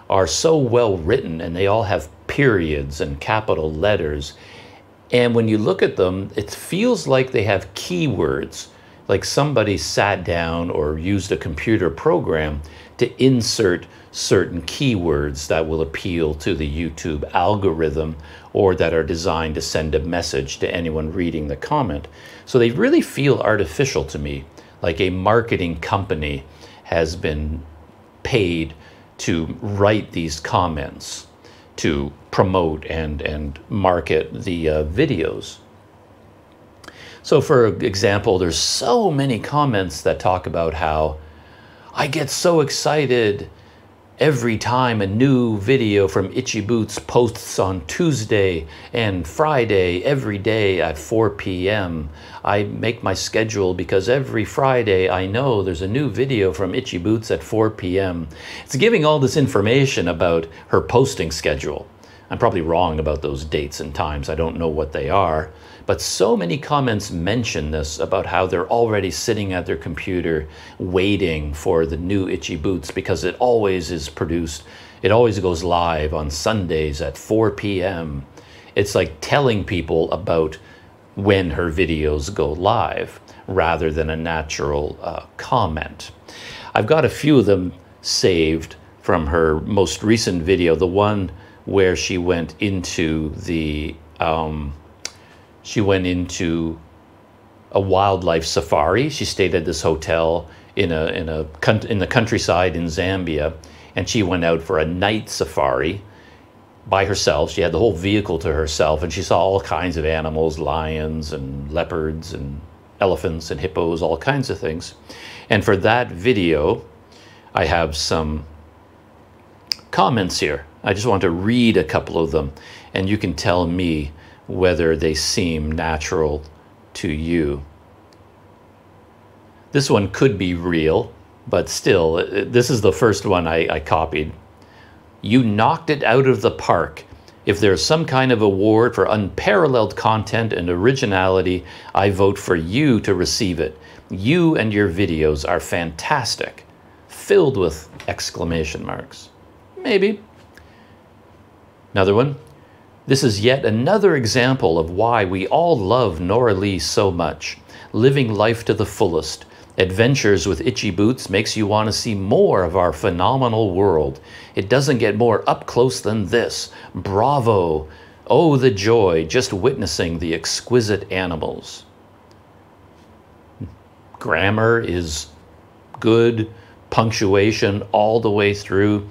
are so well written, and they all have periods and capital letters. And when you look at them, it feels like they have keywords, like somebody sat down or used a computer program to insert certain keywords that will appeal to the YouTube algorithm or that are designed to send a message to anyone reading the comment. So they really feel artificial to me, like a marketing company has been paid to write these comments to promote and market the videos. So for example, there's so many comments that talk about how I get so excited every time a new video from Itchy Boots posts on Tuesday and Friday every day at 4 p.m. I make my schedule because every Friday I know there's a new video from Itchy Boots at 4 p.m. It's giving all this information about her posting schedule. I'm probably wrong about those dates and times. I don't know what they are. But so many comments mention this about how they're already sitting at their computer waiting for the new Itchy Boots because it always is produced. It always goes live on Sundays at 4 p.m. It's like telling people about when her videos go live rather than a natural comment. I've got a few of them saved from her most recent video, the one where she went into the a wildlife safari. She stayed at this hotel in the countryside in Zambia, and she went out for a night safari by herself. She had the whole vehicle to herself, and she saw all kinds of animals, lions and leopards and elephants and hippos, all kinds of things. And for that video, I have some comments here. I just want to read a couple of them, and you can tell me whether they seem natural to you. This one could be real, but still, this is the first one I copied. You knocked it out of the park. If there's some kind of award for unparalleled content and originality, I vote for you to receive it. You and your videos are fantastic. Filled with exclamation marks. Maybe. Another one. This is yet another example of why we all love Nora Lee so much. Living life to the fullest. Adventures with Itchy Boots makes you want to see more of our phenomenal world. It doesn't get more up close than this. Bravo! Oh, the joy just witnessing the exquisite animals. Grammar is good. Punctuation all the way through.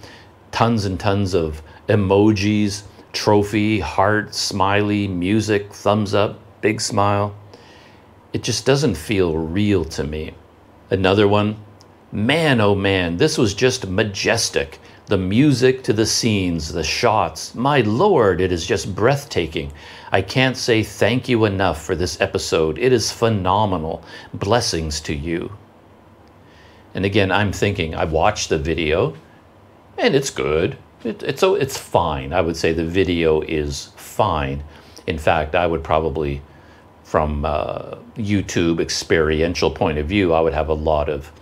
Tons and tons of emojis. Trophy, heart, smiley, music, thumbs up, big smile. It just doesn't feel real to me. Another one, man, oh man, this was just majestic. The music to the scenes, the shots, my Lord, it is just breathtaking. I can't say thank you enough for this episode. It is phenomenal. Blessings to you. And again, I'm thinking, I watched the video and it's good. It's fine. I would say the video is fine. In fact, I would probably, from YouTube experiential point of view, I would have a lot of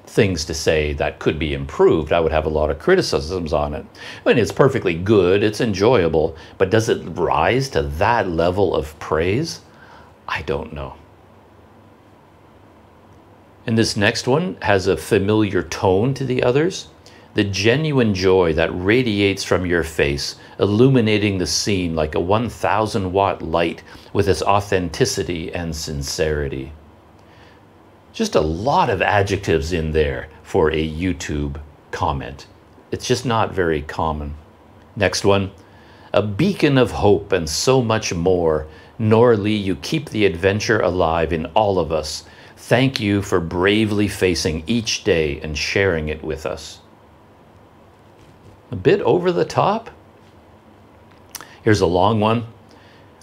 things to say that could be improved. I would have a lot of criticisms on it. I mean, it's perfectly good, it's enjoyable, but does it rise to that level of praise? I don't know. And this next one has a familiar tone to the others. The genuine joy that radiates from your face, illuminating the scene like a 1,000-watt light with its authenticity and sincerity. Just a lot of adjectives in there for a YouTube comment. It's just not very common. Next one, a beacon of hope and so much more. Norley, you keep the adventure alive in all of us. Thank you for bravely facing each day and sharing it with us. A bit over the top. Here's a long one.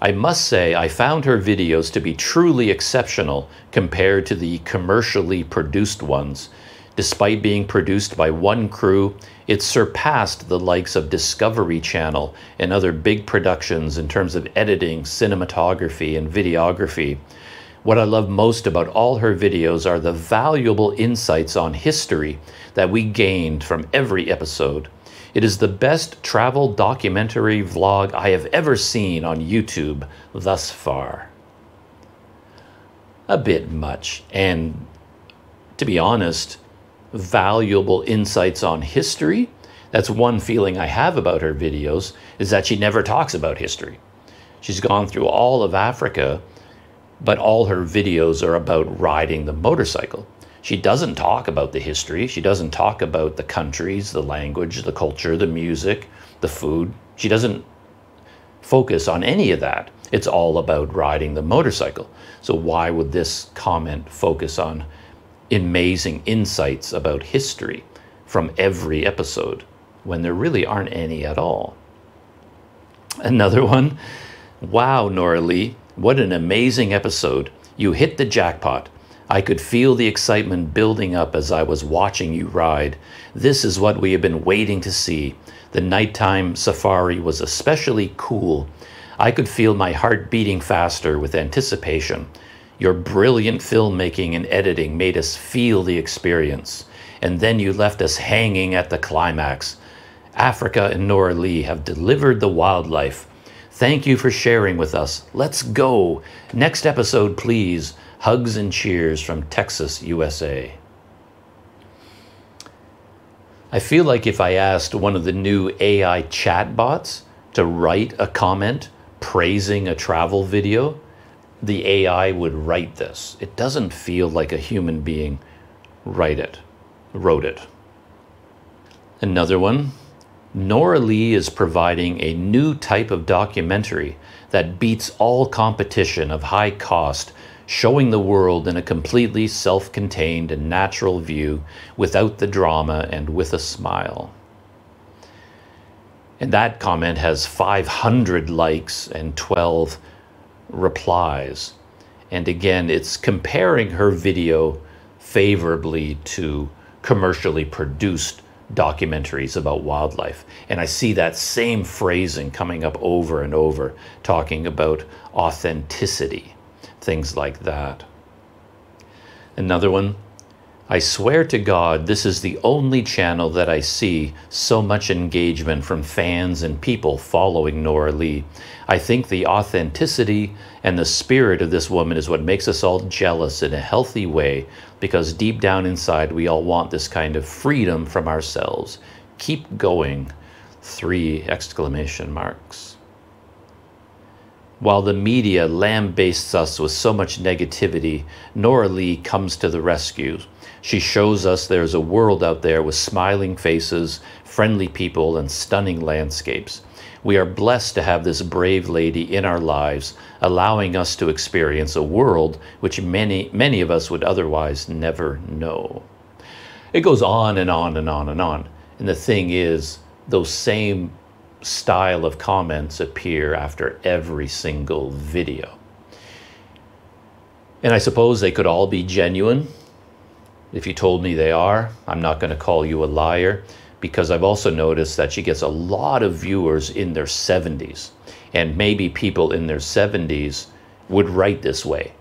I must say I found her videos to be truly exceptional compared to the commercially produced ones. Despite being produced by one crew, it surpassed the likes of Discovery Channel and other big productions in terms of editing, cinematography, and videography. What I love most about all her videos are the valuable insights on history that we gained from every episode. It is the best travel documentary vlog I have ever seen on YouTube thus far. A bit much, and to be honest, valuable insights on history. That's one feeling I have about her videos, is that she never talks about history. She's gone through all of Africa, but all her videos are about riding the motorcycle. She doesn't talk about the history. She doesn't talk about the countries, the language, the culture, the music, the food. She doesn't focus on any of that. It's all about riding the motorcycle. So why would this comment focus on amazing insights about history from every episode when there really aren't any at all? Another one, wow, Norley, what an amazing episode. You hit the jackpot. I could feel the excitement building up as I was watching you ride. This is what we have been waiting to see. The nighttime safari was especially cool. I could feel my heart beating faster with anticipation. Your brilliant filmmaking and editing made us feel the experience. And then you left us hanging at the climax. Africa and Nora Lee have delivered the wildlife. Thank you for sharing with us. Let's go. Next episode, please. Hugs and cheers from Texas, USA. I feel like if I asked one of the new AI chatbots to write a comment praising a travel video, the AI would write this. It doesn't feel like a human being wrote it. Another one. Nora Lee is providing a new type of documentary that beats all competition of high cost, showing the world in a completely self-contained and natural view without the drama and with a smile. And that comment has 500 likes and 12 replies. And again, it's comparing her video favorably to commercially produced documentaries about wildlife. And I see that same phrasing coming up over and over, talking about authenticity. Things like that. Another one, I swear to God, this is the only channel that I see so much engagement from fans and people following Nora Lee. I think the authenticity and the spirit of this woman is what makes us all jealous in a healthy way, because deep down inside we all want this kind of freedom from ourselves. Keep going. 3 exclamation marks. While the media lambastes us with so much negativity, Nora Lee comes to the rescue. She shows us there's a world out there with smiling faces, friendly people, and stunning landscapes. We are blessed to have this brave lady in our lives, allowing us to experience a world which many of us would otherwise never know. It goes on and on and on and on. And the thing is, those same style of comments appear after every single video. And I suppose they could all be genuine. If you told me they are, I'm not going to call you a liar, because I've also noticed that she gets a lot of viewers in their 70s. And maybe people in their 70s would write this way.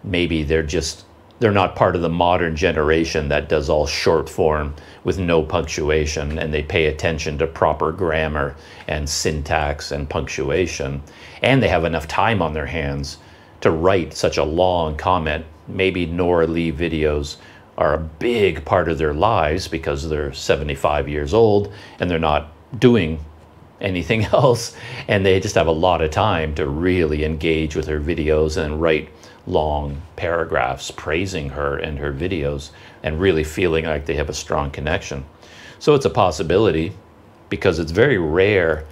Maybe they're not part of the modern generation that does all short form with no punctuation, and they pay attention to proper grammar and syntax and punctuation. And they have enough time on their hands to write such a long comment. Maybe Nora Lee videos are a big part of their lives because they're 75 years old and they're not doing anything else, and they just have a lot of time to really engage with her videos and write long paragraphs praising her and her videos and really feeling like they have a strong connection. So it's a possibility, because it's very rare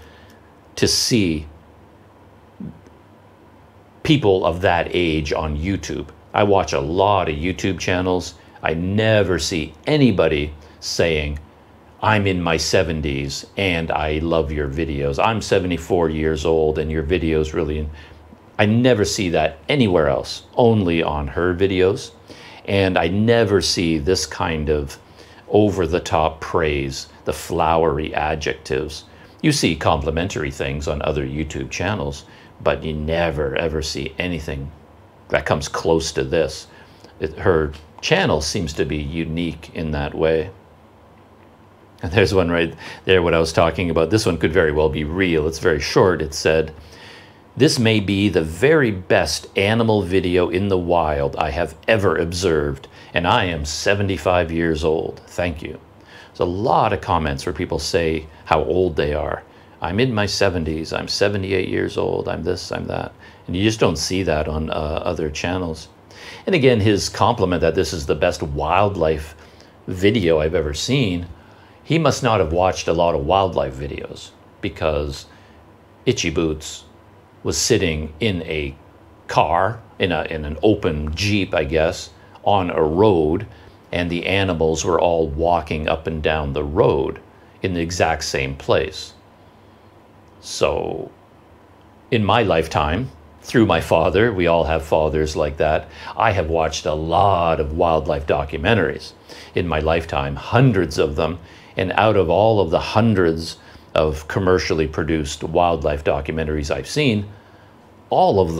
to see people of that age on YouTube. I watch a lot of YouTube channels. I never see anybody saying, I'm in my 70s and I love your videos. I'm 74 years old and your videos really... I never see that anywhere else, only on her videos. And I never see this kind of over-the-top praise, the flowery adjectives. You see complimentary things on other YouTube channels, but you never, ever see anything that comes close to this. Her channel seems to be unique in that way. And there's one right there, what I was talking about. This one could very well be real. It's very short. It said, "This may be the very best animal video in the wild I have ever observed, and I am 75 years old. Thank you." There's a lot of comments where people say how old they are. I'm in my 70s, I'm 78 years old, I'm this, I'm that. And you just don't see that on other channels. And again, his compliment that this is the best wildlife video I've ever seen, he must not have watched a lot of wildlife videos, because Itchy Boots was sitting in a car, in an open Jeep, I guess, on a road, and the animals were all walking up and down the road in the exact same place. So in my lifetime, through my father, we all have fathers like that, I have watched a lot of wildlife documentaries in my lifetime, hundreds of them. And out of all of the hundreds of commercially produced wildlife documentaries I've seen, all of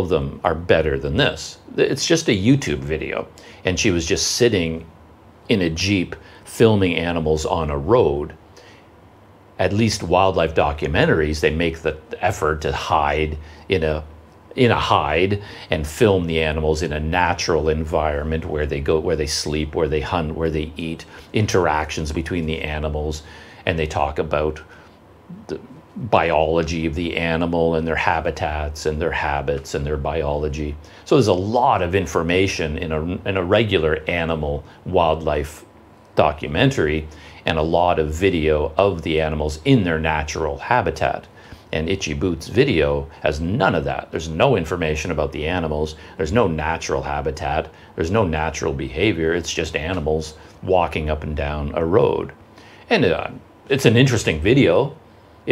them are better than this. It's just a YouTube video, and she was just sitting in a Jeep filming animals on a road. At least wildlife documentaries, they make the effort to hide in a hide and film the animals in a natural environment where they go, where they sleep, where they hunt, where they eat, interactions between the animals, and they talk about the biology of the animal and their habitats and their habits and their biology. So there's a lot of information in a regular animal wildlife documentary, and a lot of video of the animals in their natural habitat. And Itchy Boots' video has none of that. There's no information about the animals. There's no natural habitat. There's no natural behavior. It's just animals walking up and down a road. And it's an interesting video,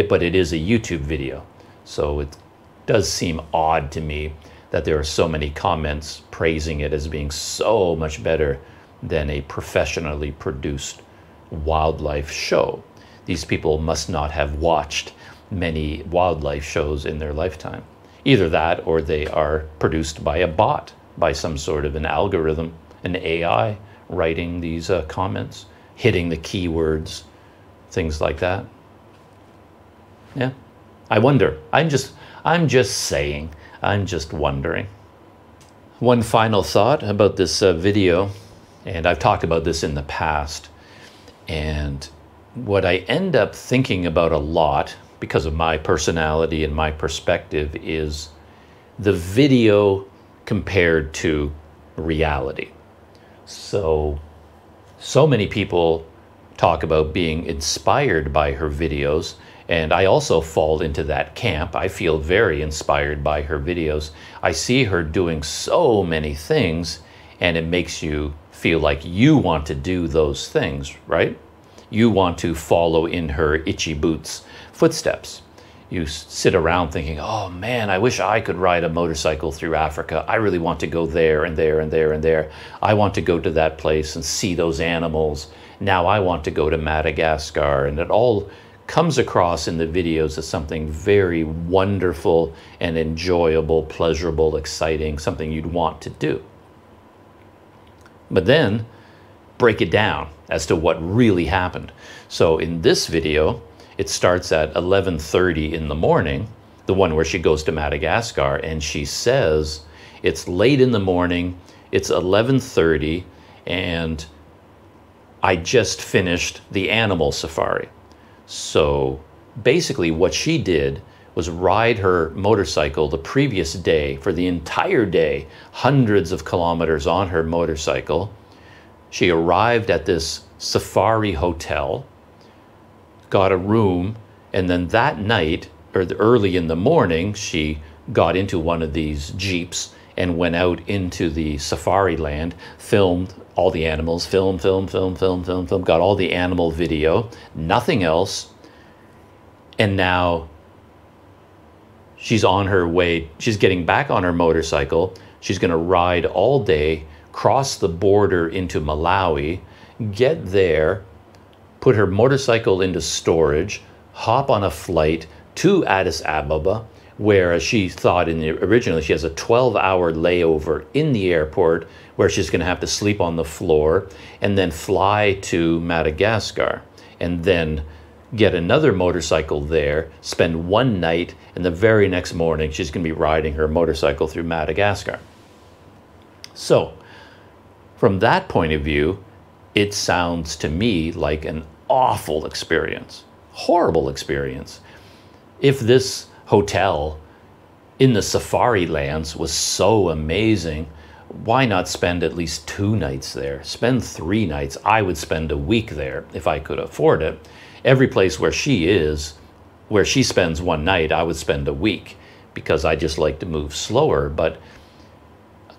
but it is a YouTube video. So it does seem odd to me that there are so many comments praising it as being so much better than a professionally produced wildlife show. These people must not have watched many wildlife shows in their lifetime. Either that, or they are produced by a bot, by some sort of an algorithm, an AI writing these comments, hitting the keywords, things like that. Yeah, I wonder. I'm just saying, I'm just wondering. One final thought about this video, and I've talked about this in the past, and what I end up thinking about a lot, because of my personality and my perspective, is the video compared to reality. So many people talk about being inspired by her videos, And I also fall into that camp. I feel very inspired by her videos. I see her doing so many things, and it makes you feel like you want to do those things, right? You want to follow in her itchy boots footsteps. You sit around thinking, oh man, I wish I could ride a motorcycle through Africa. I really want to go there and there and there and there. I want to go to that place and see those animals. Now I want to go to Madagascar. And it all comes across in the videos as something very wonderful and enjoyable, pleasurable, exciting, something you'd want to do. But then break it down as to what really happened. So in this video, it starts at 11:30 in the morning, the one where she goes to Madagascar, and she says it's late in the morning, it's 11:30, and I just finished the animal safari. So basically what she did was ride her motorcycle the previous day for the entire day, hundreds of kilometers on her motorcycle. She arrived at this safari hotel, got a room, and then that night, or early in the morning, she got into one of these Jeeps and went out into the safari land, filmed all the animals, film, got all the animal video, nothing else. And now she's on her way, she's getting back on her motorcycle. She's gonna ride all day, cross the border into Malawi, get there, put her motorcycle into storage, hop on a flight to Addis Ababa, where she thought originally she has a 12-hour layover in the airport where she's going to have to sleep on the floor, and then fly to Madagascar, and then get another motorcycle there, spend one night, and the very next morning she's going to be riding her motorcycle through Madagascar. So from that point of view, it sounds to me like an awful experience, horrible experience. If this hotel in the safari lands was so amazing, why not spend at least 2 nights there? Spend 3 nights. I would spend a week there if I could afford it. Every place where she is, where she spends 1 night, I would spend a week because I just like to move slower. But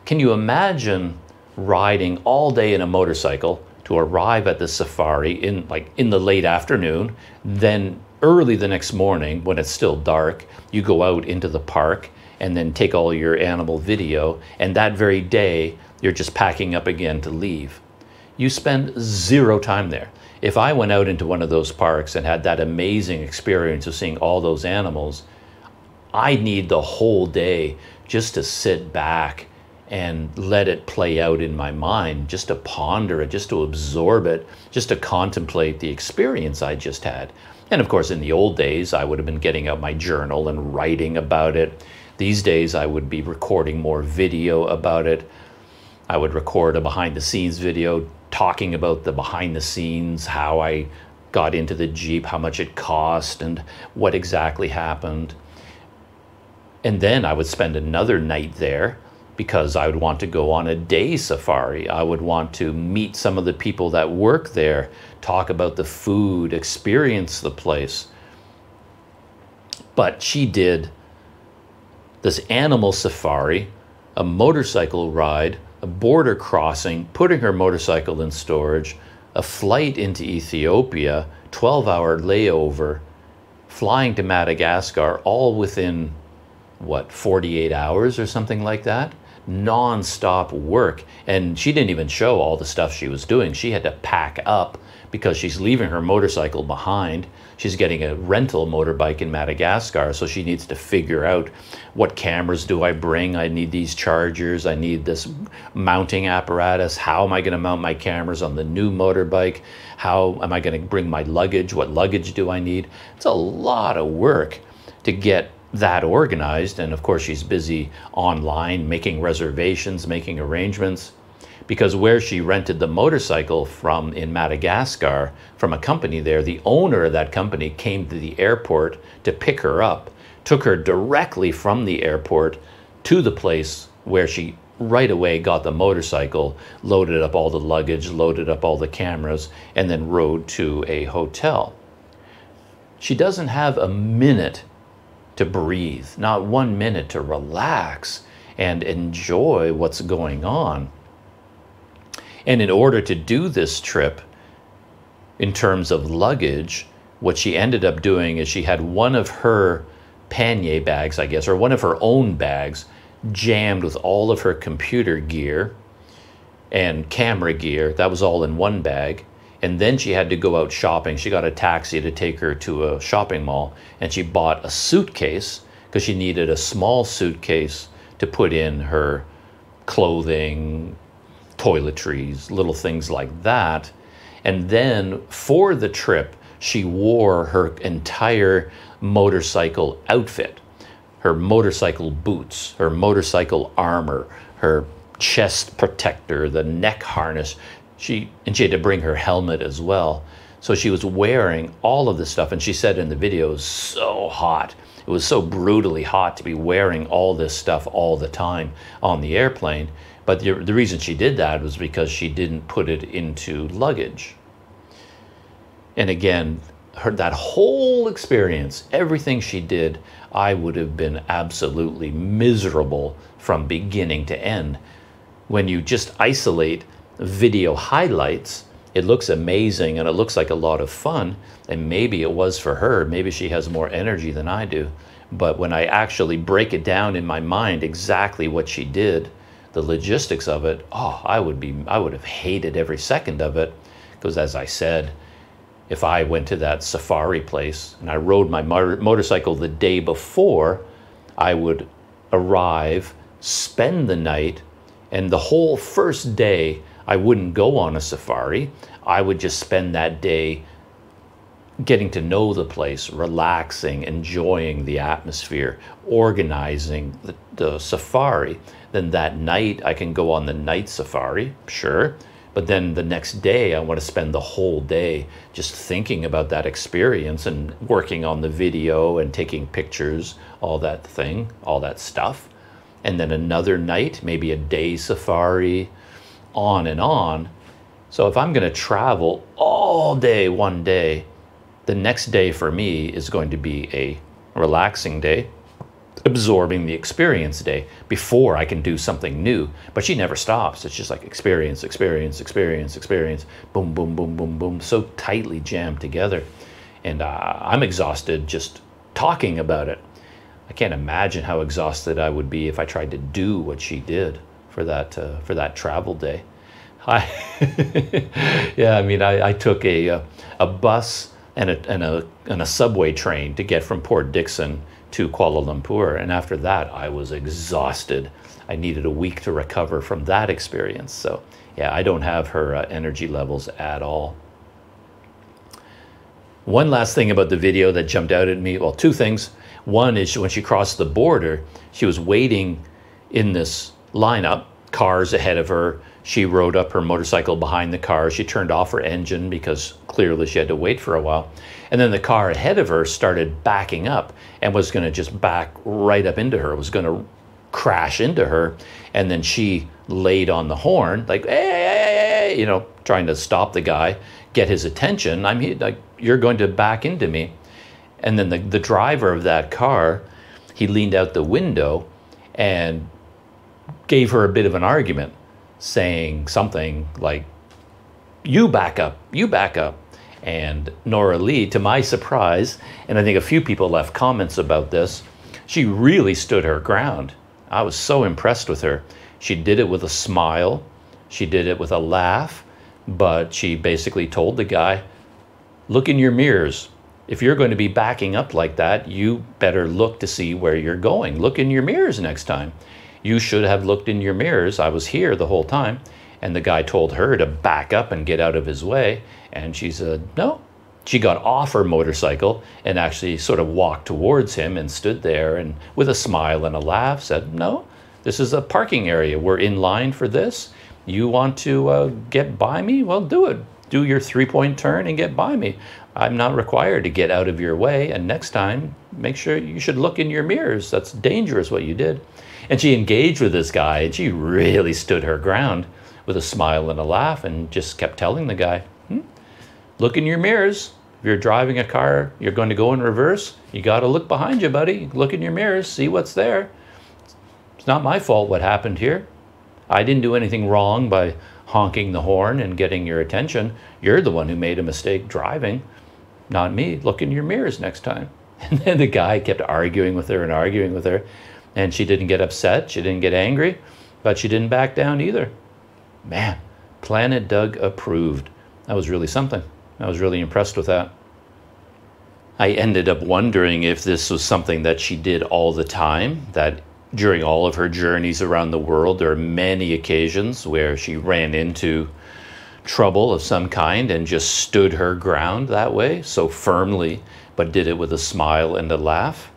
can you imagine riding all day in a motorcycle to arrive at the safari in the late afternoon, then early the next morning when it's still dark, you go out into the park and then take all your animal video, and that very day you're just packing up again to leave. You spend 0 time there. If I went out into one of those parks and had that amazing experience of seeing all those animals, I need the whole day just to sit back and let it play out in my mind, just to ponder it, just to absorb it, just to contemplate the experience I just had. And of course, in the old days, I would have been getting out my journal and writing about it. These days, I would be recording more video about it. I would record a behind-the-scenes video talking about the behind-the-scenes, how I got into the Jeep, how much it cost, and what exactly happened. And then I would spend another night there because I would want to go on a day safari. I would want to meet some of the people that work there, talk about the food, experience the place. But she did this animal safari, a motorcycle ride, a border crossing, putting her motorcycle in storage, a flight into Ethiopia, 12-hour layover, flying to Madagascar, all within, what, 48 hours or something like that? Non-stop work. And she didn't even show all the stuff she was doing. She had to pack up because she's leaving her motorcycle behind. She's getting a rental motorbike in Madagascar, so she needs to figure out, what cameras do I bring? I need these chargers. I need this mounting apparatus. How am I going to mount my cameras on the new motorbike? How am I going to bring my luggage? What luggage do I need? It's a lot of work to get that organized. And of course, she's busy online, making reservations, making arrangements. Because where she rented the motorcycle from in Madagascar, from a company there, the owner of that company came to the airport to pick her up, took her directly from the airport to the place where she right away got the motorcycle, loaded up all the luggage, loaded up all the cameras, and then rode to a hotel. She doesn't have a minute to breathe, not 1 minute to relax and enjoy what's going on. And in order to do this trip, in terms of luggage, what she ended up doing is she had one of her pannier bags, I guess, or one of her own bags, jammed with all of her computer gear and camera gear. That was all in one bag. And then she had to go out shopping. She got a taxi to take her to a shopping mall, and she bought a suitcase because she needed a small suitcase to put in her clothing, toiletries, little things like that. And then for the trip, she wore her entire motorcycle outfit, her motorcycle boots, her motorcycle armor, her chest protector, the neck harness. She had to bring her helmet as well. So she was wearing all of this stuff. And she said in the video, it was so hot. It was so brutally hot to be wearing all this stuff all the time on the airplane. But the reason she did that was because she didn't put it into luggage. And again, that whole experience, everything she did, I would have been absolutely miserable from beginning to end. When you just isolate video highlights, it looks amazing and it looks like a lot of fun, and maybe it was for her. Maybe she has more energy than I do. But when I actually break it down in my mind exactly what she did, the logistics of it, oh, I would have hated every second of it. Because as I said, if I went to that safari place and I rode my motorcycle the day before, I would arrive, spend the night, and the whole first day I wouldn't go on a safari. I would just spend that day getting to know the place, relaxing, enjoying the atmosphere, organizing the safari. Then that night I can go on the night safari, sure. But then the next day I want to spend the whole day just thinking about that experience and working on the video and taking pictures, all that stuff. And then another night, maybe a day safari, on and on. So if I'm going to travel all day one day, the next day for me is going to be a relaxing day, absorbing the experience day before I can do something new. But she never stops. It's just like experience, experience, experience, experience, boom, boom, boom, boom, boom, so tightly jammed together. And I'm exhausted just talking about it. I can't imagine how exhausted I would be if I tried to do what she did for that travel day. Yeah, I mean, I took a bus and a subway train to get from Port Dickson to Kuala Lumpur, and after that I was exhausted. I needed a week to recover from that experience. So yeah, I don't have her energy levels at all. One last thing about the video that jumped out at me, well, two things. One is when she crossed the border, she was waiting in this lineup, cars ahead of her. She rode up her motorcycle behind the car. She turned off her engine because clearly she had to wait for a while. And then the car ahead of her started backing up and was going to just back right up into her, was going to crash into her. And then she laid on the horn, like, hey, hey, hey, you know, trying to stop the guy, get his attention. I'm here, like, you're going to back into me. And then the driver of that car, he leaned out the window and gave her a bit of an argument, saying something like, you back up, you back up. And Nora Lee, to my surprise, and I think a few people left comments about this, she really stood her ground. I was so impressed with her. She did it with a smile. She did it with a laugh, but she basically told the guy, look in your mirrors. If you're going to be backing up like that, you better look to see where you're going. Look in your mirrors next time. You should have looked in your mirrors. I was here the whole time. And the guy told her to back up and get out of his way. And she said, no. She got off her motorcycle and actually sort of walked towards him and stood there and with a smile and a laugh said, no, this is a parking area. We're in line for this. You want to get by me? Well, do it. Do your three-point turn and get by me. I'm not required to get out of your way. And next time, make sure you should look in your mirrors. That's dangerous what you did. And she engaged with this guy and she really stood her ground with a smile and a laugh and just kept telling the guy, look in your mirrors. If you're driving a car, you're going to go in reverse, you got to look behind you, buddy. Look in your mirrors, see what's there. It's not my fault what happened here. I didn't do anything wrong by honking the horn and getting your attention. You're the one who made a mistake driving, not me. Look in your mirrors next time. And then the guy kept arguing with her and arguing with her, and she didn't get upset, she didn't get angry, but she didn't back down either. Man, Planet Doug approved. That was really something. I was really impressed with that. I ended up wondering if this was something that she did all the time, that during all of her journeys around the world, there are many occasions where she ran into trouble of some kind and just stood her ground that way, so firmly, but did it with a smile and a laugh.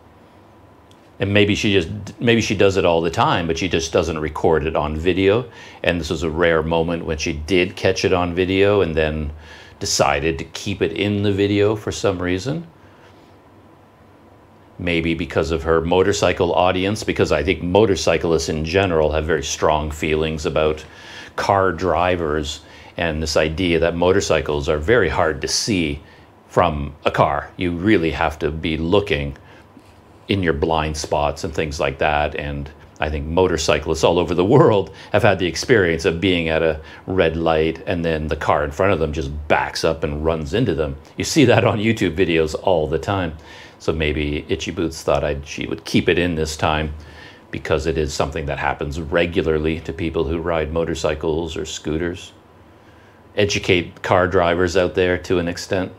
And maybe she does it all the time, but she just doesn't record it on video. And this was a rare moment when she did catch it on video and then decided to keep it in the video for some reason. Maybe because of her motorcycle audience, because I think motorcyclists in general have very strong feelings about car drivers and this idea that motorcycles are very hard to see from a car. You really have to be looking in your blind spots and things like that. And I think motorcyclists all over the world have had the experience of being at a red light and then the car in front of them just backs up and runs into them. You see that on YouTube videos all the time. So maybe Itchy Boots thought she would keep it in this time because it is something that happens regularly to people who ride motorcycles or scooters. Educate car drivers out there to an extent.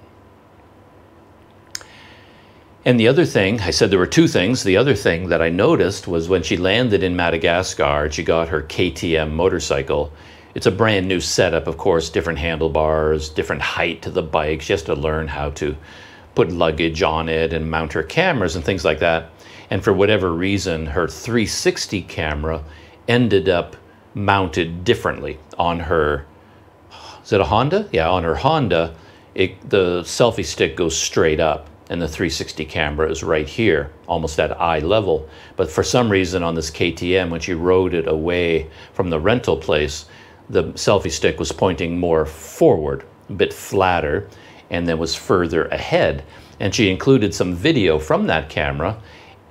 And the other thing, I said there were two things. The other thing that I noticed was when she landed in Madagascar, she got her KTM motorcycle. It's a brand new setup, of course, different handlebars, different height to the bike. She has to learn how to put luggage on it and mount her cameras and things like that. And for whatever reason, her 360 camera ended up mounted differently on her, is it a Honda? Yeah, on her Honda, the selfie stick goes straight up and the 360 camera is right here, almost at eye level. But for some reason on this KTM, when she rode it away from the rental place, the selfie stick was pointing more forward, a bit flatter, and then was further ahead. And she included some video from that camera,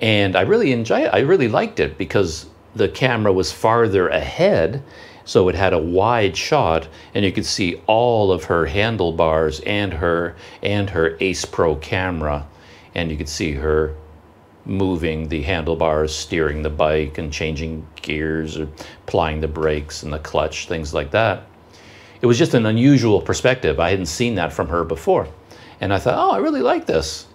and I really liked it because the camera was farther ahead, so it had a wide shot, and you could see all of her handlebars and her Ace Pro camera, and you could see her moving the handlebars, steering the bike, and changing gears, or applying the brakes and the clutch, things like that. It was just an unusual perspective. I hadn't seen that from her before. And I thought, oh, I really like this.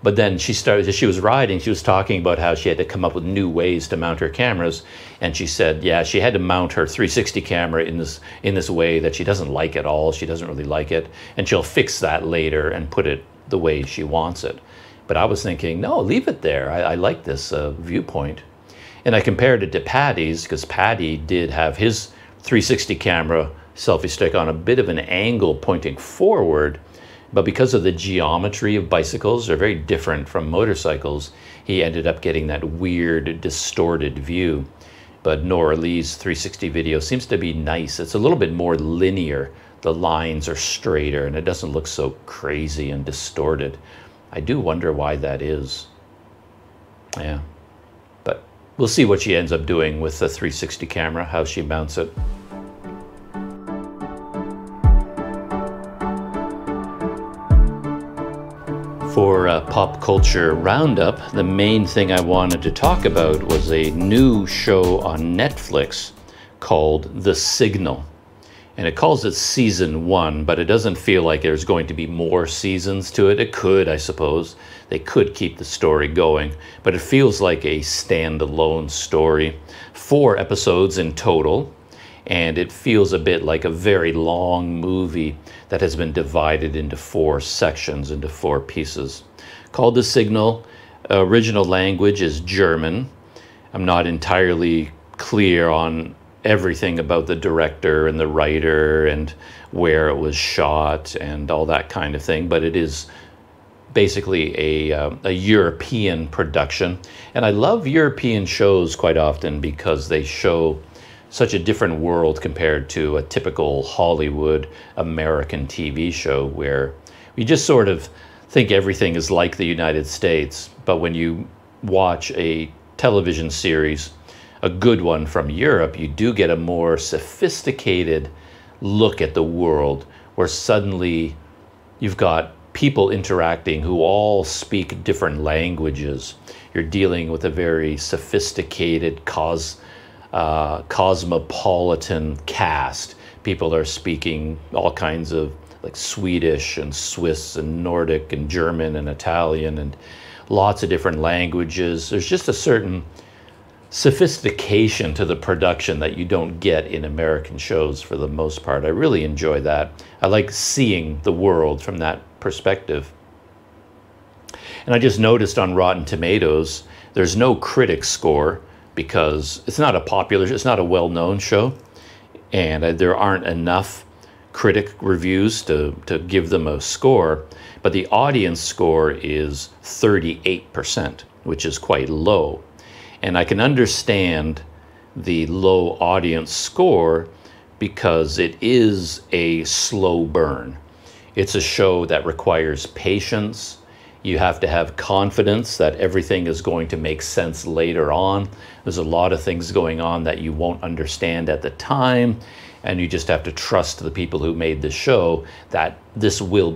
But then as she was riding, she was talking about how she had to come up with new ways to mount her cameras. And she said, yeah, she had to mount her 360 camera in this way that she doesn't like at all. She doesn't really like it. And she'll fix that later and put it the way she wants it. But I was thinking, no, leave it there. I like this viewpoint. And I compared it to Paddy's, because Paddy did have his 360 camera selfie stick on a bit of an angle pointing forward. But because of the geometry of bicycles, they're very different from motorcycles, he ended up getting that weird, distorted view. But Nora Lee's 360 video seems to be nice. It's a little bit more linear. The lines are straighter, and it doesn't look so crazy and distorted. I do wonder why that is. Yeah. But we'll see what she ends up doing with the 360 camera, how she mounts it. For a pop culture roundup, the main thing I wanted to talk about was a new show on Netflix called The Signal. And it calls it season 1, but it doesn't feel like there's going to be more seasons to it. It could, I suppose. They could keep the story going, but it feels like a standalone story. 4 episodes in total, and it feels a bit like a very long movie that has been divided into 4 sections, into 4 pieces. Called The Signal. Original language is German. I'm not entirely clear on everything about the director and the writer and where it was shot and all that kind of thing, but it is basically a European production. And I love European shows quite often because they show such a different world compared to a typical Hollywood American TV show where You just sort of think everything is like the United States, but when you watch a television series, a good one from Europe, you do get a more sophisticated look at the world, where suddenly you've got people interacting who all speak different languages. You're dealing with a very sophisticated cosmopolitan cast. People are speaking all kinds of like Swedish and Swiss and Nordic and German and Italian and lots of different languages. There's just a certain sophistication to the production that you don't get in American shows for the most part. I really enjoy that. I like seeing the world from that perspective. And I just noticed on Rotten Tomatoes, there's no critic score because it's not a well-known show, and there aren't enough critic reviews to give them a score, but the audience score is 38%, which is quite low. And I can understand the low audience score because it is a slow burn. It's a show that requires patience. You have to have confidence that everything is going to make sense later on. There's a lot of things going on that you won't understand at the time, and you just have to trust the people who made the show that this will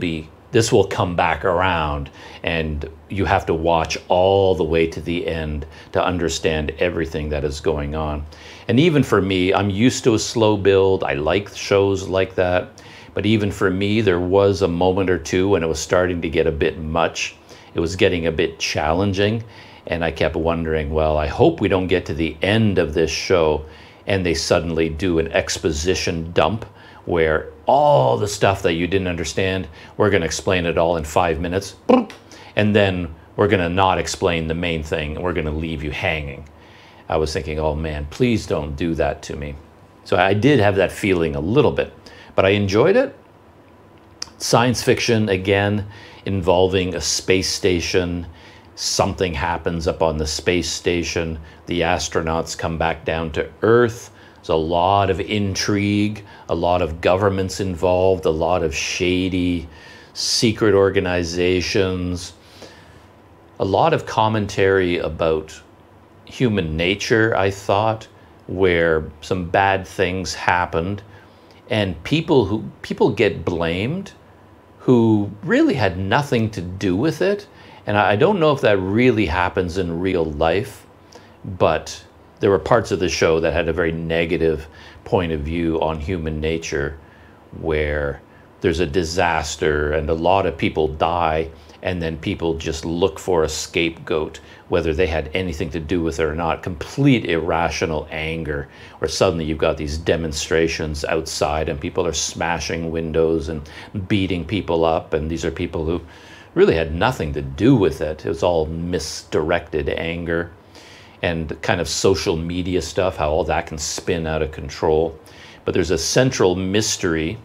come back around, and you have to watch all the way to the end to understand everything that is going on. And even for me, I'm used to a slow build. I like shows like that. But even for me, there was a moment or two when it was starting to get a bit much. It was getting a bit challenging. And I kept wondering, well, I hope we don't get to the end of this show and they suddenly do an exposition dump where all the stuff that you didn't understand, we're going to explain it all in 5 minutes. And then we're going to not explain the main thing, and we're going to leave you hanging. I was thinking, oh man, please don't do that to me. So I did have that feeling a little bit, but I enjoyed it. Science fiction, again, involving a space station. Something happens up on the space station. The astronauts come back down to Earth. There's a lot of intrigue, a lot of governments involved, a lot of shady secret organizations, a lot of commentary about human nature, I thought, where some bad things happened and people get blamed who really had nothing to do with it. And I don't know if that really happens in real life, but there were parts of the show that had a very negative point of view on human nature, where there's a disaster and a lot of people die, and then people just look for a scapegoat, whether they had anything to do with it or not. Complete irrational anger, where suddenly you've got these demonstrations outside and people are smashing windows and beating people up, and these are people who really had nothing to do with it. It was all misdirected anger. And kind of social media stuff, how all that can spin out of control. But there's a central mystery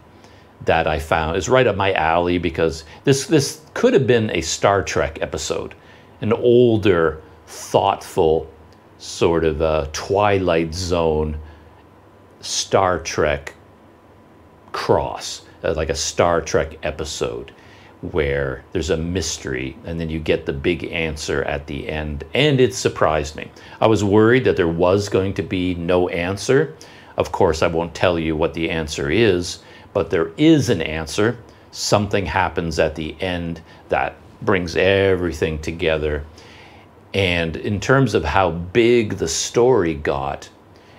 that I found is right up my alley, because this could have been a Star Trek episode, an older, thoughtful, sort of a Twilight Zone Star Trek cross, like a Star Trek episode, where there's a mystery and then you get the big answer at the end. And it surprised me. I was worried that there was going to be no answer. Of course, I won't tell you what the answer is, but there is an answer. Something happens at the end that brings everything together. And in terms of how big the story got,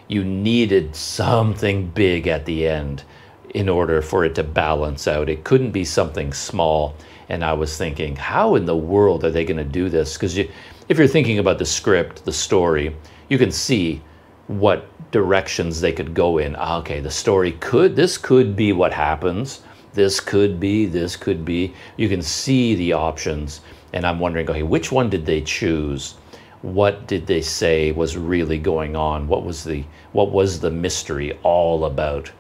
you needed something big at the end in order for it to balance out. It couldn't be something small. And I was thinking, how in the world are they going to do this? Because if you're thinking about the script, the story, you can see what directions they could go in. Okay, the story this could be what happens. This could be. You can see the options. And I'm wondering, okay, which one did they choose? What did they say was really going on? What was the mystery all about?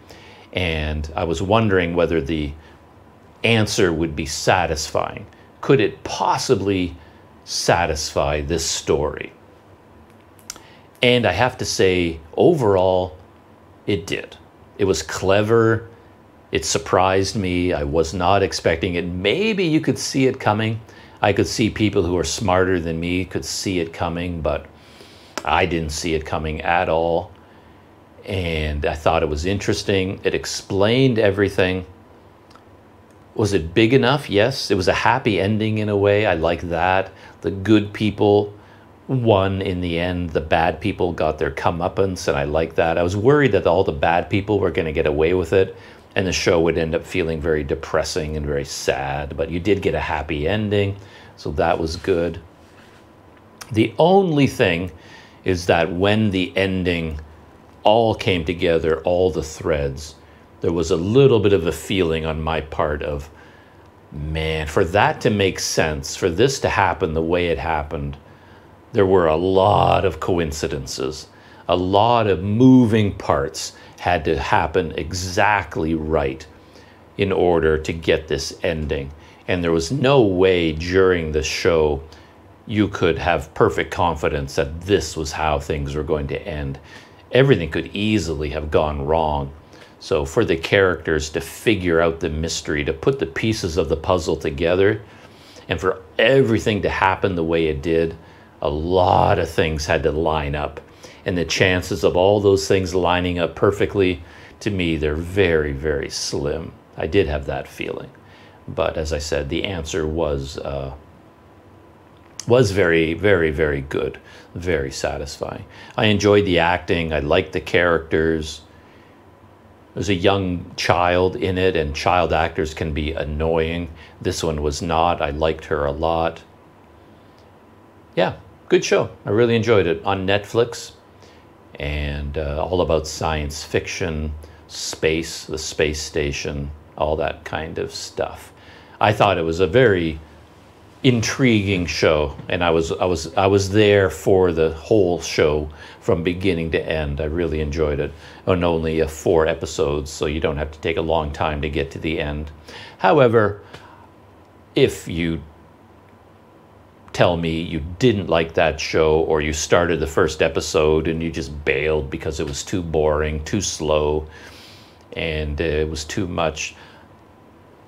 And I was wondering whether the answer would be satisfying. Could it possibly satisfy this story? And I have to say, overall, it did. It was clever. It surprised me. I was not expecting it. Maybe you could see it coming. I could see people who are smarter than me could see it coming, but I didn't see it coming at all. And I thought it was interesting. It explained everything. Was it big enough? Yes. It was a happy ending in a way. I like that. The good people won in the end. The bad people got their comeuppance, and I like that. I was worried that all the bad people were going to get away with it, and the show would end up feeling very depressing and very sad. But you did get a happy ending, so that was good. The only thing is that when the ending all came together, all the threads, there was a little bit of a feeling on my part of, man, for that to make sense, for this to happen the way it happened, there were a lot of coincidences. A lot of moving parts had to happen exactly right in order to get this ending. And there was no way during the show you could have perfect confidence that this was how things were going to end. Everything could easily have gone wrong. So for the characters to figure out the mystery, to put the pieces of the puzzle together, and for everything to happen the way it did, a lot of things had to line up. And the chances of all those things lining up perfectly, to me, they're very, very slim. I did have that feeling. But as I said, the answer was very, very, very good, very satisfying. I enjoyed the acting. I liked the characters. There's a young child in it, and child actors can be annoying. This one was not. I liked her a lot. Yeah, good show. I really enjoyed it. On Netflix, and all about science fiction, space, the space station, all that kind of stuff. I thought it was a very intriguing show, and I was there for the whole show from beginning to end. I really enjoyed it. And only 4 episodes, so you don't have to take a long time to get to the end. However, if you tell me you didn't like that show, or you started the first episode and you just bailed because it was too boring, too slow, and it was too much,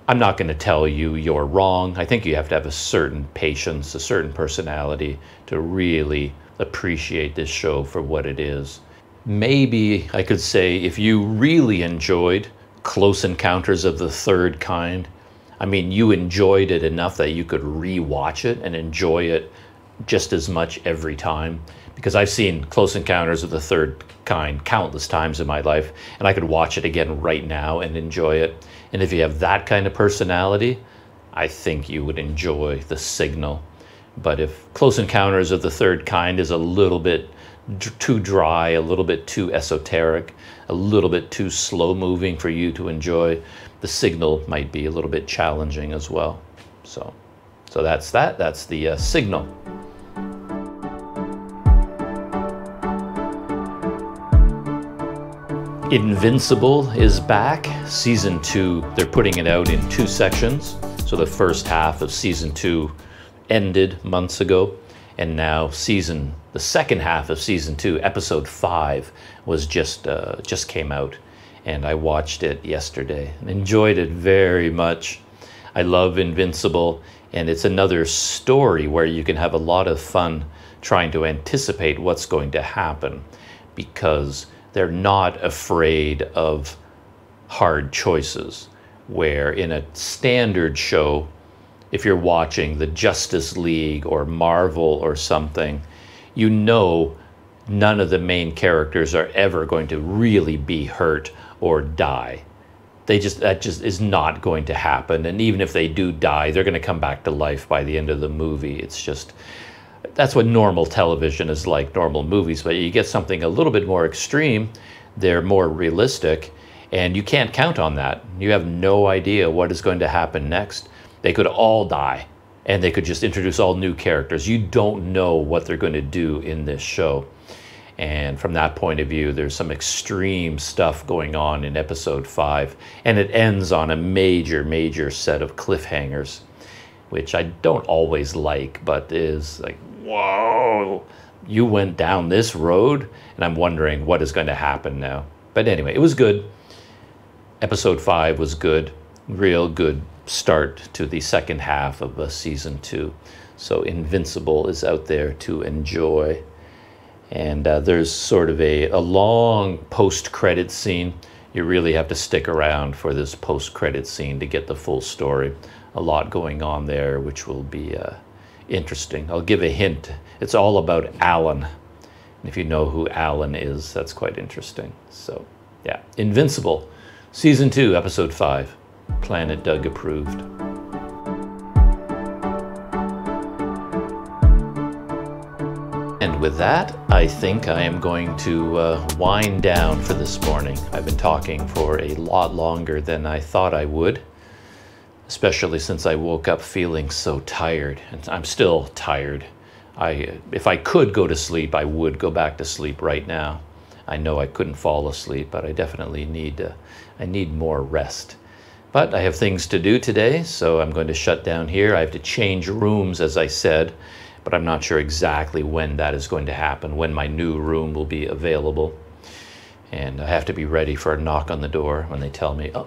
I'm not going to tell you you're wrong. I think you have to have a certain patience, a certain personality to really appreciate this show for what it is. Maybe I could say if you really enjoyed Close Encounters of the Third Kind, I mean, you enjoyed it enough that you could re-watch it and enjoy it just as much every time. Because I've seen Close Encounters of the Third Kind countless times in my life, and I could watch it again right now and enjoy it. And if you have that kind of personality, I think you would enjoy The Signal. But if Close Encounters of the Third Kind is a little bit too dry, a little bit too esoteric, a little bit too slow-moving for you to enjoy, The Signal might be a little bit challenging as well. So that's that. That's The Signal. Invincible is back. Season 2, they're putting it out in 2 sections. So the first half of season 2 ended months ago, and now the second half of season 2, episode 5, was just came out, and I watched it yesterday and enjoyed it very much. I love Invincible, and it's another story where you can have a lot of fun trying to anticipate what's going to happen, because they're not afraid of hard choices, where in a standard show, if you're watching the Justice League or Marvel or something, you know none of the main characters are ever going to really be hurt or die. That just is not going to happen. And even if they do die, they're going to come back to life by the end of the movie. It's just, that's what normal television is like, normal movies. But you get something a little bit more extreme, they're more realistic, and you can't count on that. You have no idea what is going to happen next. They could all die, and they could just introduce all new characters. You don't know what they're going to do in this show. And from that point of view, there's some extreme stuff going on in episode 5, and it ends on a major, major set of cliffhangers, which I don't always like, but is like, whoa, you went down this road, and I'm wondering what is going to happen now. But anyway, it was good. Episode 5 was good, real good start to the second half of season 2. So Invincible is out there to enjoy. And there's sort of a long post-credit scene. You really have to stick around for this post-credit scene to get the full story. A lot going on there, which will be interesting. I'll give a hint. It's all about Alan. And if you know who Alan is, that's quite interesting. So, yeah. Invincible, Season 2, Episode 5. Planet Doug approved. And with that, I think I am going to wind down for this morning. I've been talking for a lot longer than I thought I would, especially since I woke up feeling so tired. And I'm still tired. If I could go to sleep, I would go back to sleep right now. I know I couldn't fall asleep, but I definitely need more rest. But I have things to do today, so I'm going to shut down here. I have to change rooms, as I said, but I'm not sure exactly when that is going to happen, when my new room will be available. And I have to be ready for a knock on the door when they tell me, oh,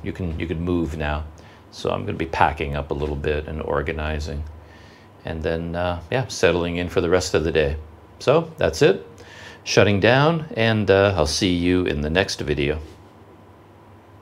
you can move now. So I'm going to be packing up a little bit and organizing. And then, yeah, settling in for the rest of the day. So that's it. Shutting down, and I'll see you in the next video.